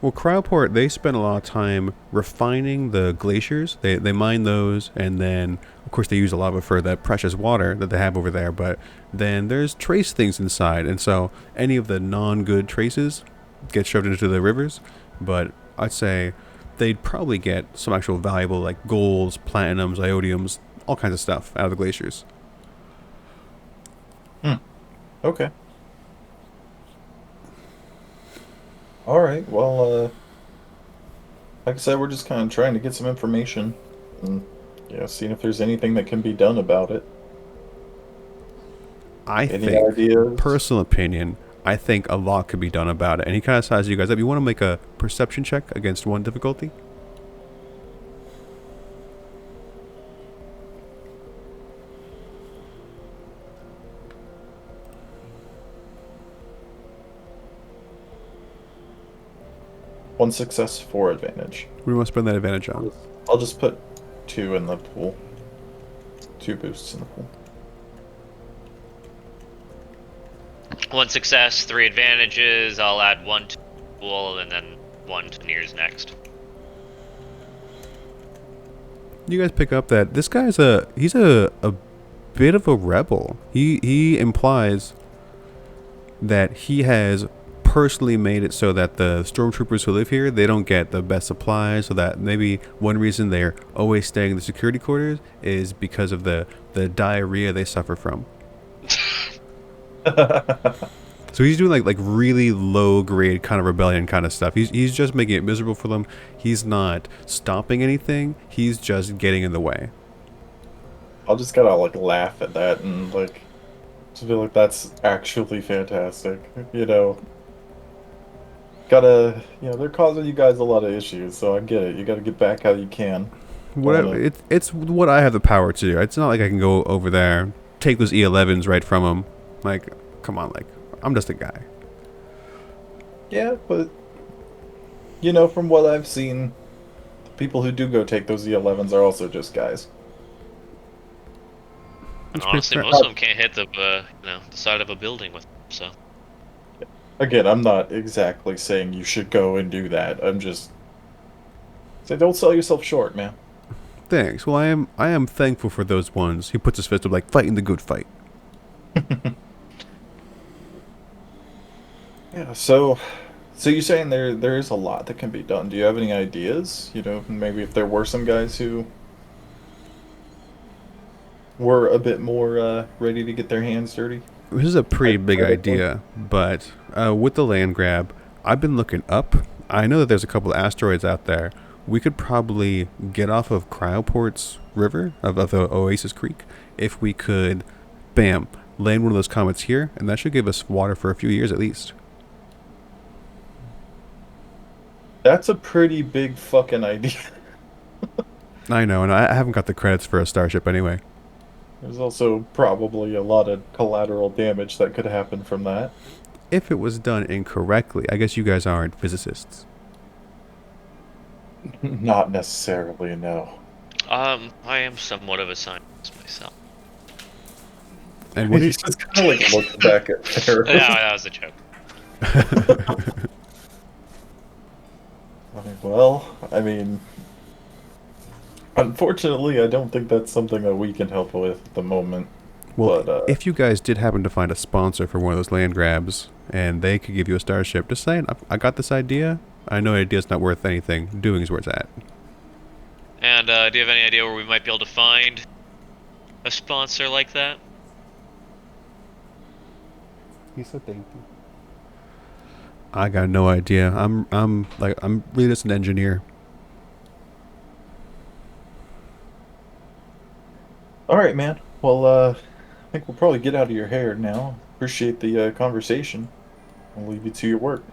[SPEAKER 3] Well, Cryoport, they spend a lot of time refining the glaciers. They mine those, and then, of course, they use a lot of it for that precious water that they have over there. But then there's trace things inside, and so any of the non-good traces get shoved into the rivers. But I'd say they'd probably get some actual valuable, like golds, platinums, iodiums, all kinds of stuff out of the glaciers.
[SPEAKER 1] Hmm. Okay. Alright, well, like I said, we're just kind of trying to get some information and, yeah, seeing if there's anything that can be done about it.
[SPEAKER 3] I
[SPEAKER 1] Any
[SPEAKER 3] think,
[SPEAKER 1] ideas?
[SPEAKER 3] personal opinion, I think a lot could be done about it. And he kind of sizes you guys up. You want to make a perception check against one difficulty?
[SPEAKER 1] One success, four advantage.
[SPEAKER 3] What do you want to spend that advantage on?
[SPEAKER 1] I'll just put two in the pool. Two boosts in the pool.
[SPEAKER 2] 1 success, 3 advantages. I'll add 1 to pool and then 1 to Nir's next.
[SPEAKER 3] You guys pick up that this guy's he's a bit of a rebel. He implies that he has personally made it so that the stormtroopers who live here, they don't get the best supplies, so that maybe one reason they're always staying in the security quarters is because of the diarrhea they suffer from. So he's doing like really low grade kind of rebellion kind of stuff. He's just making it miserable for them. He's not stopping anything. He's just getting in the way.
[SPEAKER 1] I'll just gotta, like, laugh at that and, like, just feel like that's actually fantastic. You know, they're causing you guys a lot of issues, so I get it. You gotta get back how you can.
[SPEAKER 3] Whatever. It's what I have the power to do. It's not like I can go over there, take those E11s right from him. Like, come on, like, I'm just a guy.
[SPEAKER 1] Yeah, but, you know, from what I've seen, the people who do go take those E11s are also just guys.
[SPEAKER 2] And
[SPEAKER 3] That's
[SPEAKER 2] honestly,
[SPEAKER 3] pretty
[SPEAKER 2] most of them can't hit the side of a building with them, so.
[SPEAKER 1] Again, I'm not exactly saying you should go and do that. I'm just say don't sell yourself short, man.
[SPEAKER 3] Thanks. Well, I am thankful for those ones. He puts his fist up like fighting the good fight.
[SPEAKER 1] Yeah, so you're saying there is a lot that can be done. Do you have any ideas? You know, maybe if there were some guys who were a bit more ready to get their hands dirty.
[SPEAKER 3] This is a pretty big idea, but with the land grab, I've been looking up. I know that there's a couple of asteroids out there. We could probably get off of Cryoport's river, of the Oasis Creek, if we could, bam, land one of those comets here, and that should give us water for a few years at least.
[SPEAKER 1] That's a pretty big fucking idea.
[SPEAKER 3] I know, and I haven't got the credits for a starship anyway.
[SPEAKER 1] There's also probably a lot of collateral damage that could happen from that.
[SPEAKER 3] If it was done incorrectly, I guess you guys aren't physicists.
[SPEAKER 1] Not necessarily, no.
[SPEAKER 2] I am somewhat of a scientist myself.
[SPEAKER 3] And what
[SPEAKER 1] He's just kind of like looking back at Theros.
[SPEAKER 2] Yeah, that was a joke.
[SPEAKER 1] Well, I mean, unfortunately, I don't think that's something that we can help with at the moment.
[SPEAKER 3] Well,
[SPEAKER 1] But,
[SPEAKER 3] if you guys did happen to find a sponsor for one of those land grabs, and they could give you a starship, just saying, I got this idea. I know idea's not worth anything. Doing is where it's at.
[SPEAKER 2] And do you have any idea where we might be able to find a sponsor like that?
[SPEAKER 3] He said thank you. I got no idea. I'm really just an engineer.
[SPEAKER 1] all right, man. Well, I think we'll probably get out of your hair now. Appreciate the conversation. I'll leave you to your work.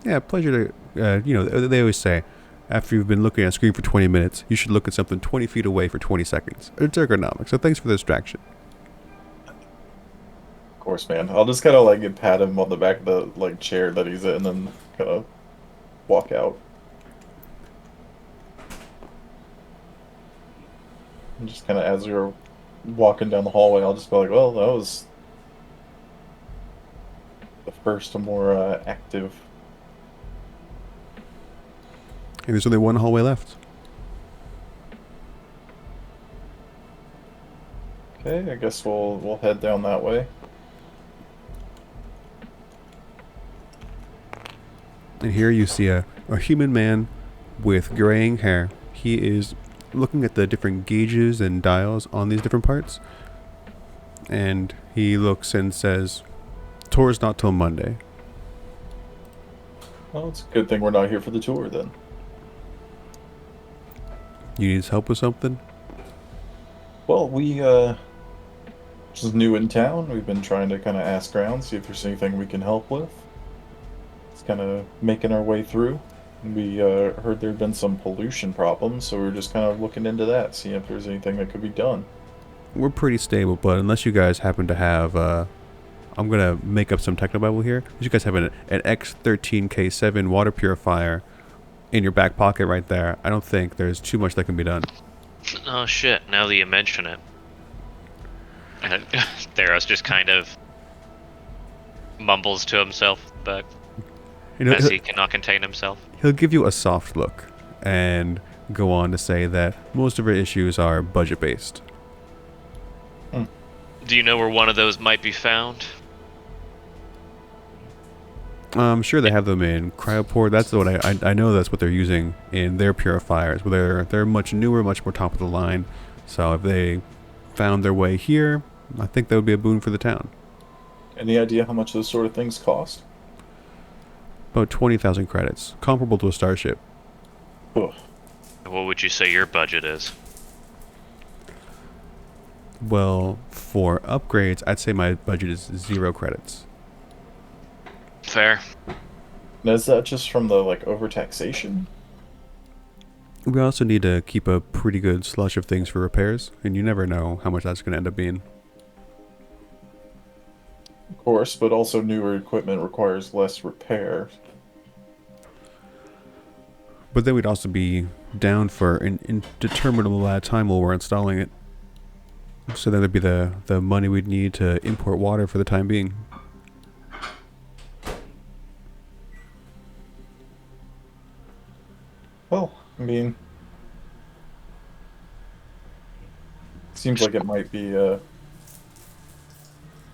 [SPEAKER 3] Yeah, pleasure to, they always say, after you've been looking at a screen for 20 minutes, you should look at something 20 feet away for 20 seconds. It's ergonomic, so thanks for the distraction.
[SPEAKER 1] Of course, man. I'll just kind of like pat him on the back of the like chair that he's in and kind of walk out. And just kind of as you're walking down the hallway, I'll just be like, well, that was the first more active.
[SPEAKER 3] And there's only one hallway left.
[SPEAKER 1] Okay, I guess we'll head down that way.
[SPEAKER 3] And here you see a human man with graying hair. He is looking at the different gauges and dials on these different parts. And he looks and says, tour's not till Monday.
[SPEAKER 1] Well, it's a good thing we're not here for the tour then.
[SPEAKER 3] You need his help with something?
[SPEAKER 1] Well, we just new in town. We've been trying to kind of ask around, see if there's anything we can help with. It's kind of making our way through. We heard there'd been some pollution problems, so we were just kind of looking into that, seeing if there's anything that could be done.
[SPEAKER 3] We're pretty stable, but unless you guys happen to have, I'm going to make up some technobabble here. You guys have an X13K7 water purifier in your back pocket right there. I don't think there's too much that can be done.
[SPEAKER 2] Oh shit, now that you mention it. And Theros just kind of mumbles to himself, but as he cannot contain himself.
[SPEAKER 3] He'll give you a soft look and go on to say that most of our issues are budget-based.
[SPEAKER 2] Do you know where one of those might be found?
[SPEAKER 3] I'm sure they have them in Cryoport. That's what I know. That's what they're using in their purifiers. They're much newer, much more top of the line. So if they found their way here, I think that would be a boon for the town.
[SPEAKER 1] Any idea how much those sort of things cost?
[SPEAKER 3] About 20,000 credits, comparable to a starship.
[SPEAKER 1] Ugh.
[SPEAKER 2] What would you say your budget is?
[SPEAKER 3] Well, for upgrades, I'd say my budget is 0 credits.
[SPEAKER 2] Fair.
[SPEAKER 1] Now, is that just from the like overtaxation?
[SPEAKER 3] We also need to keep a pretty good slush of things for repairs, and you never know how much that's going to end up being.
[SPEAKER 1] Of course, but also newer equipment requires less repair.
[SPEAKER 3] But then we'd also be down for an indeterminable amount of time while we're installing it. So then there'd be the money we'd need to import water for the time being.
[SPEAKER 1] Well, I mean, seems like it might be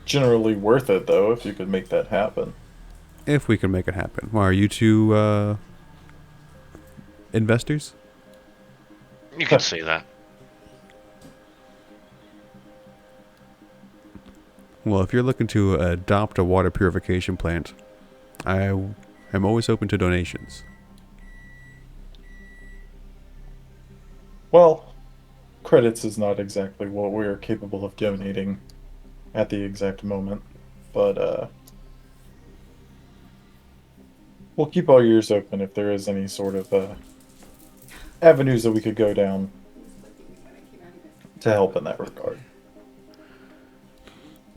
[SPEAKER 1] generally worth it, though, if you could make that happen.
[SPEAKER 3] If we can make it happen. Well, are you two investors?
[SPEAKER 2] You can say that.
[SPEAKER 3] Well, if you're looking to adopt a water purification plant, I am always open to donations.
[SPEAKER 1] Well, credits is not exactly what we're capable of donating at the exact moment, but we'll keep our ears open if there is any sort of avenues that we could go down to help in that regard.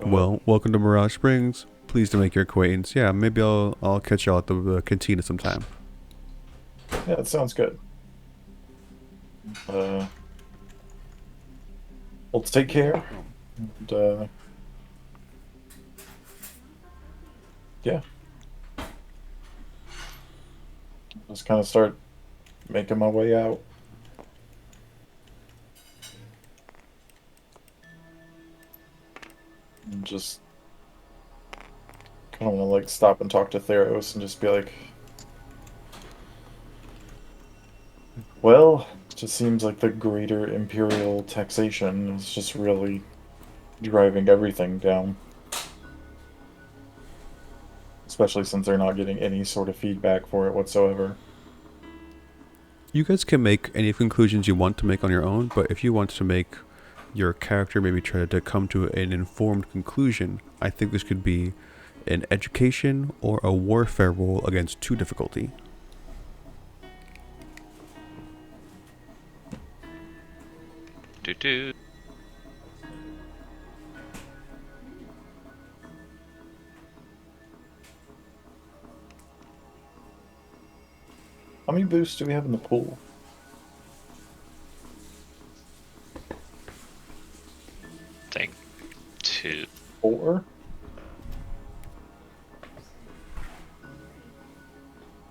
[SPEAKER 3] Well, welcome to Mirage Springs. Pleased to make your acquaintance. Yeah, maybe I'll catch y'all at the cantina sometime.
[SPEAKER 1] Yeah, that sounds good. Well, take care. And, yeah. Just kind of start making my way out. And just kind of want to like stop and talk to Theros and just be like, well, it just seems like the greater imperial taxation is just really driving everything down. Especially since they're not getting any sort of feedback for it whatsoever.
[SPEAKER 3] You guys can make any conclusions you want to make on your own, but if you want to make your character maybe try to come to an informed conclusion, I think this could be an education or a warfare roll against 2 difficulty.
[SPEAKER 2] Do.
[SPEAKER 1] How many boosts do we have in the pool?
[SPEAKER 2] Think 2.
[SPEAKER 1] 4?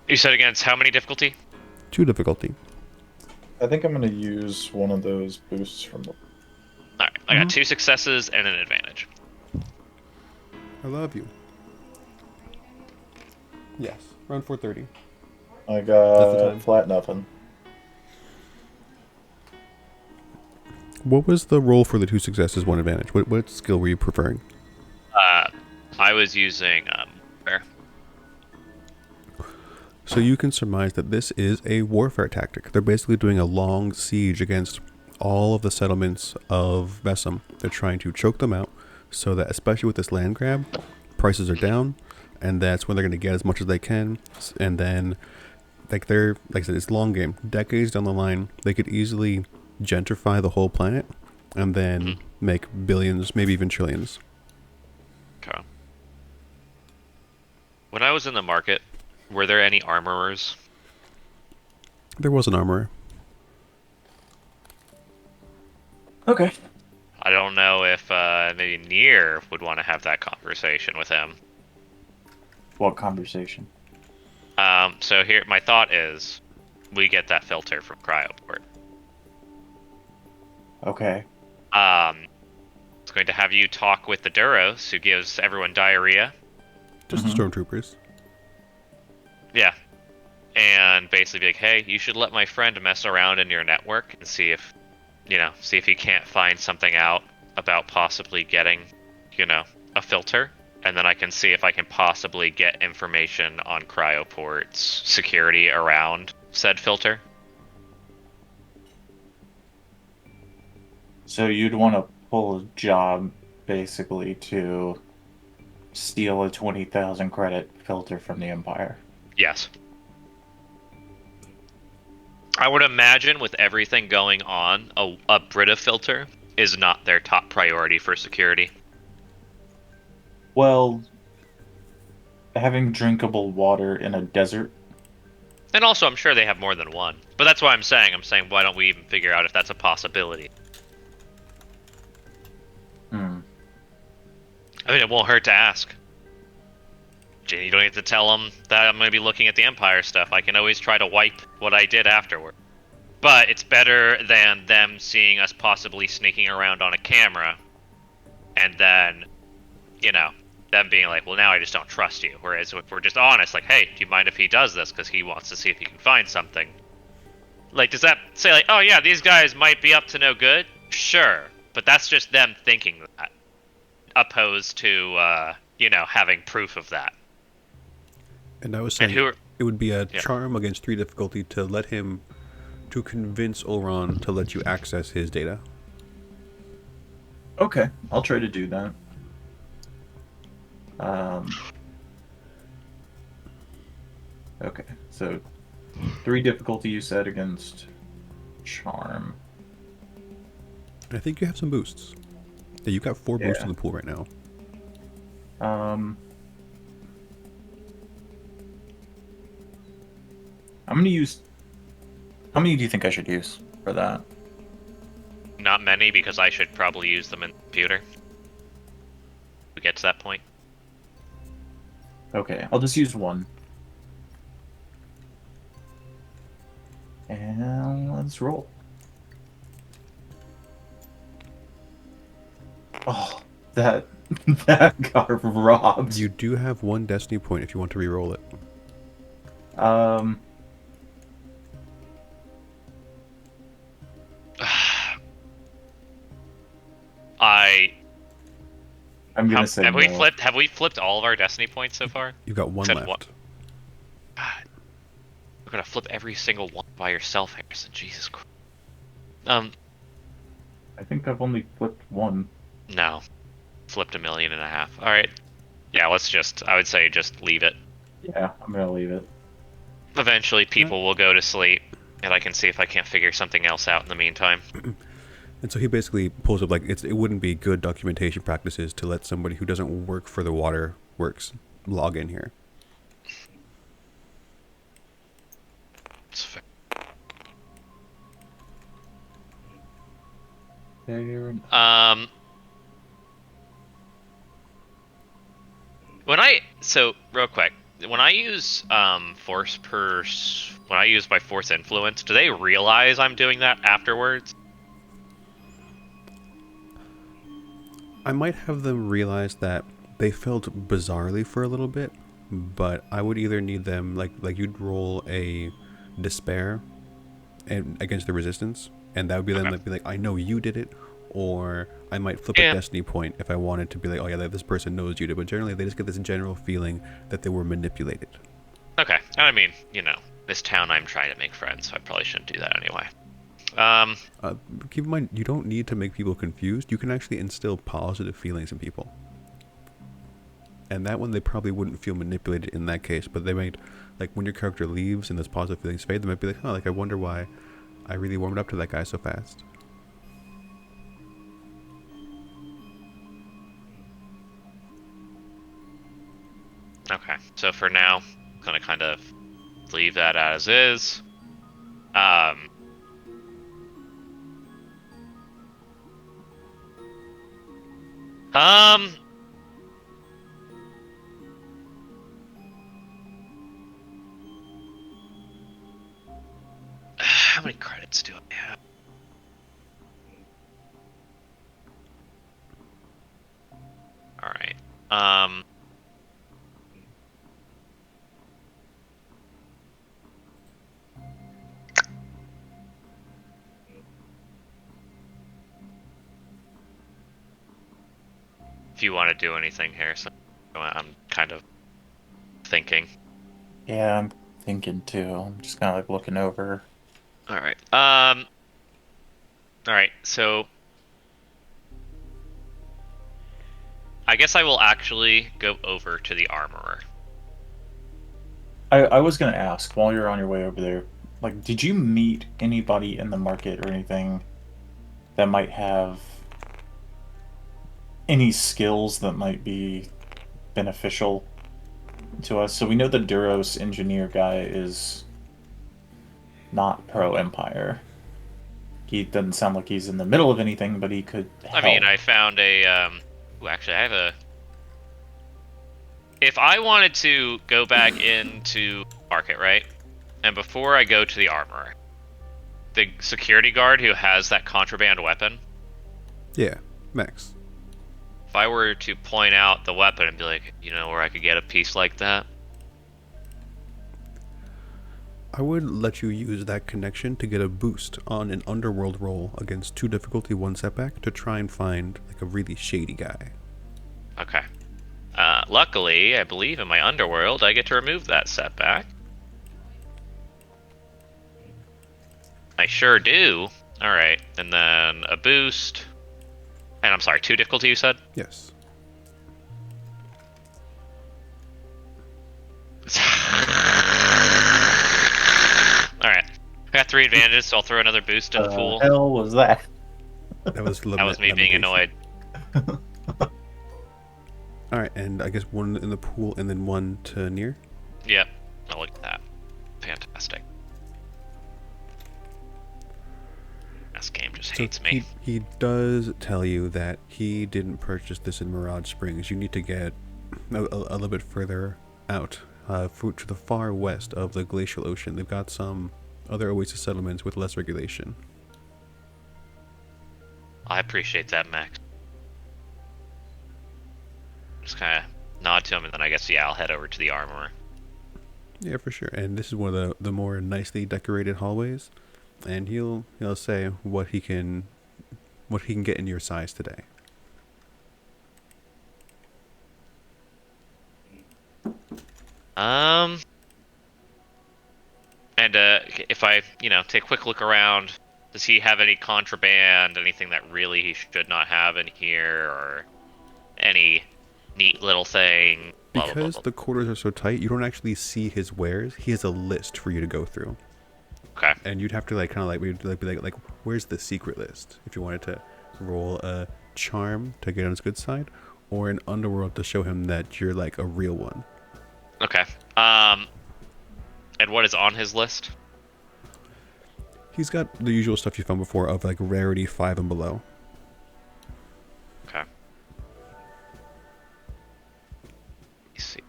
[SPEAKER 2] You said against how many difficulty?
[SPEAKER 3] 2 difficulty.
[SPEAKER 1] I think I'm going to use one of those boosts from the...
[SPEAKER 2] Alright, I got 2 successes and an advantage.
[SPEAKER 3] I love you. Yes, round 430.
[SPEAKER 1] I
[SPEAKER 3] That's the
[SPEAKER 1] got
[SPEAKER 3] time.
[SPEAKER 1] flat nothing.
[SPEAKER 3] What was the roll for the 2 successes, 1 advantage? What skill were you preferring?
[SPEAKER 2] I was using bear.
[SPEAKER 3] So you can surmise that this is a warfare tactic. They're basically doing a long siege against all of the settlements of Vessam. They're trying to choke them out so that, especially with this land grab, prices are down, and that's when they're going to get as much as they can. And then, like I said, it's a long game. Decades down the line, they could easily gentrify the whole planet and then make billions, maybe even trillions.
[SPEAKER 2] Okay. When I was in the market, were there any armorers?
[SPEAKER 3] There was an armorer.
[SPEAKER 1] Okay.
[SPEAKER 2] I don't know if maybe Nir would want to have that conversation with him.
[SPEAKER 4] What conversation?
[SPEAKER 2] So here, my thought is, we get that filter from Cryoport.
[SPEAKER 4] Okay.
[SPEAKER 2] It's going to have you talk with the Duros, who gives everyone diarrhea.
[SPEAKER 3] Just the stormtroopers.
[SPEAKER 2] Yeah. And basically be like, hey, you should let my friend mess around in your network and see if he can't find something out about possibly getting, a filter. And then I can see if I can possibly get information on Cryoport's security around said filter.
[SPEAKER 4] So you'd want to pull a job, basically, to steal a 20,000 credit filter from the Empire.
[SPEAKER 2] Yes. I would imagine with everything going on, a Brita filter is not their top priority for security.
[SPEAKER 4] Well, having drinkable water in a desert.
[SPEAKER 2] And also, I'm sure they have more than one. But that's why I'm saying, why don't we even figure out if that's a possibility? I mean, it won't hurt to ask. You don't have to tell them that I'm going to be looking at the Empire stuff. I can always try to wipe what I did afterward. But it's better than them seeing us possibly sneaking around on a camera, and then, them being like, well, now I just don't trust you. Whereas if we're just honest, like, hey, do you mind if he does this because he wants to see if he can find something? Like, does that say, like, oh yeah, these guys might be up to no good? Sure. But that's just them thinking that. opposed to having proof of that.
[SPEAKER 3] And I was
[SPEAKER 2] And
[SPEAKER 3] saying it would be a
[SPEAKER 2] yeah.
[SPEAKER 3] charm against 3 difficulty to convince Ulron to let you access his data.
[SPEAKER 4] Okay, I'll try to do that. Okay, so 3 difficulty you said against charm.
[SPEAKER 3] And I think you have some boosts. Yeah, you got 4 boosts
[SPEAKER 4] Yeah.
[SPEAKER 3] in the pool right now.
[SPEAKER 4] I'm gonna use. How many do you think I should use for that?
[SPEAKER 2] Not many, because I should probably use them in the computer. We get to that point.
[SPEAKER 4] Okay, I'll just use 1. And let's roll. Oh, that got robbed.
[SPEAKER 3] You do have 1 destiny point if you want to re-roll it. I'm gonna say
[SPEAKER 2] have
[SPEAKER 4] no.
[SPEAKER 2] we flipped all of our destiny points so far?
[SPEAKER 3] You've got 1
[SPEAKER 2] Except
[SPEAKER 3] left.
[SPEAKER 2] what? God, you're gonna flip every single one by yourself, Harrison. Jesus Christ.
[SPEAKER 4] I think I've only flipped 1.
[SPEAKER 2] No, flipped 1.5 million. All right. Yeah, I would say just leave it.
[SPEAKER 4] Yeah, I'm gonna leave it.
[SPEAKER 2] Eventually, people will go to sleep, and I can see if I can't figure something else out in the meantime.
[SPEAKER 3] And so he basically pulls up, like, it wouldn't be good documentation practices to let somebody who doesn't work for the waterworks log in here.
[SPEAKER 2] It's fair. Real quick, when I use my force influence, do they realize I'm doing that afterwards?
[SPEAKER 3] I might have them realize that they felt bizarrely for a little bit, but I would either need them, like you'd roll a despair and against the resistance, and that would be them
[SPEAKER 2] Okay.
[SPEAKER 3] like, be like, I know you did it, or I might flip a destiny point if I wanted to be like, oh yeah, this person knows you did, but generally they just get this general feeling that they were manipulated.
[SPEAKER 2] Okay, and I mean, this town I'm trying to make friends, so I probably shouldn't do that anyway.
[SPEAKER 3] Keep in mind, you don't need to make people confused. You can actually instill positive feelings in people. And that one, they probably wouldn't feel manipulated in that case, but they might, like, when your character leaves and those positive feelings fade, they might be like, oh, like, I wonder why I really warmed up to that guy so fast.
[SPEAKER 2] Okay, so for now, I'm gonna kind of leave that as is. How many credits do I have? All right. If you want to do anything, Harrison, I'm kind of thinking.
[SPEAKER 4] Yeah, I'm thinking too. I'm just kind of like looking over.
[SPEAKER 2] All right. All right. So I guess I will actually go over to the armorer.
[SPEAKER 4] I was gonna ask while you're on your way over there, like, did you meet anybody in the market or anything that might have any skills that might be beneficial to us? So we know the Duros engineer guy is not pro-Empire. He doesn't sound like he's in the middle of anything, but he could help.
[SPEAKER 2] I mean, I found a actually, I have a. If I wanted to go back into market, right, and before I go to the armorer, the security guard who has that contraband weapon.
[SPEAKER 3] Yeah, Max.
[SPEAKER 2] If I were to point out the weapon and be like, you know, where I could get a piece like that.
[SPEAKER 3] I would let you use that connection to get a boost on an underworld roll against 2 difficulty, 1 setback to try and find like a really shady guy.
[SPEAKER 2] Okay. Luckily, I believe in my underworld, I get to remove that setback. I sure do. Alright, and then a boost. And I'm sorry, 2 difficulty you said?
[SPEAKER 3] Yes.
[SPEAKER 2] Alright. I got 3 advantages, so I'll throw another boost in the pool.
[SPEAKER 4] Hell was that?
[SPEAKER 3] That was
[SPEAKER 2] That was me being annoyed.
[SPEAKER 3] Alright, and I guess 1 in the pool and then 1 to Nir.
[SPEAKER 2] Yep. Oh, look at that. Fantastic. This game just hates me.
[SPEAKER 3] He does tell you that he didn't purchase this in Mirage Springs. You need to get a little bit further out, to the far west of the glacial ocean. They've got some other oasis settlements with less regulation.
[SPEAKER 2] I appreciate that, Max. Just kind of nod to him, and then I guess, yeah, I'll head over to the armorer.
[SPEAKER 3] Yeah, for sure. And this is one of the more nicely decorated hallways. And he'll say what he can get in your size today.
[SPEAKER 2] And if I, take a quick look around, does he have any contraband, anything that really he should not have in here, or any neat little thing? Blah, blah,
[SPEAKER 3] Because
[SPEAKER 2] blah, blah.
[SPEAKER 3] the quarters are so tight, you don't actually see his wares. He has a list for you to go through.
[SPEAKER 2] Okay.
[SPEAKER 3] And you'd have to be like, where's the secret list? If you wanted to roll a charm to get on his good side, or an underworld to show him that you're like a real one.
[SPEAKER 2] Okay. And what is on his list?
[SPEAKER 3] He's got the usual stuff you found before of like rarity 5 and below.
[SPEAKER 2] Okay. Let's see.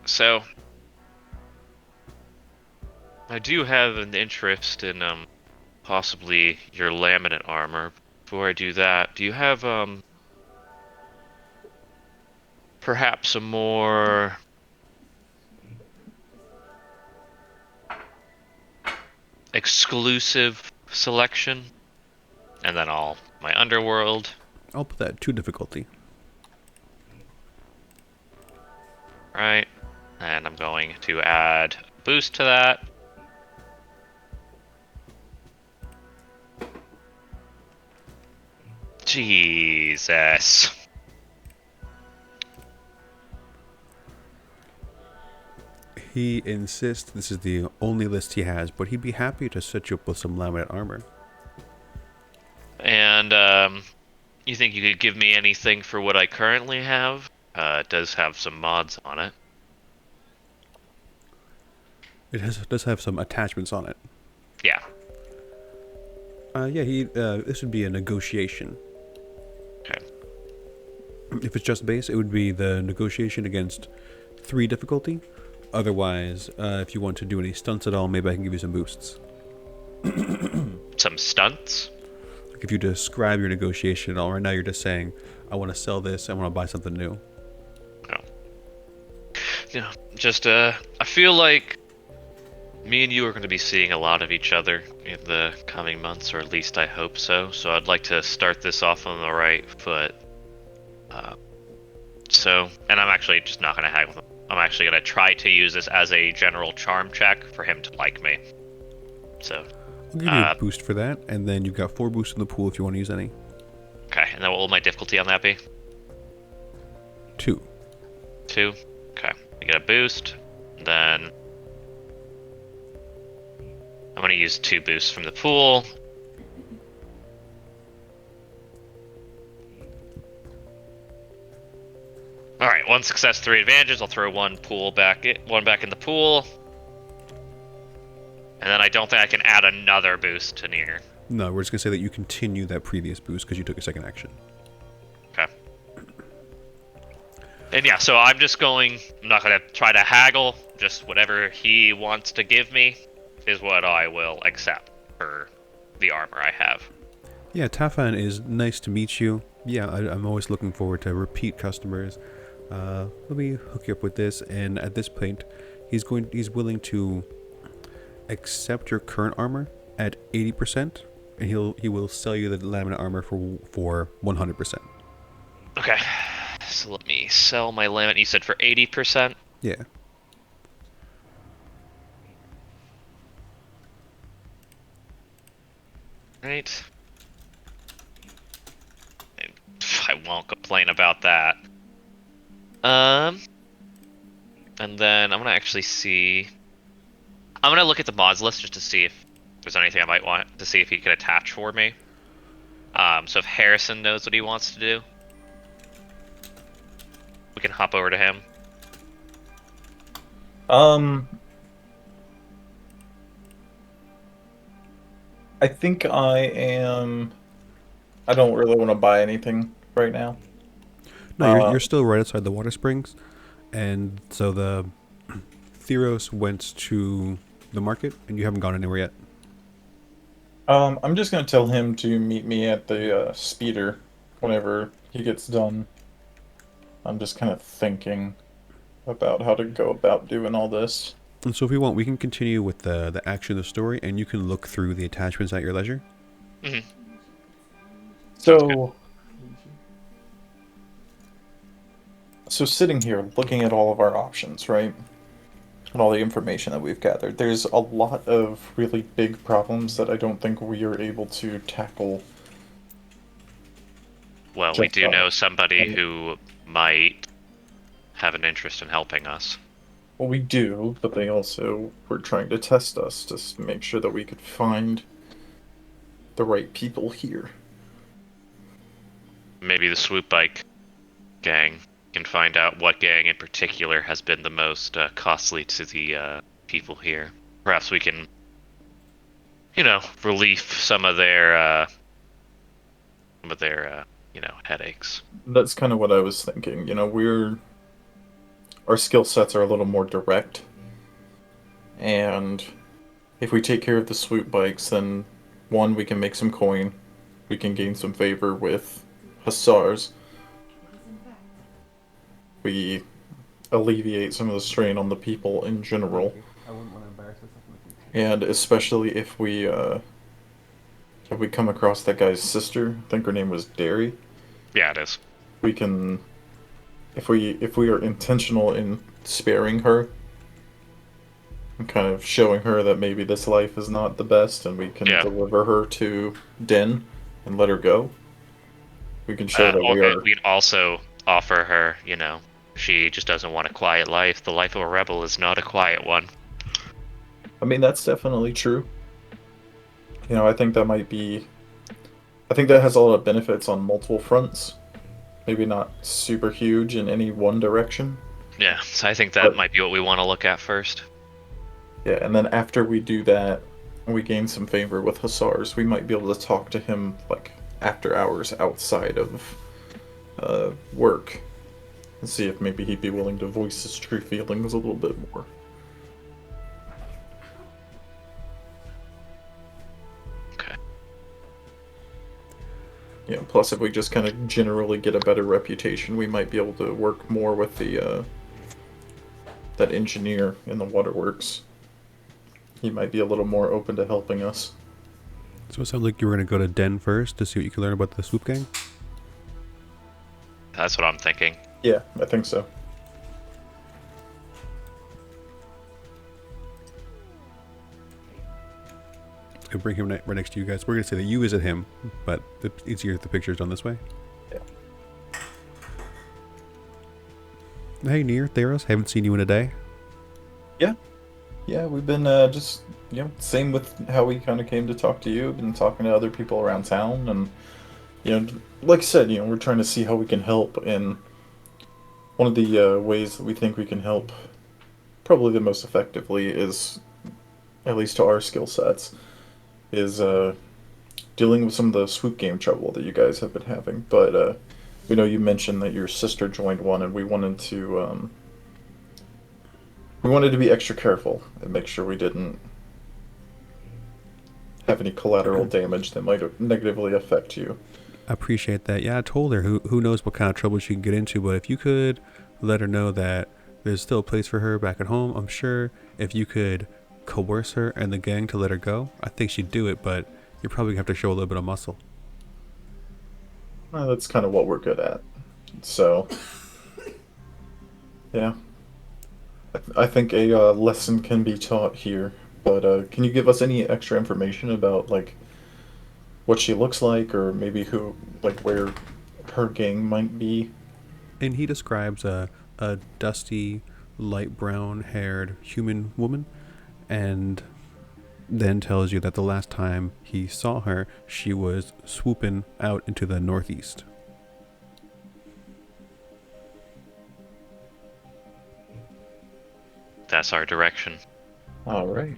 [SPEAKER 2] So, I do have an interest in possibly your laminate armor. Before I do that, do you have perhaps a more exclusive selection? And then my underworld.
[SPEAKER 3] I'll put that 2 difficulty.
[SPEAKER 2] Right. And I'm going to add a boost to that. Jesus.
[SPEAKER 3] He insists this is the only list he has, but he'd be happy to set you up with some laminate armor.
[SPEAKER 2] And you think you could give me anything for what I currently have? It does have some mods on it.
[SPEAKER 3] It does have some attachments on it.
[SPEAKER 2] Yeah.
[SPEAKER 3] This would be a negotiation.
[SPEAKER 2] Okay.
[SPEAKER 3] If it's just base, it would be the negotiation against 3 difficulty. Otherwise, if you want to do any stunts at all, maybe I can give you some boosts.
[SPEAKER 2] Some stunts?
[SPEAKER 3] Like if you describe your negotiation at all, right now you're just saying, I want to sell this, I want to buy something new.
[SPEAKER 2] No. Just, I feel like me and you are going to be seeing a lot of each other in the coming months, or at least I hope so. So I'd like to start this off on the right foot. And I'm actually just not going to haggle with him. I'm actually going to try to use this as a general charm check for him to like me. So,
[SPEAKER 3] I'll give you a boost for that, and then you've got 4 boosts in the pool if you want to use any.
[SPEAKER 2] Okay, and then what will my difficulty on that be?
[SPEAKER 3] 2.
[SPEAKER 2] 2? Okay, I get a boost, then I'm going to use 2 boosts from the pool. Alright, 1 success, 3 advantages. I'll throw one back in the pool. And then I don't think I can add another boost to Nir.
[SPEAKER 3] No, we're just going to say that you continue that previous boost because you took a second action.
[SPEAKER 2] Okay. And yeah, so I'm not going to try to haggle. Just whatever he wants to give me is what I will accept for the armor I have.
[SPEAKER 3] Yeah, Tafan is nice to meet you. Yeah, I'm always looking forward to repeat customers. Let me hook you up with this, and at this point, He's willing to accept your current armor at 80%, and he will sell you the laminate armor for 100%.
[SPEAKER 2] Okay. So let me sell my laminate. You said for 80%?
[SPEAKER 3] Yeah.
[SPEAKER 2] Right. I won't complain about that. And then I'm gonna actually see. I'm gonna look at the mods list just to see if there's anything I might want to see if he could attach for me. So if Harrison knows what he wants to do, we can hop over to him.
[SPEAKER 1] I think I don't really want to buy anything right now.
[SPEAKER 3] No, you're still right outside the water springs, and so the Theros went to the market, and you haven't gone anywhere yet.
[SPEAKER 1] I'm just gonna tell him to meet me at the speeder whenever he gets done. I'm just kind of thinking about how to go about doing all this.
[SPEAKER 3] And so if we want, we can continue with the action of the story, and you can look through the attachments at your leisure.
[SPEAKER 2] Mm-hmm.
[SPEAKER 1] So sitting here looking at all of our options, right? And all the information that we've gathered, there's a lot of really big problems that I don't think we are able to tackle.
[SPEAKER 2] Well, we do know somebody who might have an interest in helping us.
[SPEAKER 1] Well, we do, but they also were trying to test us to make sure that we could find the right people here.
[SPEAKER 2] Maybe the swoop bike gang can find out what gang in particular has been the most costly to the people here. Perhaps we can, relieve some of their headaches.
[SPEAKER 1] That's kind of what I was thinking. Our skill sets are a little more direct, and if we take care of the swoop bikes, then one, we can make some coin, we can gain some favor with hussars, we alleviate some of the strain on the people in general, and especially if we come across that guy's sister, I think her name was Derry.
[SPEAKER 2] Yeah, it is.
[SPEAKER 1] We can, if we are intentional in sparing her and kind of showing her that maybe this life is not the best, and we can deliver her to Den and let her go. We can show that we are.
[SPEAKER 2] We can also offer her, she just doesn't want a quiet life. The life of a rebel is not a quiet one.
[SPEAKER 1] I mean, that's definitely true. I think that might be. I think that has a lot of benefits on multiple fronts. Maybe not super huge in any one direction.
[SPEAKER 2] Yeah, so I think that might be what we want to look at first.
[SPEAKER 1] Yeah, and then after we do that, and we gain some favor with hussars, we might be able to talk to him like after hours outside of work, and see if maybe he'd be willing to voice his true feelings a little bit more. Yeah, plus if we just kind of generally get a better reputation, we might be able to work more with the that engineer in the waterworks. He might be a little more open to helping us.
[SPEAKER 3] So it sounds like you were going to go to Den first to see what you can learn about the swoop gang?
[SPEAKER 2] That's what I'm thinking.
[SPEAKER 1] Yeah, I think so.
[SPEAKER 3] Could bring him right next to you guys. We're going to say that you visit him, but it's easier if the picture's done this way.
[SPEAKER 1] Yeah.
[SPEAKER 3] Hey, Nir, Theros, haven't seen you in a day.
[SPEAKER 1] Yeah, we've been just, same with how we kind of came to talk to you. Been talking to other people around town, and, like I said, we're trying to see how we can help. And one of the ways that we think we can help, probably the most effectively, is, at least to our skill sets, is dealing with some of the swoop game trouble that you guys have been having. But we know you mentioned that your sister joined one, and we wanted to be extra careful and make sure we didn't have any collateral damage that might negatively affect you.
[SPEAKER 3] I appreciate that. Yeah, I told her who knows what kind of trouble she can get into, but if you could let her know that There's still a place for her back at home. I'm sure if you could coerce her and the gang to let her go, I think she'd do it, but you're probably gonna have to show a little bit of muscle.
[SPEAKER 1] Well, that's kind of what we're good at. So, yeah. I think a lesson can be taught here. But can you give us any extra information about, like, what she looks like, or maybe who, like, where her gang might be?
[SPEAKER 3] And he describes a dusty, light brown haired human woman, and then tells you that the last time he saw her, she was swooping out into the northeast.
[SPEAKER 2] That's our direction.
[SPEAKER 1] All right.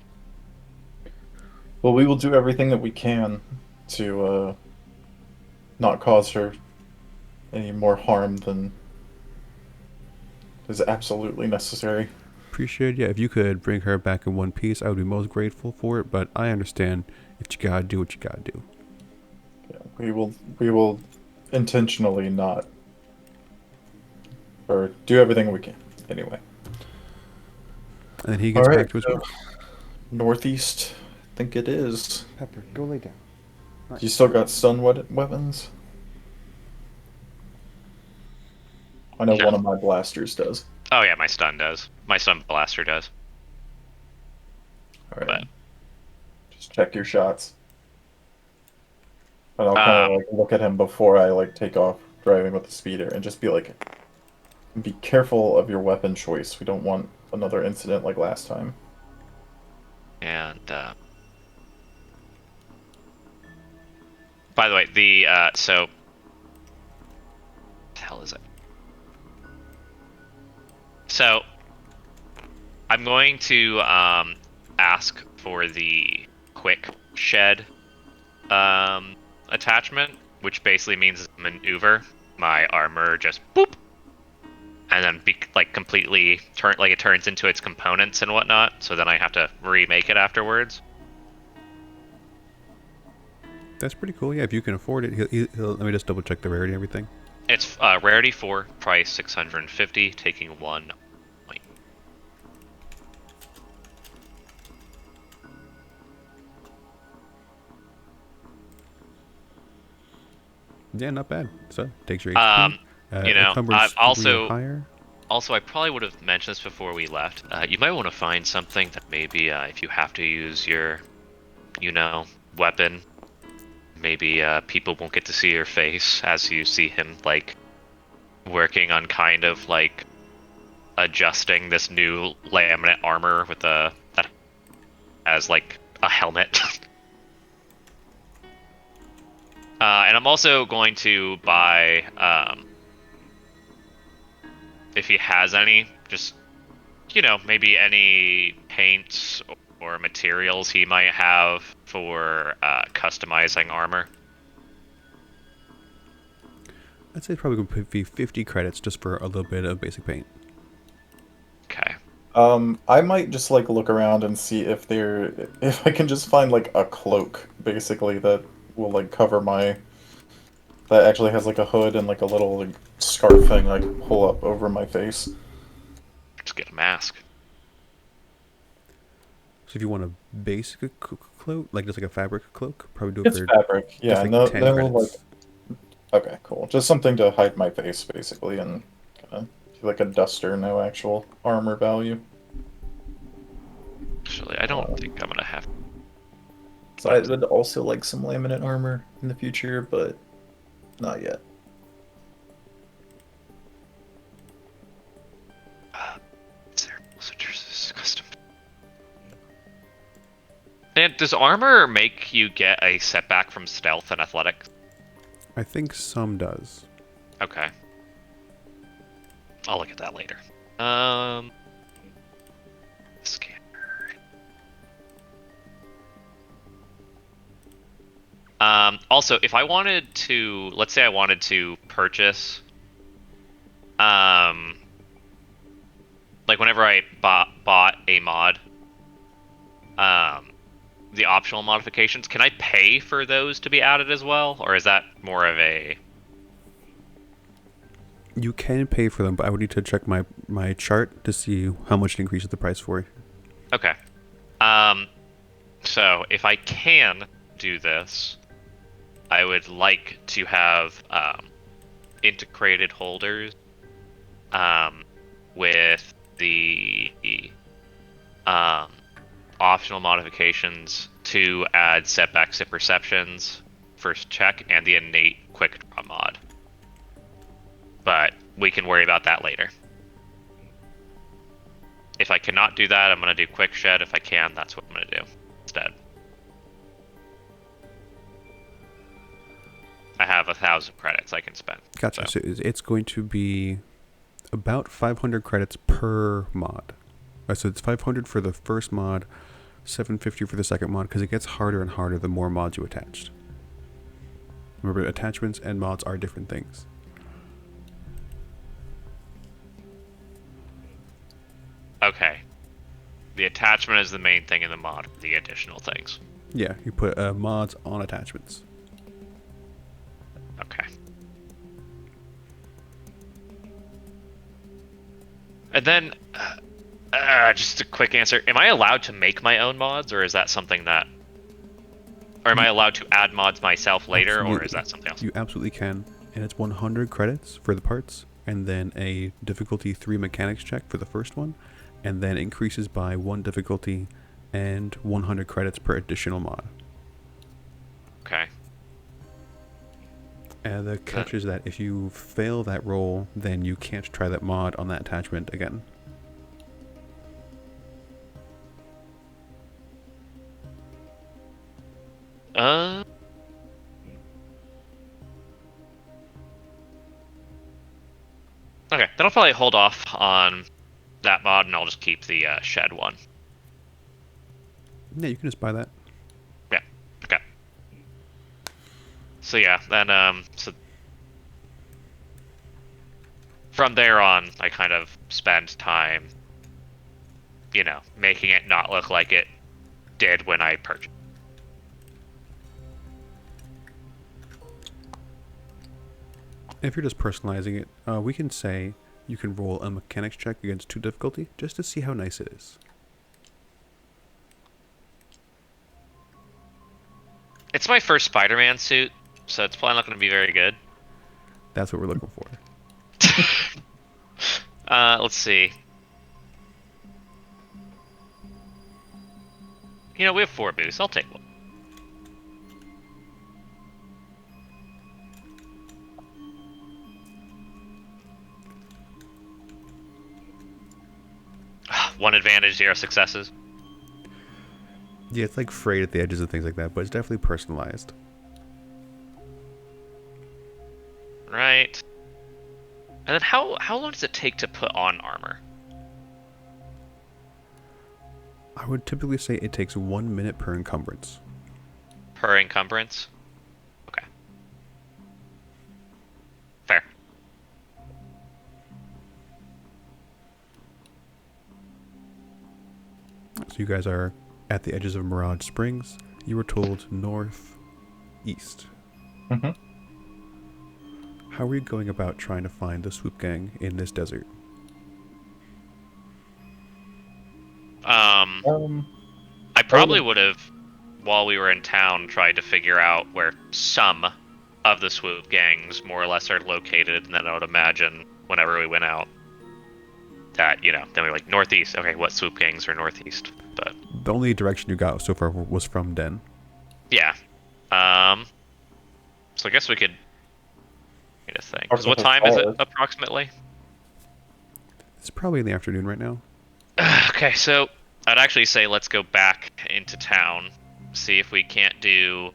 [SPEAKER 1] Well, we will do everything that we can to not cause her any more harm than is absolutely necessary.
[SPEAKER 3] Appreciate it. Yeah, if you could bring her back in one piece, I would be most grateful for it, but I understand if you gotta do what you gotta do.
[SPEAKER 1] Yeah, we will intentionally not, or do everything we can. Anyway.
[SPEAKER 3] And then he
[SPEAKER 1] All
[SPEAKER 3] gets
[SPEAKER 1] right.
[SPEAKER 3] back to his work.
[SPEAKER 1] Northeast, I think it is.
[SPEAKER 3] Pepper, go lay down.
[SPEAKER 1] You still got stun weapons? I know
[SPEAKER 2] No.
[SPEAKER 1] one of my blasters does.
[SPEAKER 2] Oh yeah, my stun does. My stun blaster does.
[SPEAKER 1] All right.
[SPEAKER 2] But
[SPEAKER 1] Just check your shots. And I'll kind of like look at him before I like take off driving with the speeder and just be like, be careful of your weapon choice. We don't want another incident like last time.
[SPEAKER 2] and by the way, the so what the hell is it? So I'm going to ask for the quick shed attachment, which basically means maneuver. My armor just boop, and then be like completely it turns into its components and whatnot. So then I have to remake it afterwards.
[SPEAKER 3] That's pretty cool. Yeah, if you can afford it, he'll let me just double check the rarity and everything.
[SPEAKER 2] It's rarity 4, price 650, taking 1 point.
[SPEAKER 3] Yeah, not bad. So takes your HP.
[SPEAKER 2] You know,
[SPEAKER 3] encumbrance 3 or higher.
[SPEAKER 2] Also, I probably would have mentioned this before we left. You might want to find something that maybe if you have to use your, weapon, maybe people won't get to see your face as you see him, like, working on kind of, like, adjusting this new laminate armor with that has, like, a helmet. And I'm also going to buy, if he has any, just, maybe any paints or materials he might have for customizing armor.
[SPEAKER 3] I'd say probably would be 50 credits just for a little bit of basic paint.
[SPEAKER 2] Okay.
[SPEAKER 1] I might just like look around and see if I can just find like a cloak basically that will like cover that actually has like a hood and like a little like scarf thing I can pull up over my face.
[SPEAKER 2] Just get a mask.
[SPEAKER 3] So if you want a basic cloak, like just like a fabric cloak, probably do it
[SPEAKER 1] It's
[SPEAKER 3] for
[SPEAKER 1] fabric, yeah.
[SPEAKER 3] like
[SPEAKER 1] No,
[SPEAKER 3] 10
[SPEAKER 1] like
[SPEAKER 3] credits.
[SPEAKER 1] okay, cool. Just something to hide my face basically, and kind of like a duster, no actual armor value.
[SPEAKER 2] Actually, I don't think I'm gonna have.
[SPEAKER 1] So I would also like some laminate armor in the future, but not yet.
[SPEAKER 2] Custom. And does armor make you get a setback from stealth and athletics?
[SPEAKER 3] I think some does.
[SPEAKER 2] Okay. I'll look at that later. Scanner. Also, if I wanted to, let's say I wanted to purchase, like whenever I bought a mod, the optional modifications, can I pay for those to be added as well, or is that more of a?
[SPEAKER 3] You can pay for them, but I would need to check my chart to see how much it increases the price for.
[SPEAKER 2] Okay. So if I can do this, I would like to have integrated holders with the optional modifications to add setbacks to perceptions first check and the innate quick draw mod. But we can worry about that later. If I cannot do that, I'm going to do quick shed. If I can, that's what I'm going to do instead. I have 1,000 credits I can spend.
[SPEAKER 3] Gotcha. So it's going to be about 500 credits per mod. So it's 500 for the first mod, 750 for the second mod, because it gets harder and harder the more mods you attached. Remember, attachments and mods are different things.
[SPEAKER 2] Okay. The attachment is the main thing in the mod, the additional things.
[SPEAKER 3] Yeah, you put mods on attachments.
[SPEAKER 2] Okay. And then, just a quick answer. Am I allowed to make my own mods, or is that something that... Or am I allowed to add mods myself later,
[SPEAKER 3] Absolutely.
[SPEAKER 2] or is that something else?
[SPEAKER 3] You absolutely can. And it's 100 credits for the parts, and then a difficulty 3 mechanics check for the first one, and then increases by 1 difficulty and 100 credits per additional mod.
[SPEAKER 2] Okay.
[SPEAKER 3] And the catch is that if you fail that roll, then you can't try that mod on that attachment again.
[SPEAKER 2] Okay, then I'll probably hold off on that mod, and I'll just keep the shed one.
[SPEAKER 3] Yeah, you can just buy that.
[SPEAKER 2] Yeah. Okay. So yeah, then so from there on, I kind of spend time, you know, making it not look like it did when I purchased.
[SPEAKER 3] If you're just personalizing it, we can say you can roll a mechanics check against 2 difficulty just to see how nice it is.
[SPEAKER 2] It's my first Spider-Man suit, so it's probably not going to be very good.
[SPEAKER 3] That's what we're looking for.
[SPEAKER 2] Let's see. You know, we have 4 boosts. I'll take one. One advantage, 0 successes.
[SPEAKER 3] Yeah, it's like frayed at the edges and things like that, but it's definitely personalized.
[SPEAKER 2] Right. And then how long does it take to put on armor?
[SPEAKER 3] I would typically say it takes 1 minute per encumbrance.
[SPEAKER 2] Per encumbrance? Okay. Fair.
[SPEAKER 3] So you guys are at the edges of Mirage Springs. You were told northeast.
[SPEAKER 1] Mm-hmm.
[SPEAKER 3] How are you going about trying to find the swoop gang in this desert?
[SPEAKER 2] I probably would have, while we were in town, tried to figure out where some of the swoop gangs more or less are located, and then I would imagine whenever we went out that, you know, then we were like, northeast. Okay, what swoop gangs are northeast? But
[SPEAKER 3] The only direction you got so far was from Den.
[SPEAKER 2] yeah. So I guess we could get a thing. 'Cause what time is it approximately?
[SPEAKER 3] It's probably in the afternoon right now.
[SPEAKER 2] Okay, so I'd actually say let's go back into town, see if we can't do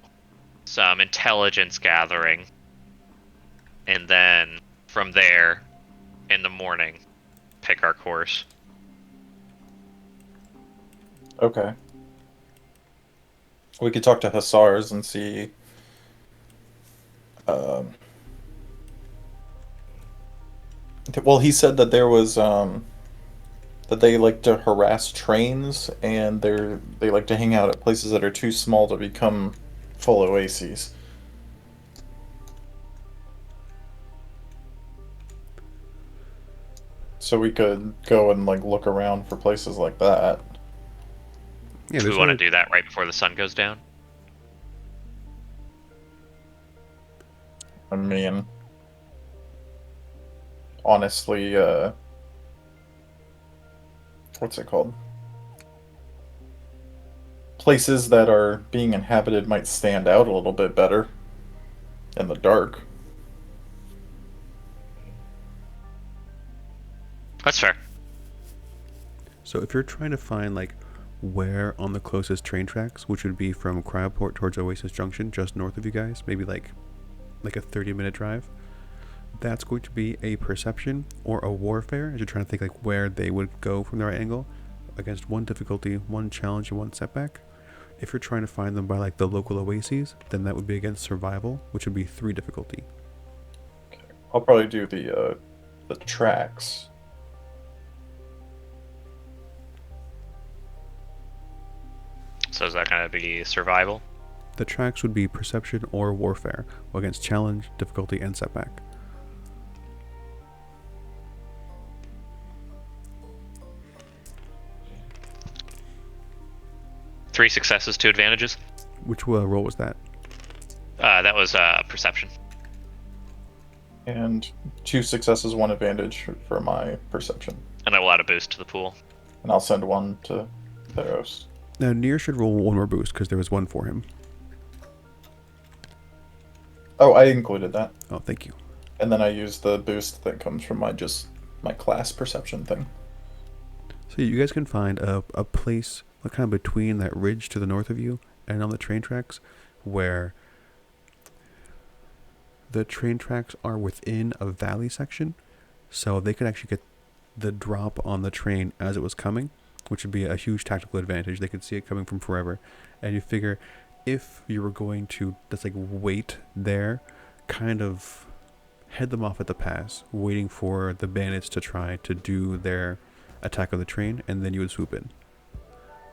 [SPEAKER 2] some intelligence gathering, and then from there, in the morning, pick our course.
[SPEAKER 1] Okay. We could talk to Hussars and see. Well, he said that there was that they like to harass trains, and they like to hang out at places that are too small to become full oases. So we could go and like look around for places like that.
[SPEAKER 3] Yeah,
[SPEAKER 2] Do we
[SPEAKER 3] there's
[SPEAKER 2] want to
[SPEAKER 3] only-
[SPEAKER 2] do that right before the sun goes down?
[SPEAKER 1] I mean, honestly, what's it called? Places that are being inhabited might stand out a little bit better in the dark.
[SPEAKER 2] That's fair.
[SPEAKER 3] So if you're trying to find like where on the closest train tracks, which would be from Cryoport towards Oasis Junction, just north of you guys, maybe like a 30-minute drive, that's going to be a perception or a warfare, as you're trying to think like where they would go from the right angle, against 1 difficulty, 1 challenge, and 1 setback. If you're trying to find them by like the local oases, then that would be against survival, which would be 3 difficulty.
[SPEAKER 1] I'll probably do the tracks.
[SPEAKER 2] So is that going to be survival?
[SPEAKER 3] The tracks would be perception or warfare, against challenge, difficulty, and setback.
[SPEAKER 2] Three successes, 2 advantages.
[SPEAKER 3] Which roll was that?
[SPEAKER 2] That was perception.
[SPEAKER 1] And 2 successes, 1 advantage for my perception.
[SPEAKER 2] And I will add a boost to the pool.
[SPEAKER 1] And I'll send 1 to Theros.
[SPEAKER 3] Now, Nir should roll 1 more boost, because there was 1 for him.
[SPEAKER 1] Oh, I included that.
[SPEAKER 3] Oh, thank you.
[SPEAKER 1] And then I used the boost that comes from my class perception thing.
[SPEAKER 3] So you guys can find a place kind of between that ridge to the north of you and on the train tracks, where the train tracks are within a valley section, so they could actually get the drop on the train as it was coming, which would be a huge tactical advantage. They could see it coming from forever, and you figure if you were going to just like wait there, kind of head them off at the pass, waiting for the bandits to try to do their attack on the train, and then you would swoop in.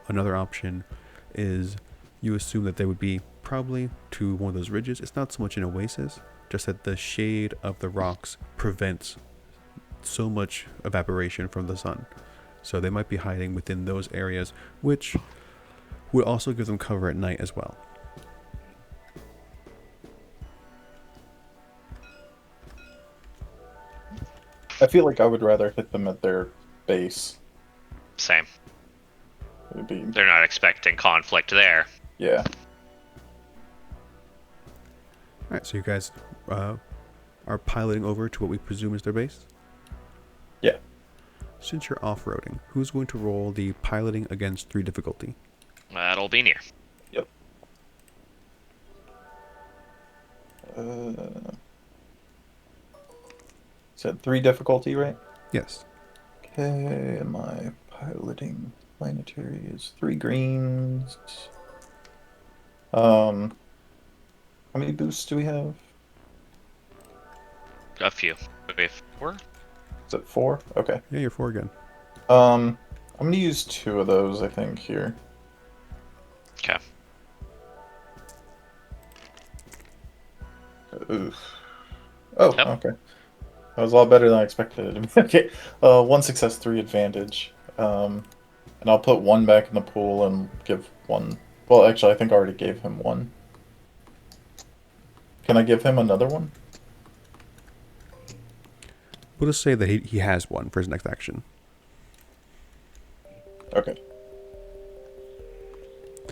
[SPEAKER 3] Another option is you assume that they would be probably to one of those ridges. It's not so much an oasis, just that the shade of the rocks prevents so much evaporation from the sun. So they might be hiding within those areas, which would also give them cover at night as well.
[SPEAKER 1] I feel like I would rather hit them at their base.
[SPEAKER 2] Same.
[SPEAKER 1] It'd be,
[SPEAKER 2] They're not expecting conflict there.
[SPEAKER 1] yeah.
[SPEAKER 3] Alright, so you guys are piloting over to what we presume is their base?
[SPEAKER 1] Yeah.
[SPEAKER 3] Since you're off-roading, who's going to roll the piloting against 3 difficulty?
[SPEAKER 2] That'll be Nir.
[SPEAKER 1] Yep. Said 3 difficulty, right?
[SPEAKER 3] Yes.
[SPEAKER 1] Okay, and my piloting planetary is 3 greens. How many boosts do we have?
[SPEAKER 2] A few. We have 4?
[SPEAKER 1] Is it 4? Okay.
[SPEAKER 3] Yeah, you're 4 again.
[SPEAKER 1] I'm gonna use 2 of those, I think, here.
[SPEAKER 2] Okay.
[SPEAKER 1] Oof. Oh,
[SPEAKER 2] Yep.
[SPEAKER 1] okay. That was a lot better than I expected it to be. Okay. 1 success, 3 advantage. And I'll put 1 back in the pool and give 1. Well, actually, I think I already gave him 1. Can I give him another one?
[SPEAKER 3] We'll just say that he has 1 for his next action.
[SPEAKER 1] Okay.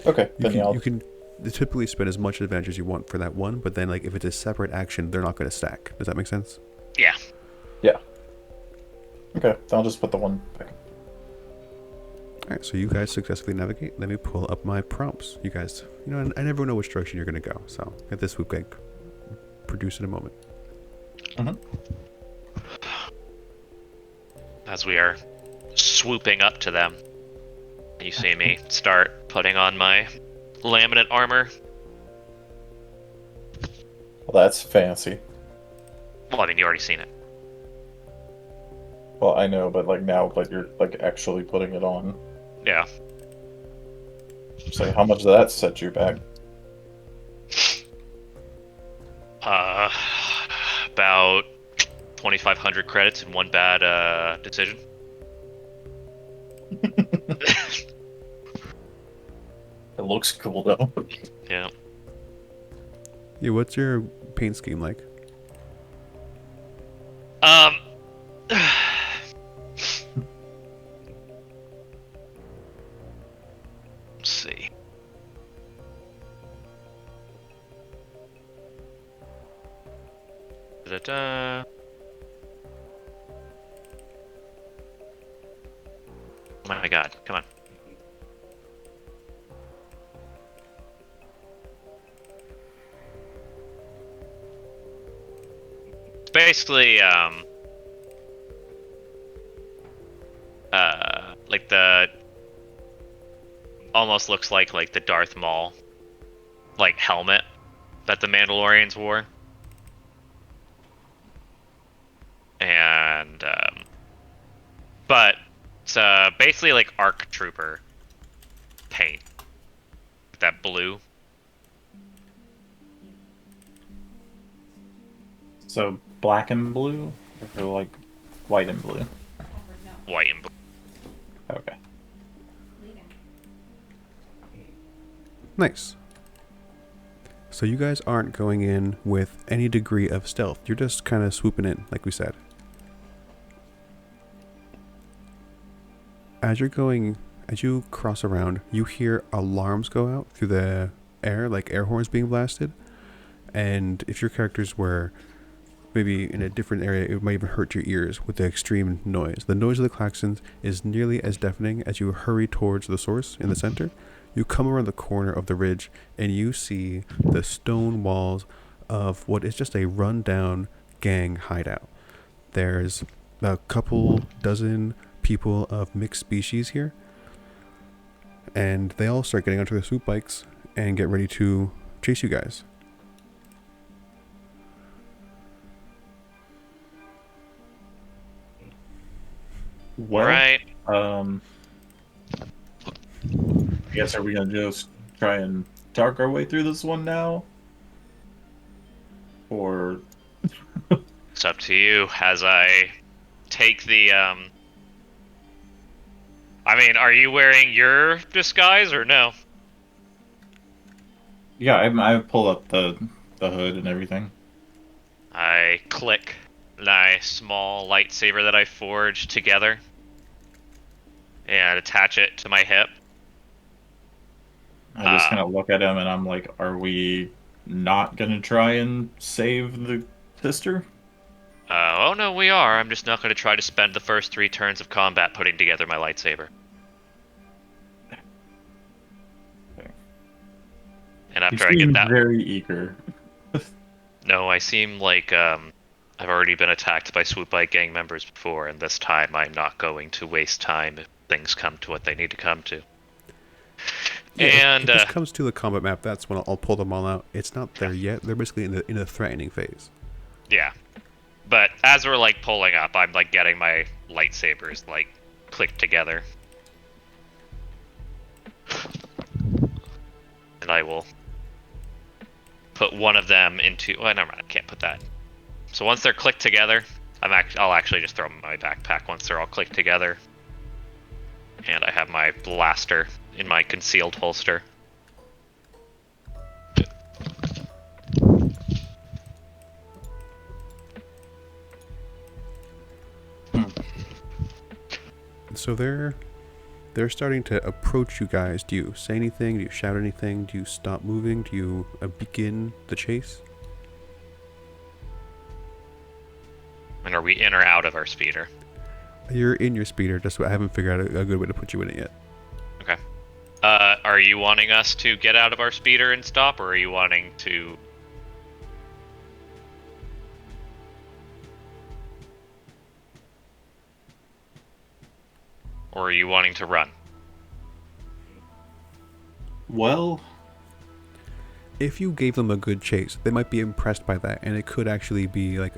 [SPEAKER 1] Okay, then yeah,
[SPEAKER 3] You can typically spend as much advantage as you want for that 1, but then like if it's a separate action, they're not going to stack. Does that make sense?
[SPEAKER 2] Yeah.
[SPEAKER 1] yeah. Okay, then I'll just put the 1 back.
[SPEAKER 3] Alright, so you guys successfully navigate. Let me pull up my prompts. You guys, I never know which direction you're going to go, so get this swoop egg produce in a moment.
[SPEAKER 2] As we are swooping up to them, you see me start putting on my laminate armor.
[SPEAKER 1] Well, that's fancy.
[SPEAKER 2] Well, I mean, you already seen it.
[SPEAKER 1] Well, I know, but like now, like you're like actually putting it on.
[SPEAKER 2] Yeah.
[SPEAKER 1] So how much did that set you back?
[SPEAKER 2] About 2,500 credits in one bad decision.
[SPEAKER 1] It looks cool though.
[SPEAKER 2] Yeah.
[SPEAKER 3] Yeah, what's your paint scheme like?
[SPEAKER 2] Let's see. Da-da-da. Oh my god, come on. It's basically, like the, almost looks like the Darth Maul, like, helmet that the Mandalorians wore. And, but it's basically like ARC Trooper paint. That blue.
[SPEAKER 4] So black and blue, or like white and blue?
[SPEAKER 2] White and blue.
[SPEAKER 4] Okay.
[SPEAKER 3] Nice. So you guys aren't going in with any degree of stealth. You're just kind of swooping in, like we said. As you cross around, you hear alarms go out through the air, like air horns being blasted. And if your characters were maybe in a different area, it might even hurt your ears with the extreme noise. The noise of the klaxons is nearly as deafening as you hurry towards the source in the center. You come around the corner of the ridge and you see the stone walls of what is just a rundown gang hideout. There's a couple dozen people of mixed species here, and they all start getting onto their swoop bikes and get ready to chase you guys.
[SPEAKER 4] Well,
[SPEAKER 2] Right.
[SPEAKER 4] I guess are we gonna just try and talk our way through this one now? Or
[SPEAKER 2] It's up to you as I take the, I mean, are you wearing your disguise or no?
[SPEAKER 4] yeah, I pull up the hood and everything.
[SPEAKER 2] I click my small lightsaber that I forged together and attach it to my hip.
[SPEAKER 4] I just kind of look at him and I'm like, are we not gonna try and save the sister?
[SPEAKER 2] Oh no, we are. I'm just not going to try to spend the first 3 turns of combat putting together my lightsaber.
[SPEAKER 4] Okay.
[SPEAKER 2] And
[SPEAKER 4] You
[SPEAKER 2] after I get
[SPEAKER 4] seem
[SPEAKER 2] that,
[SPEAKER 4] very eager.
[SPEAKER 2] no, I seem like I've already been attacked by swoop bike gang members before, and this time I'm not going to waste time if things come to what they need to come to.
[SPEAKER 3] Yeah,
[SPEAKER 2] And
[SPEAKER 3] if this comes to the combat map, that's when I'll pull them all out. It's not there yet. They're basically in the threatening phase.
[SPEAKER 2] yeah, but as we're like pulling up, I'm like getting my lightsabers like clicked together, and I will put one of them into. Oh, never mind. I can't put that. So once they're clicked together, I'll actually just throw them in my backpack once they're all clicked together, and I have my blaster in my concealed holster.
[SPEAKER 3] So they're starting to approach you guys. Do you say anything? Do you shout anything? Do you stop moving? Do you begin the chase?
[SPEAKER 2] And are we in or out of our speeder?
[SPEAKER 3] You're in your speeder, just I haven't figured out a good way to put you in it yet.
[SPEAKER 2] Okay. Are you wanting us to get out of our speeder and stop, or are you wanting to... Or are you wanting to run?
[SPEAKER 4] Well,
[SPEAKER 3] If you gave them a good chase, they might be impressed by that, and it could actually be like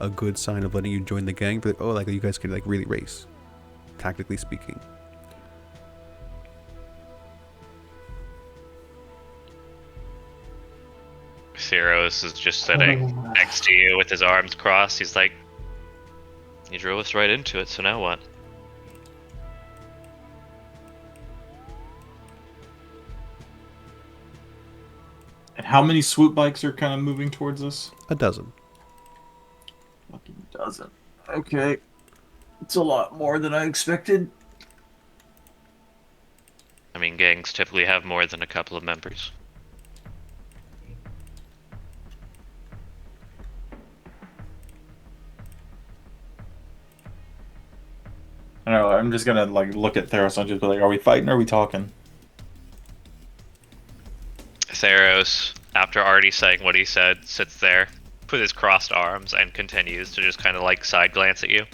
[SPEAKER 3] a good sign of letting you join the gang. But oh, like you guys can like really race, tactically speaking.
[SPEAKER 2] Theros is just sitting next to you with his arms crossed. He's like, You drove us right into it, so now what?
[SPEAKER 4] And how many swoop bikes are kind of moving towards us?
[SPEAKER 3] A dozen.
[SPEAKER 4] Fucking dozen. Okay. It's a lot more than I expected.
[SPEAKER 2] I mean, gangs typically have more than a couple of members.
[SPEAKER 4] I don't know, I'm just gonna like look at Theros and just be like, are we fighting or are we talking?
[SPEAKER 2] Theros, after already saying what he said, sits there with his crossed arms and continues to just kind of like side glance at you.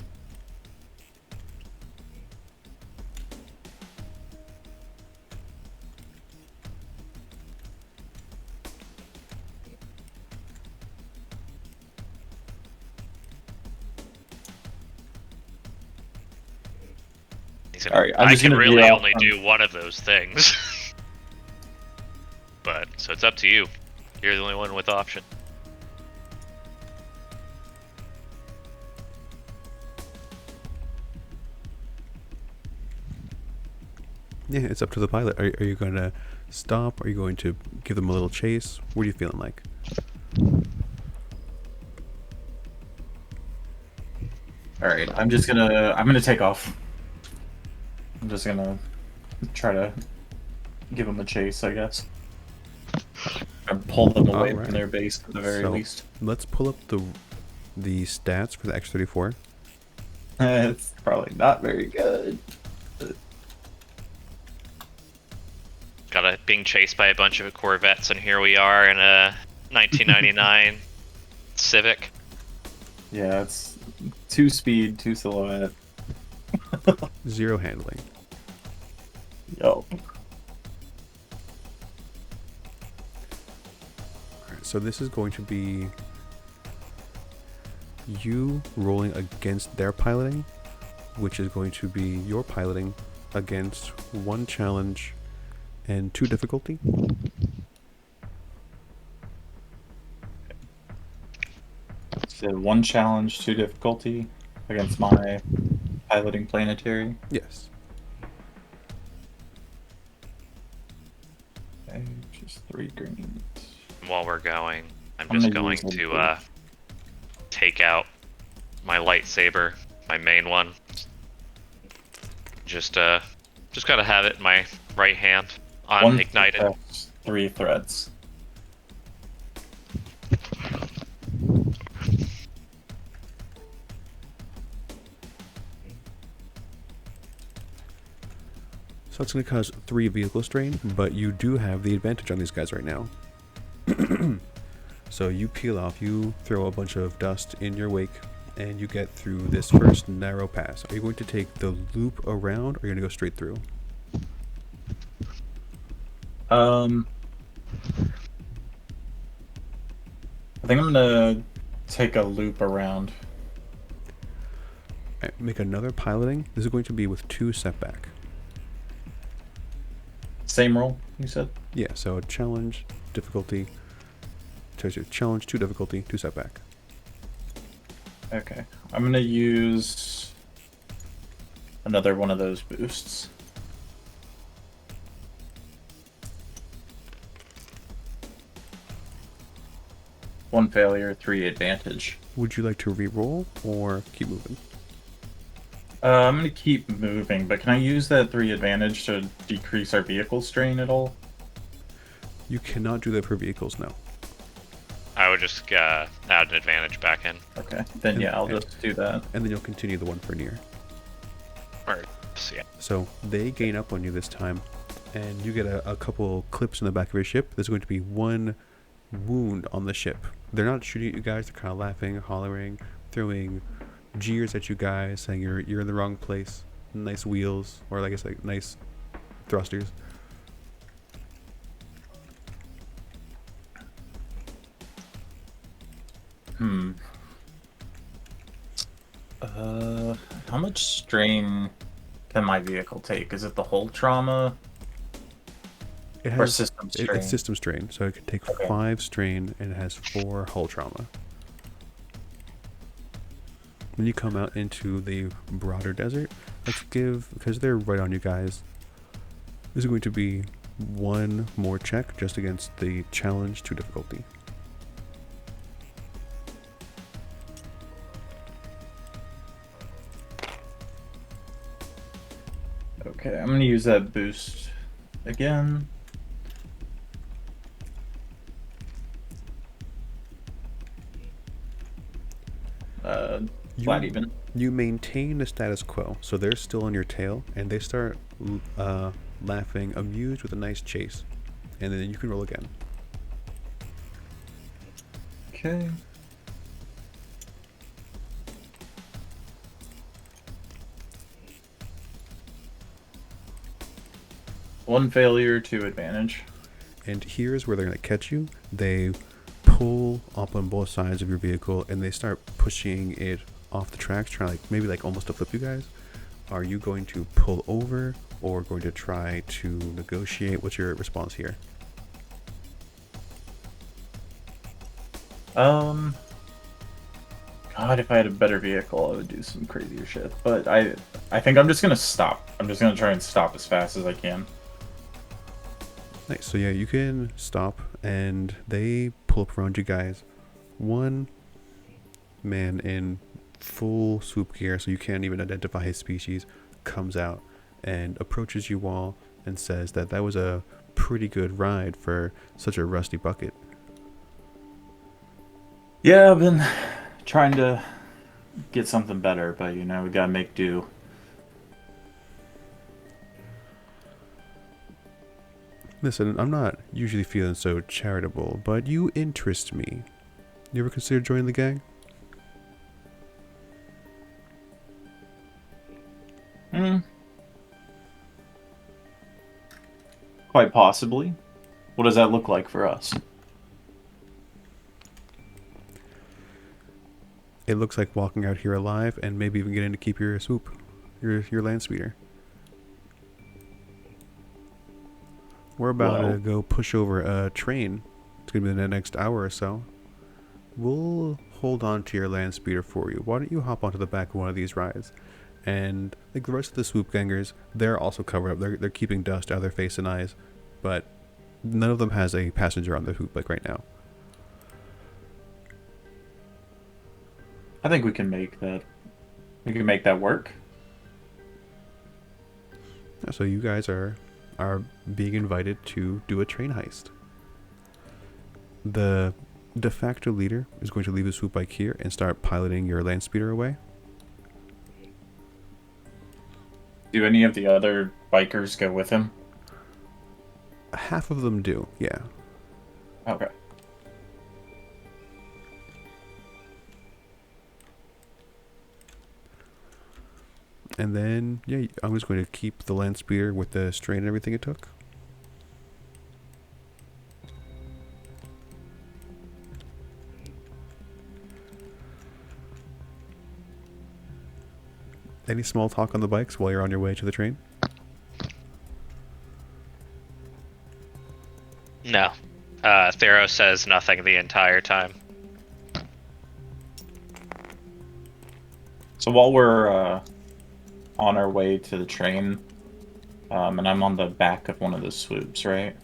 [SPEAKER 2] He said,
[SPEAKER 4] Alright,
[SPEAKER 2] I can really
[SPEAKER 4] veer
[SPEAKER 2] only
[SPEAKER 4] off
[SPEAKER 2] do one of those things. But, so it's up to you. You're the only one with option.
[SPEAKER 3] Yeah, it's up to the pilot. Are you going to stop? Are you going to give them a little chase? What are you feeling like?
[SPEAKER 4] Alright, I'm gonna take off. I'm just gonna try to give them a chase, I guess. Or pull them away
[SPEAKER 3] Alright.
[SPEAKER 4] from their base at the very least.
[SPEAKER 3] Let's pull up the stats for the X-34.
[SPEAKER 4] It's probably not very good.
[SPEAKER 2] Being chased by a bunch of Corvettes, and here we are in a 1999 Civic.
[SPEAKER 4] Yeah, it's 2 speed, 2 silhouette.
[SPEAKER 3] 0 handling.
[SPEAKER 4] Yo.
[SPEAKER 3] Alright, so this is going to be you rolling against their piloting, which is going to be your piloting against 1 challenge and 2 difficulty.
[SPEAKER 4] So 1 challenge, 2 difficulty against my piloting planetary.
[SPEAKER 3] Yes.
[SPEAKER 4] Okay, just 3 green.
[SPEAKER 2] While we're going, I'm
[SPEAKER 4] I'm
[SPEAKER 2] just
[SPEAKER 4] gonna
[SPEAKER 2] going
[SPEAKER 4] use
[SPEAKER 2] to take out my lightsaber, my main one. Just gotta have it in my right hand,
[SPEAKER 4] 1
[SPEAKER 2] unignited.
[SPEAKER 4] success, 3 threats.
[SPEAKER 3] So it's going to cause 3 vehicle strain, but you do have the advantage on these guys right now. So you peel off, you throw a bunch of dust in your wake, and you get through this first narrow pass. Are you going to take the loop around, or are you going to go straight through?
[SPEAKER 4] I think I'm gonna take a loop around.
[SPEAKER 3] Alright, make another piloting. This is going to be with 2 setback.
[SPEAKER 4] Same roll, you said?
[SPEAKER 3] Yeah, so challenge, difficulty. Challenge, 2 difficulty, 2 setback.
[SPEAKER 4] Okay. I'm gonna use another one of those boosts. One failure, 3 advantage.
[SPEAKER 3] Would you like to re-roll or keep moving?
[SPEAKER 4] I'm gonna keep moving, but can I use that 3 advantage to decrease our vehicle strain at all?
[SPEAKER 3] You cannot do that for vehicles now.
[SPEAKER 2] I would just add an advantage back in.
[SPEAKER 4] Okay, then yeah, I'll just do that.
[SPEAKER 3] And then you'll continue the one for Nir.
[SPEAKER 2] Or, so yeah.
[SPEAKER 3] So they gain up on you this time, and you get a couple clips in the back of your ship. There's going to be 1 wound on the ship. They're not shooting at you guys, they're kind of laughing, hollering, throwing jeers at you guys, saying you're in the wrong place. Nice wheels, or I guess like nice thrusters.
[SPEAKER 4] How much strain can my vehicle take? Is it the whole trauma?
[SPEAKER 3] It
[SPEAKER 4] Or
[SPEAKER 3] has
[SPEAKER 4] system strain?
[SPEAKER 3] It's system strain, so it could take
[SPEAKER 4] Okay.
[SPEAKER 3] 5 strain and it has 4 hull trauma. When you come out into the broader desert, let's give, because they're right on you guys, this is going to be one more check just against the challenge to difficulty.
[SPEAKER 4] Okay, I'm gonna use that boost again. Flat even.
[SPEAKER 3] You maintain the status quo, so they're still on your tail, and they start laughing, amused with a nice chase. And then you can roll again.
[SPEAKER 4] Okay. One failure, 2 advantage.
[SPEAKER 3] And here's where they're going to catch you. They pull up on both sides of your vehicle, and they start pushing it off the tracks, trying to maybe almost to flip you guys. Are you going to pull over or going to try to negotiate? What's your response here?
[SPEAKER 4] God, if I had a better vehicle, I would do some crazier shit. But I think I'm just gonna stop. I'm just gonna try and stop as fast as I can.
[SPEAKER 3] Nice. So yeah, you can stop, and they pull up around you guys. One man in full swoop gear, so you can't even identify his species, comes out and approaches you all and says that that was a pretty good ride for such a rusty bucket.
[SPEAKER 4] Yeah, I've been trying to get something better, but we gotta make do.
[SPEAKER 3] Listen, I'm not usually feeling so charitable, but you interest me. You ever consider joining the gang?
[SPEAKER 4] Quite possibly. What does that look like for us?
[SPEAKER 3] It looks like walking out here alive and maybe even getting to keep your swoop, your land speeder. We're about to go push over a train. It's going to be the next hour or so. We'll hold on to your land speeder for you. Why don't you hop onto the back of one of these rides? And like the rest of the swoop gangers, they're also covered up. They're keeping dust out of their face and eyes, but none of them has a passenger on the swoop right now.
[SPEAKER 4] I think we can make that. We can make that work.
[SPEAKER 3] So you guys are being invited to do a train heist. The de facto leader is going to leave his swoop bike here and start piloting your land speeder away.
[SPEAKER 4] Do any of the other bikers go with him?
[SPEAKER 3] Half of them do, yeah.
[SPEAKER 4] Okay.
[SPEAKER 3] And then, yeah, I'm just going to keep the land speeder with the strain and everything it took. Any small talk on the bikes while you're on your way to the train?
[SPEAKER 2] No. Theros says nothing the entire time.
[SPEAKER 4] So while we're on our way to the train, and I'm on the back of one of the swoops, right?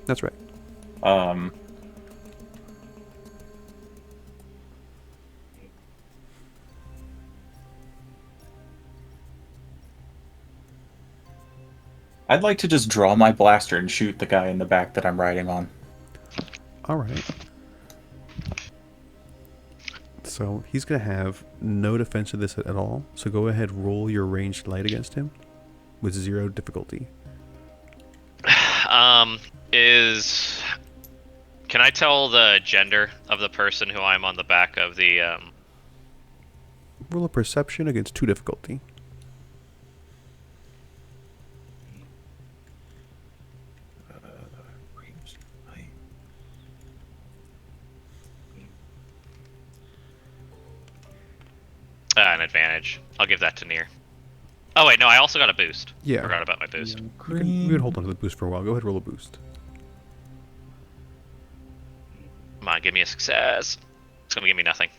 [SPEAKER 3] That's right.
[SPEAKER 4] I'd like to just draw my blaster and shoot the guy in the back that I'm riding on.
[SPEAKER 3] Alright. So he's going to have no defense to this at all. So go ahead, roll your ranged light against him with 0 difficulty.
[SPEAKER 2] Can I tell the gender of the person who I'm on the back of the
[SPEAKER 3] Roll a perception against 2 difficulty.
[SPEAKER 2] an advantage? I'll give that to Nir. Oh wait, no, I also got a boost.
[SPEAKER 3] Yeah.
[SPEAKER 2] Forgot about my boost.
[SPEAKER 3] You can hold on to the boost for a while. Go ahead, roll a boost.
[SPEAKER 2] Come on, give me a success. It's gonna give me nothing.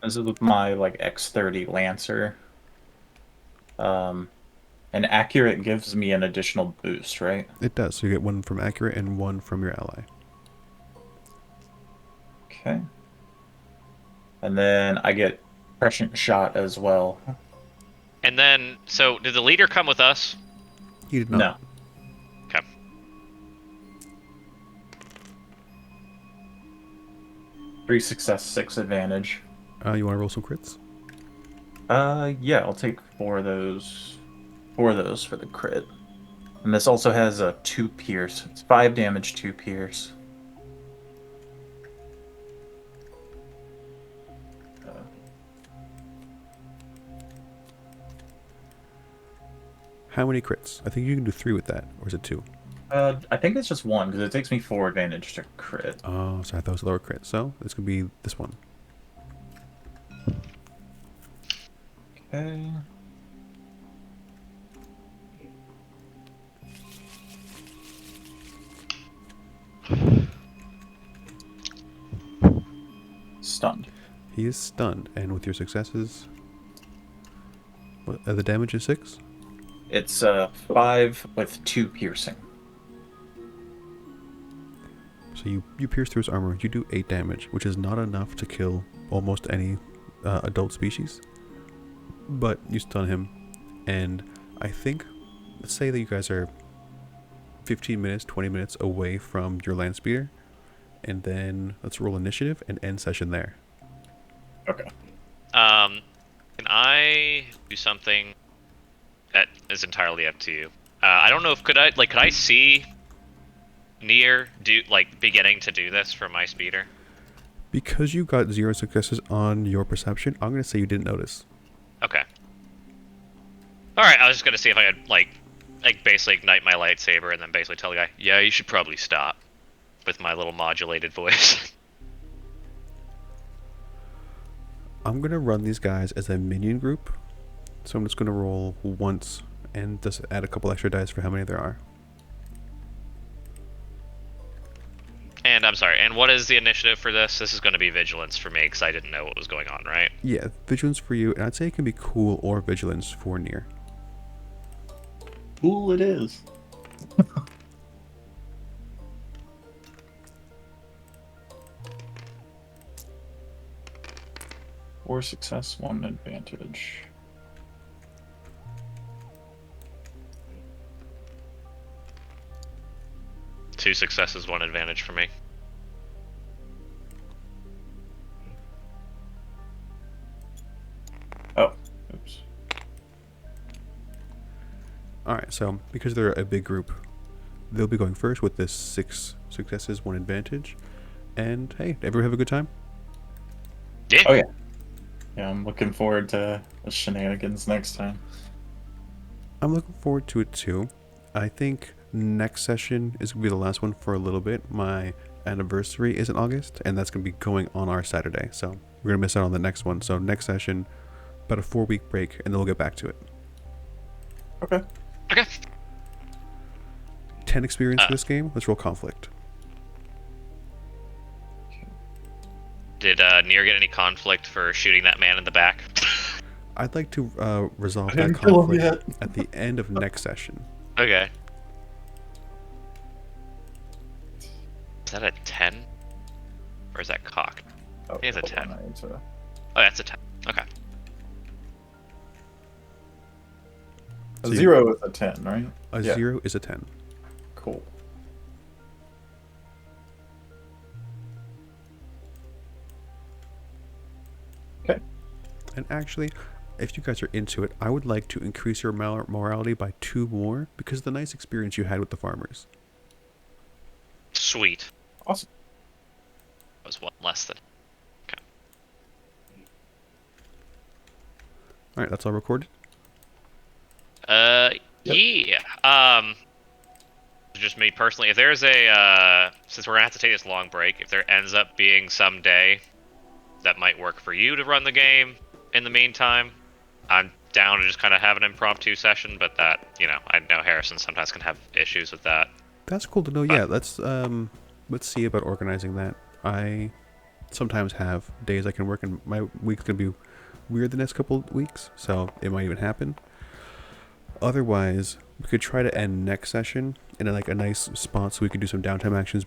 [SPEAKER 4] This is with my like X30 Lancer. And accurate gives me an additional boost, right?
[SPEAKER 3] It does. So you get one from accurate and one from your ally.
[SPEAKER 4] Okay. And then I get prescient shot as well.
[SPEAKER 2] And then, so did the leader come with us?
[SPEAKER 3] He did not.
[SPEAKER 4] No.
[SPEAKER 2] Okay.
[SPEAKER 4] Three success, 6 advantage.
[SPEAKER 3] You want to roll some crits?
[SPEAKER 4] Yeah, I'll take 4 of those. 4 of those for the crit. And this also has a 2 pierce. It's 5 damage, 2 pierce.
[SPEAKER 3] How many crits? I think you can do 3 with that, or is it 2?
[SPEAKER 4] I think it's just 1 because it takes me 4 advantage to crit.
[SPEAKER 3] Oh, sorry, I thought it was a lower crit. So this could be this one.
[SPEAKER 4] Okay. Stunned.
[SPEAKER 3] He is stunned, and with your successes, what, the damage is 6.
[SPEAKER 4] It's 5 with 2 piercing.
[SPEAKER 3] So you pierce through his armor. You do 8 damage, which is not enough to kill almost any adult species. But you stun him, and I think, let's say that you guys are 15 minutes, 20 minutes away from your land speeder, and then let's roll initiative and end session there.
[SPEAKER 4] Okay.
[SPEAKER 2] Can I do something that is entirely up to you? I don't know if could I see Nir beginning to do this from my speeder?
[SPEAKER 3] Because you got 0 successes on your perception, I'm going to say you didn't notice.
[SPEAKER 2] Okay. Alright, I was just gonna see if I could, like basically ignite my lightsaber and then basically tell the guy, yeah, you should probably stop. With my little modulated voice.
[SPEAKER 3] I'm going to run these guys as a minion group. So I'm just going to roll once and just add a couple extra dice for how many there are.
[SPEAKER 2] And I'm sorry, and what is the initiative for this? This is going to be vigilance for me because I didn't know what was going on, right?
[SPEAKER 3] Yeah, vigilance for you, and I'd say it can be cool or vigilance for Nir.
[SPEAKER 4] Cool it is. Or success, 1 advantage.
[SPEAKER 2] Two successes, 1 advantage for me.
[SPEAKER 4] Oh, oops.
[SPEAKER 3] Alright, so because they're a big group, they'll be going first with this 6 successes, 1 advantage. And hey, did everyone have a good time?
[SPEAKER 2] Yeah.
[SPEAKER 4] Oh, yeah. Yeah, I'm looking forward to the shenanigans next time.
[SPEAKER 3] I'm looking forward to it too. I think next session is going to be the last one for a little bit. My anniversary is in August, and that's going to be going on our Saturday. So we're going to miss out on the next one. So next session, about a 4-week break, and then we'll get back to it.
[SPEAKER 4] Okay.
[SPEAKER 2] Okay.
[SPEAKER 3] 10 experience for this game. Let's roll conflict.
[SPEAKER 2] Did Nir get any conflict for shooting that man in the back?
[SPEAKER 3] I'd like to resolve
[SPEAKER 4] I
[SPEAKER 3] that
[SPEAKER 4] didn't kill him
[SPEAKER 3] conflict
[SPEAKER 4] yet.
[SPEAKER 3] at the end of next session.
[SPEAKER 2] Okay. Is that a 10? Or is that cocked?
[SPEAKER 4] Oh,
[SPEAKER 2] think it's a
[SPEAKER 4] hold
[SPEAKER 2] 10.
[SPEAKER 4] on, I need to-
[SPEAKER 2] Oh, that's a 10. Okay.
[SPEAKER 4] A
[SPEAKER 3] So
[SPEAKER 4] 0 is a 10, right?
[SPEAKER 3] A
[SPEAKER 4] Yeah.
[SPEAKER 3] 0 is a 10.
[SPEAKER 4] Cool. Okay.
[SPEAKER 3] And actually, if you guys are into it, I would like to increase your morality by 2 more because of the nice experience you had with the farmers.
[SPEAKER 2] Sweet.
[SPEAKER 4] Awesome.
[SPEAKER 2] That was 1 less than. Okay.
[SPEAKER 3] Alright, that's all recorded.
[SPEAKER 2] Yeah. Just me personally, if there's a, since we're gonna have to take this long break, if there ends up being some day that might work for you to run the game in the meantime, I'm down to just kind of have an impromptu session, but that, you know, I know Harrison sometimes can have issues with that.
[SPEAKER 3] That's cool to know. Yeah, let's see about organizing that. I sometimes have days I can work, and my week's gonna be weird the next couple of weeks, so it might even happen. Otherwise, we could try to end next session in a nice spot so we could do some downtime actions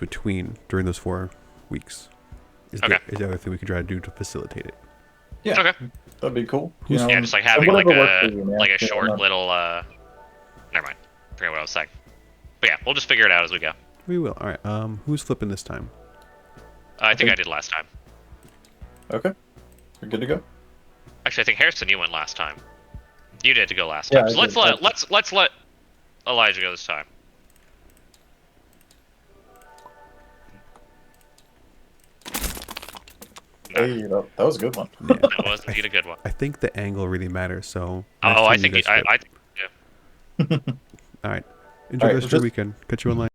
[SPEAKER 3] during those 4 weeks. Is the other thing we could try to do to facilitate it.
[SPEAKER 1] Yeah.
[SPEAKER 2] Okay.
[SPEAKER 1] That'd be cool.
[SPEAKER 2] Yeah, just like having like
[SPEAKER 1] whatever works for you, man.
[SPEAKER 2] a short little never mind. Forget what I was saying. But yeah, we'll just figure it out as we go.
[SPEAKER 3] We will. All right. Who's flipping this time?
[SPEAKER 2] I think I did last time.
[SPEAKER 1] Okay. We're good to go.
[SPEAKER 2] Actually, I think Harrison, you went last time. You did to go last
[SPEAKER 1] Yeah,
[SPEAKER 2] time. So let's let Elijah go this time.
[SPEAKER 1] Hey, that was a good one.
[SPEAKER 3] Yeah.
[SPEAKER 2] That was indeed a good one.
[SPEAKER 3] I think the angle really matters. So.
[SPEAKER 2] Oh, I think
[SPEAKER 3] yeah.
[SPEAKER 2] yeah.
[SPEAKER 3] All right. Enjoy the rest of your weekend. Catch you online.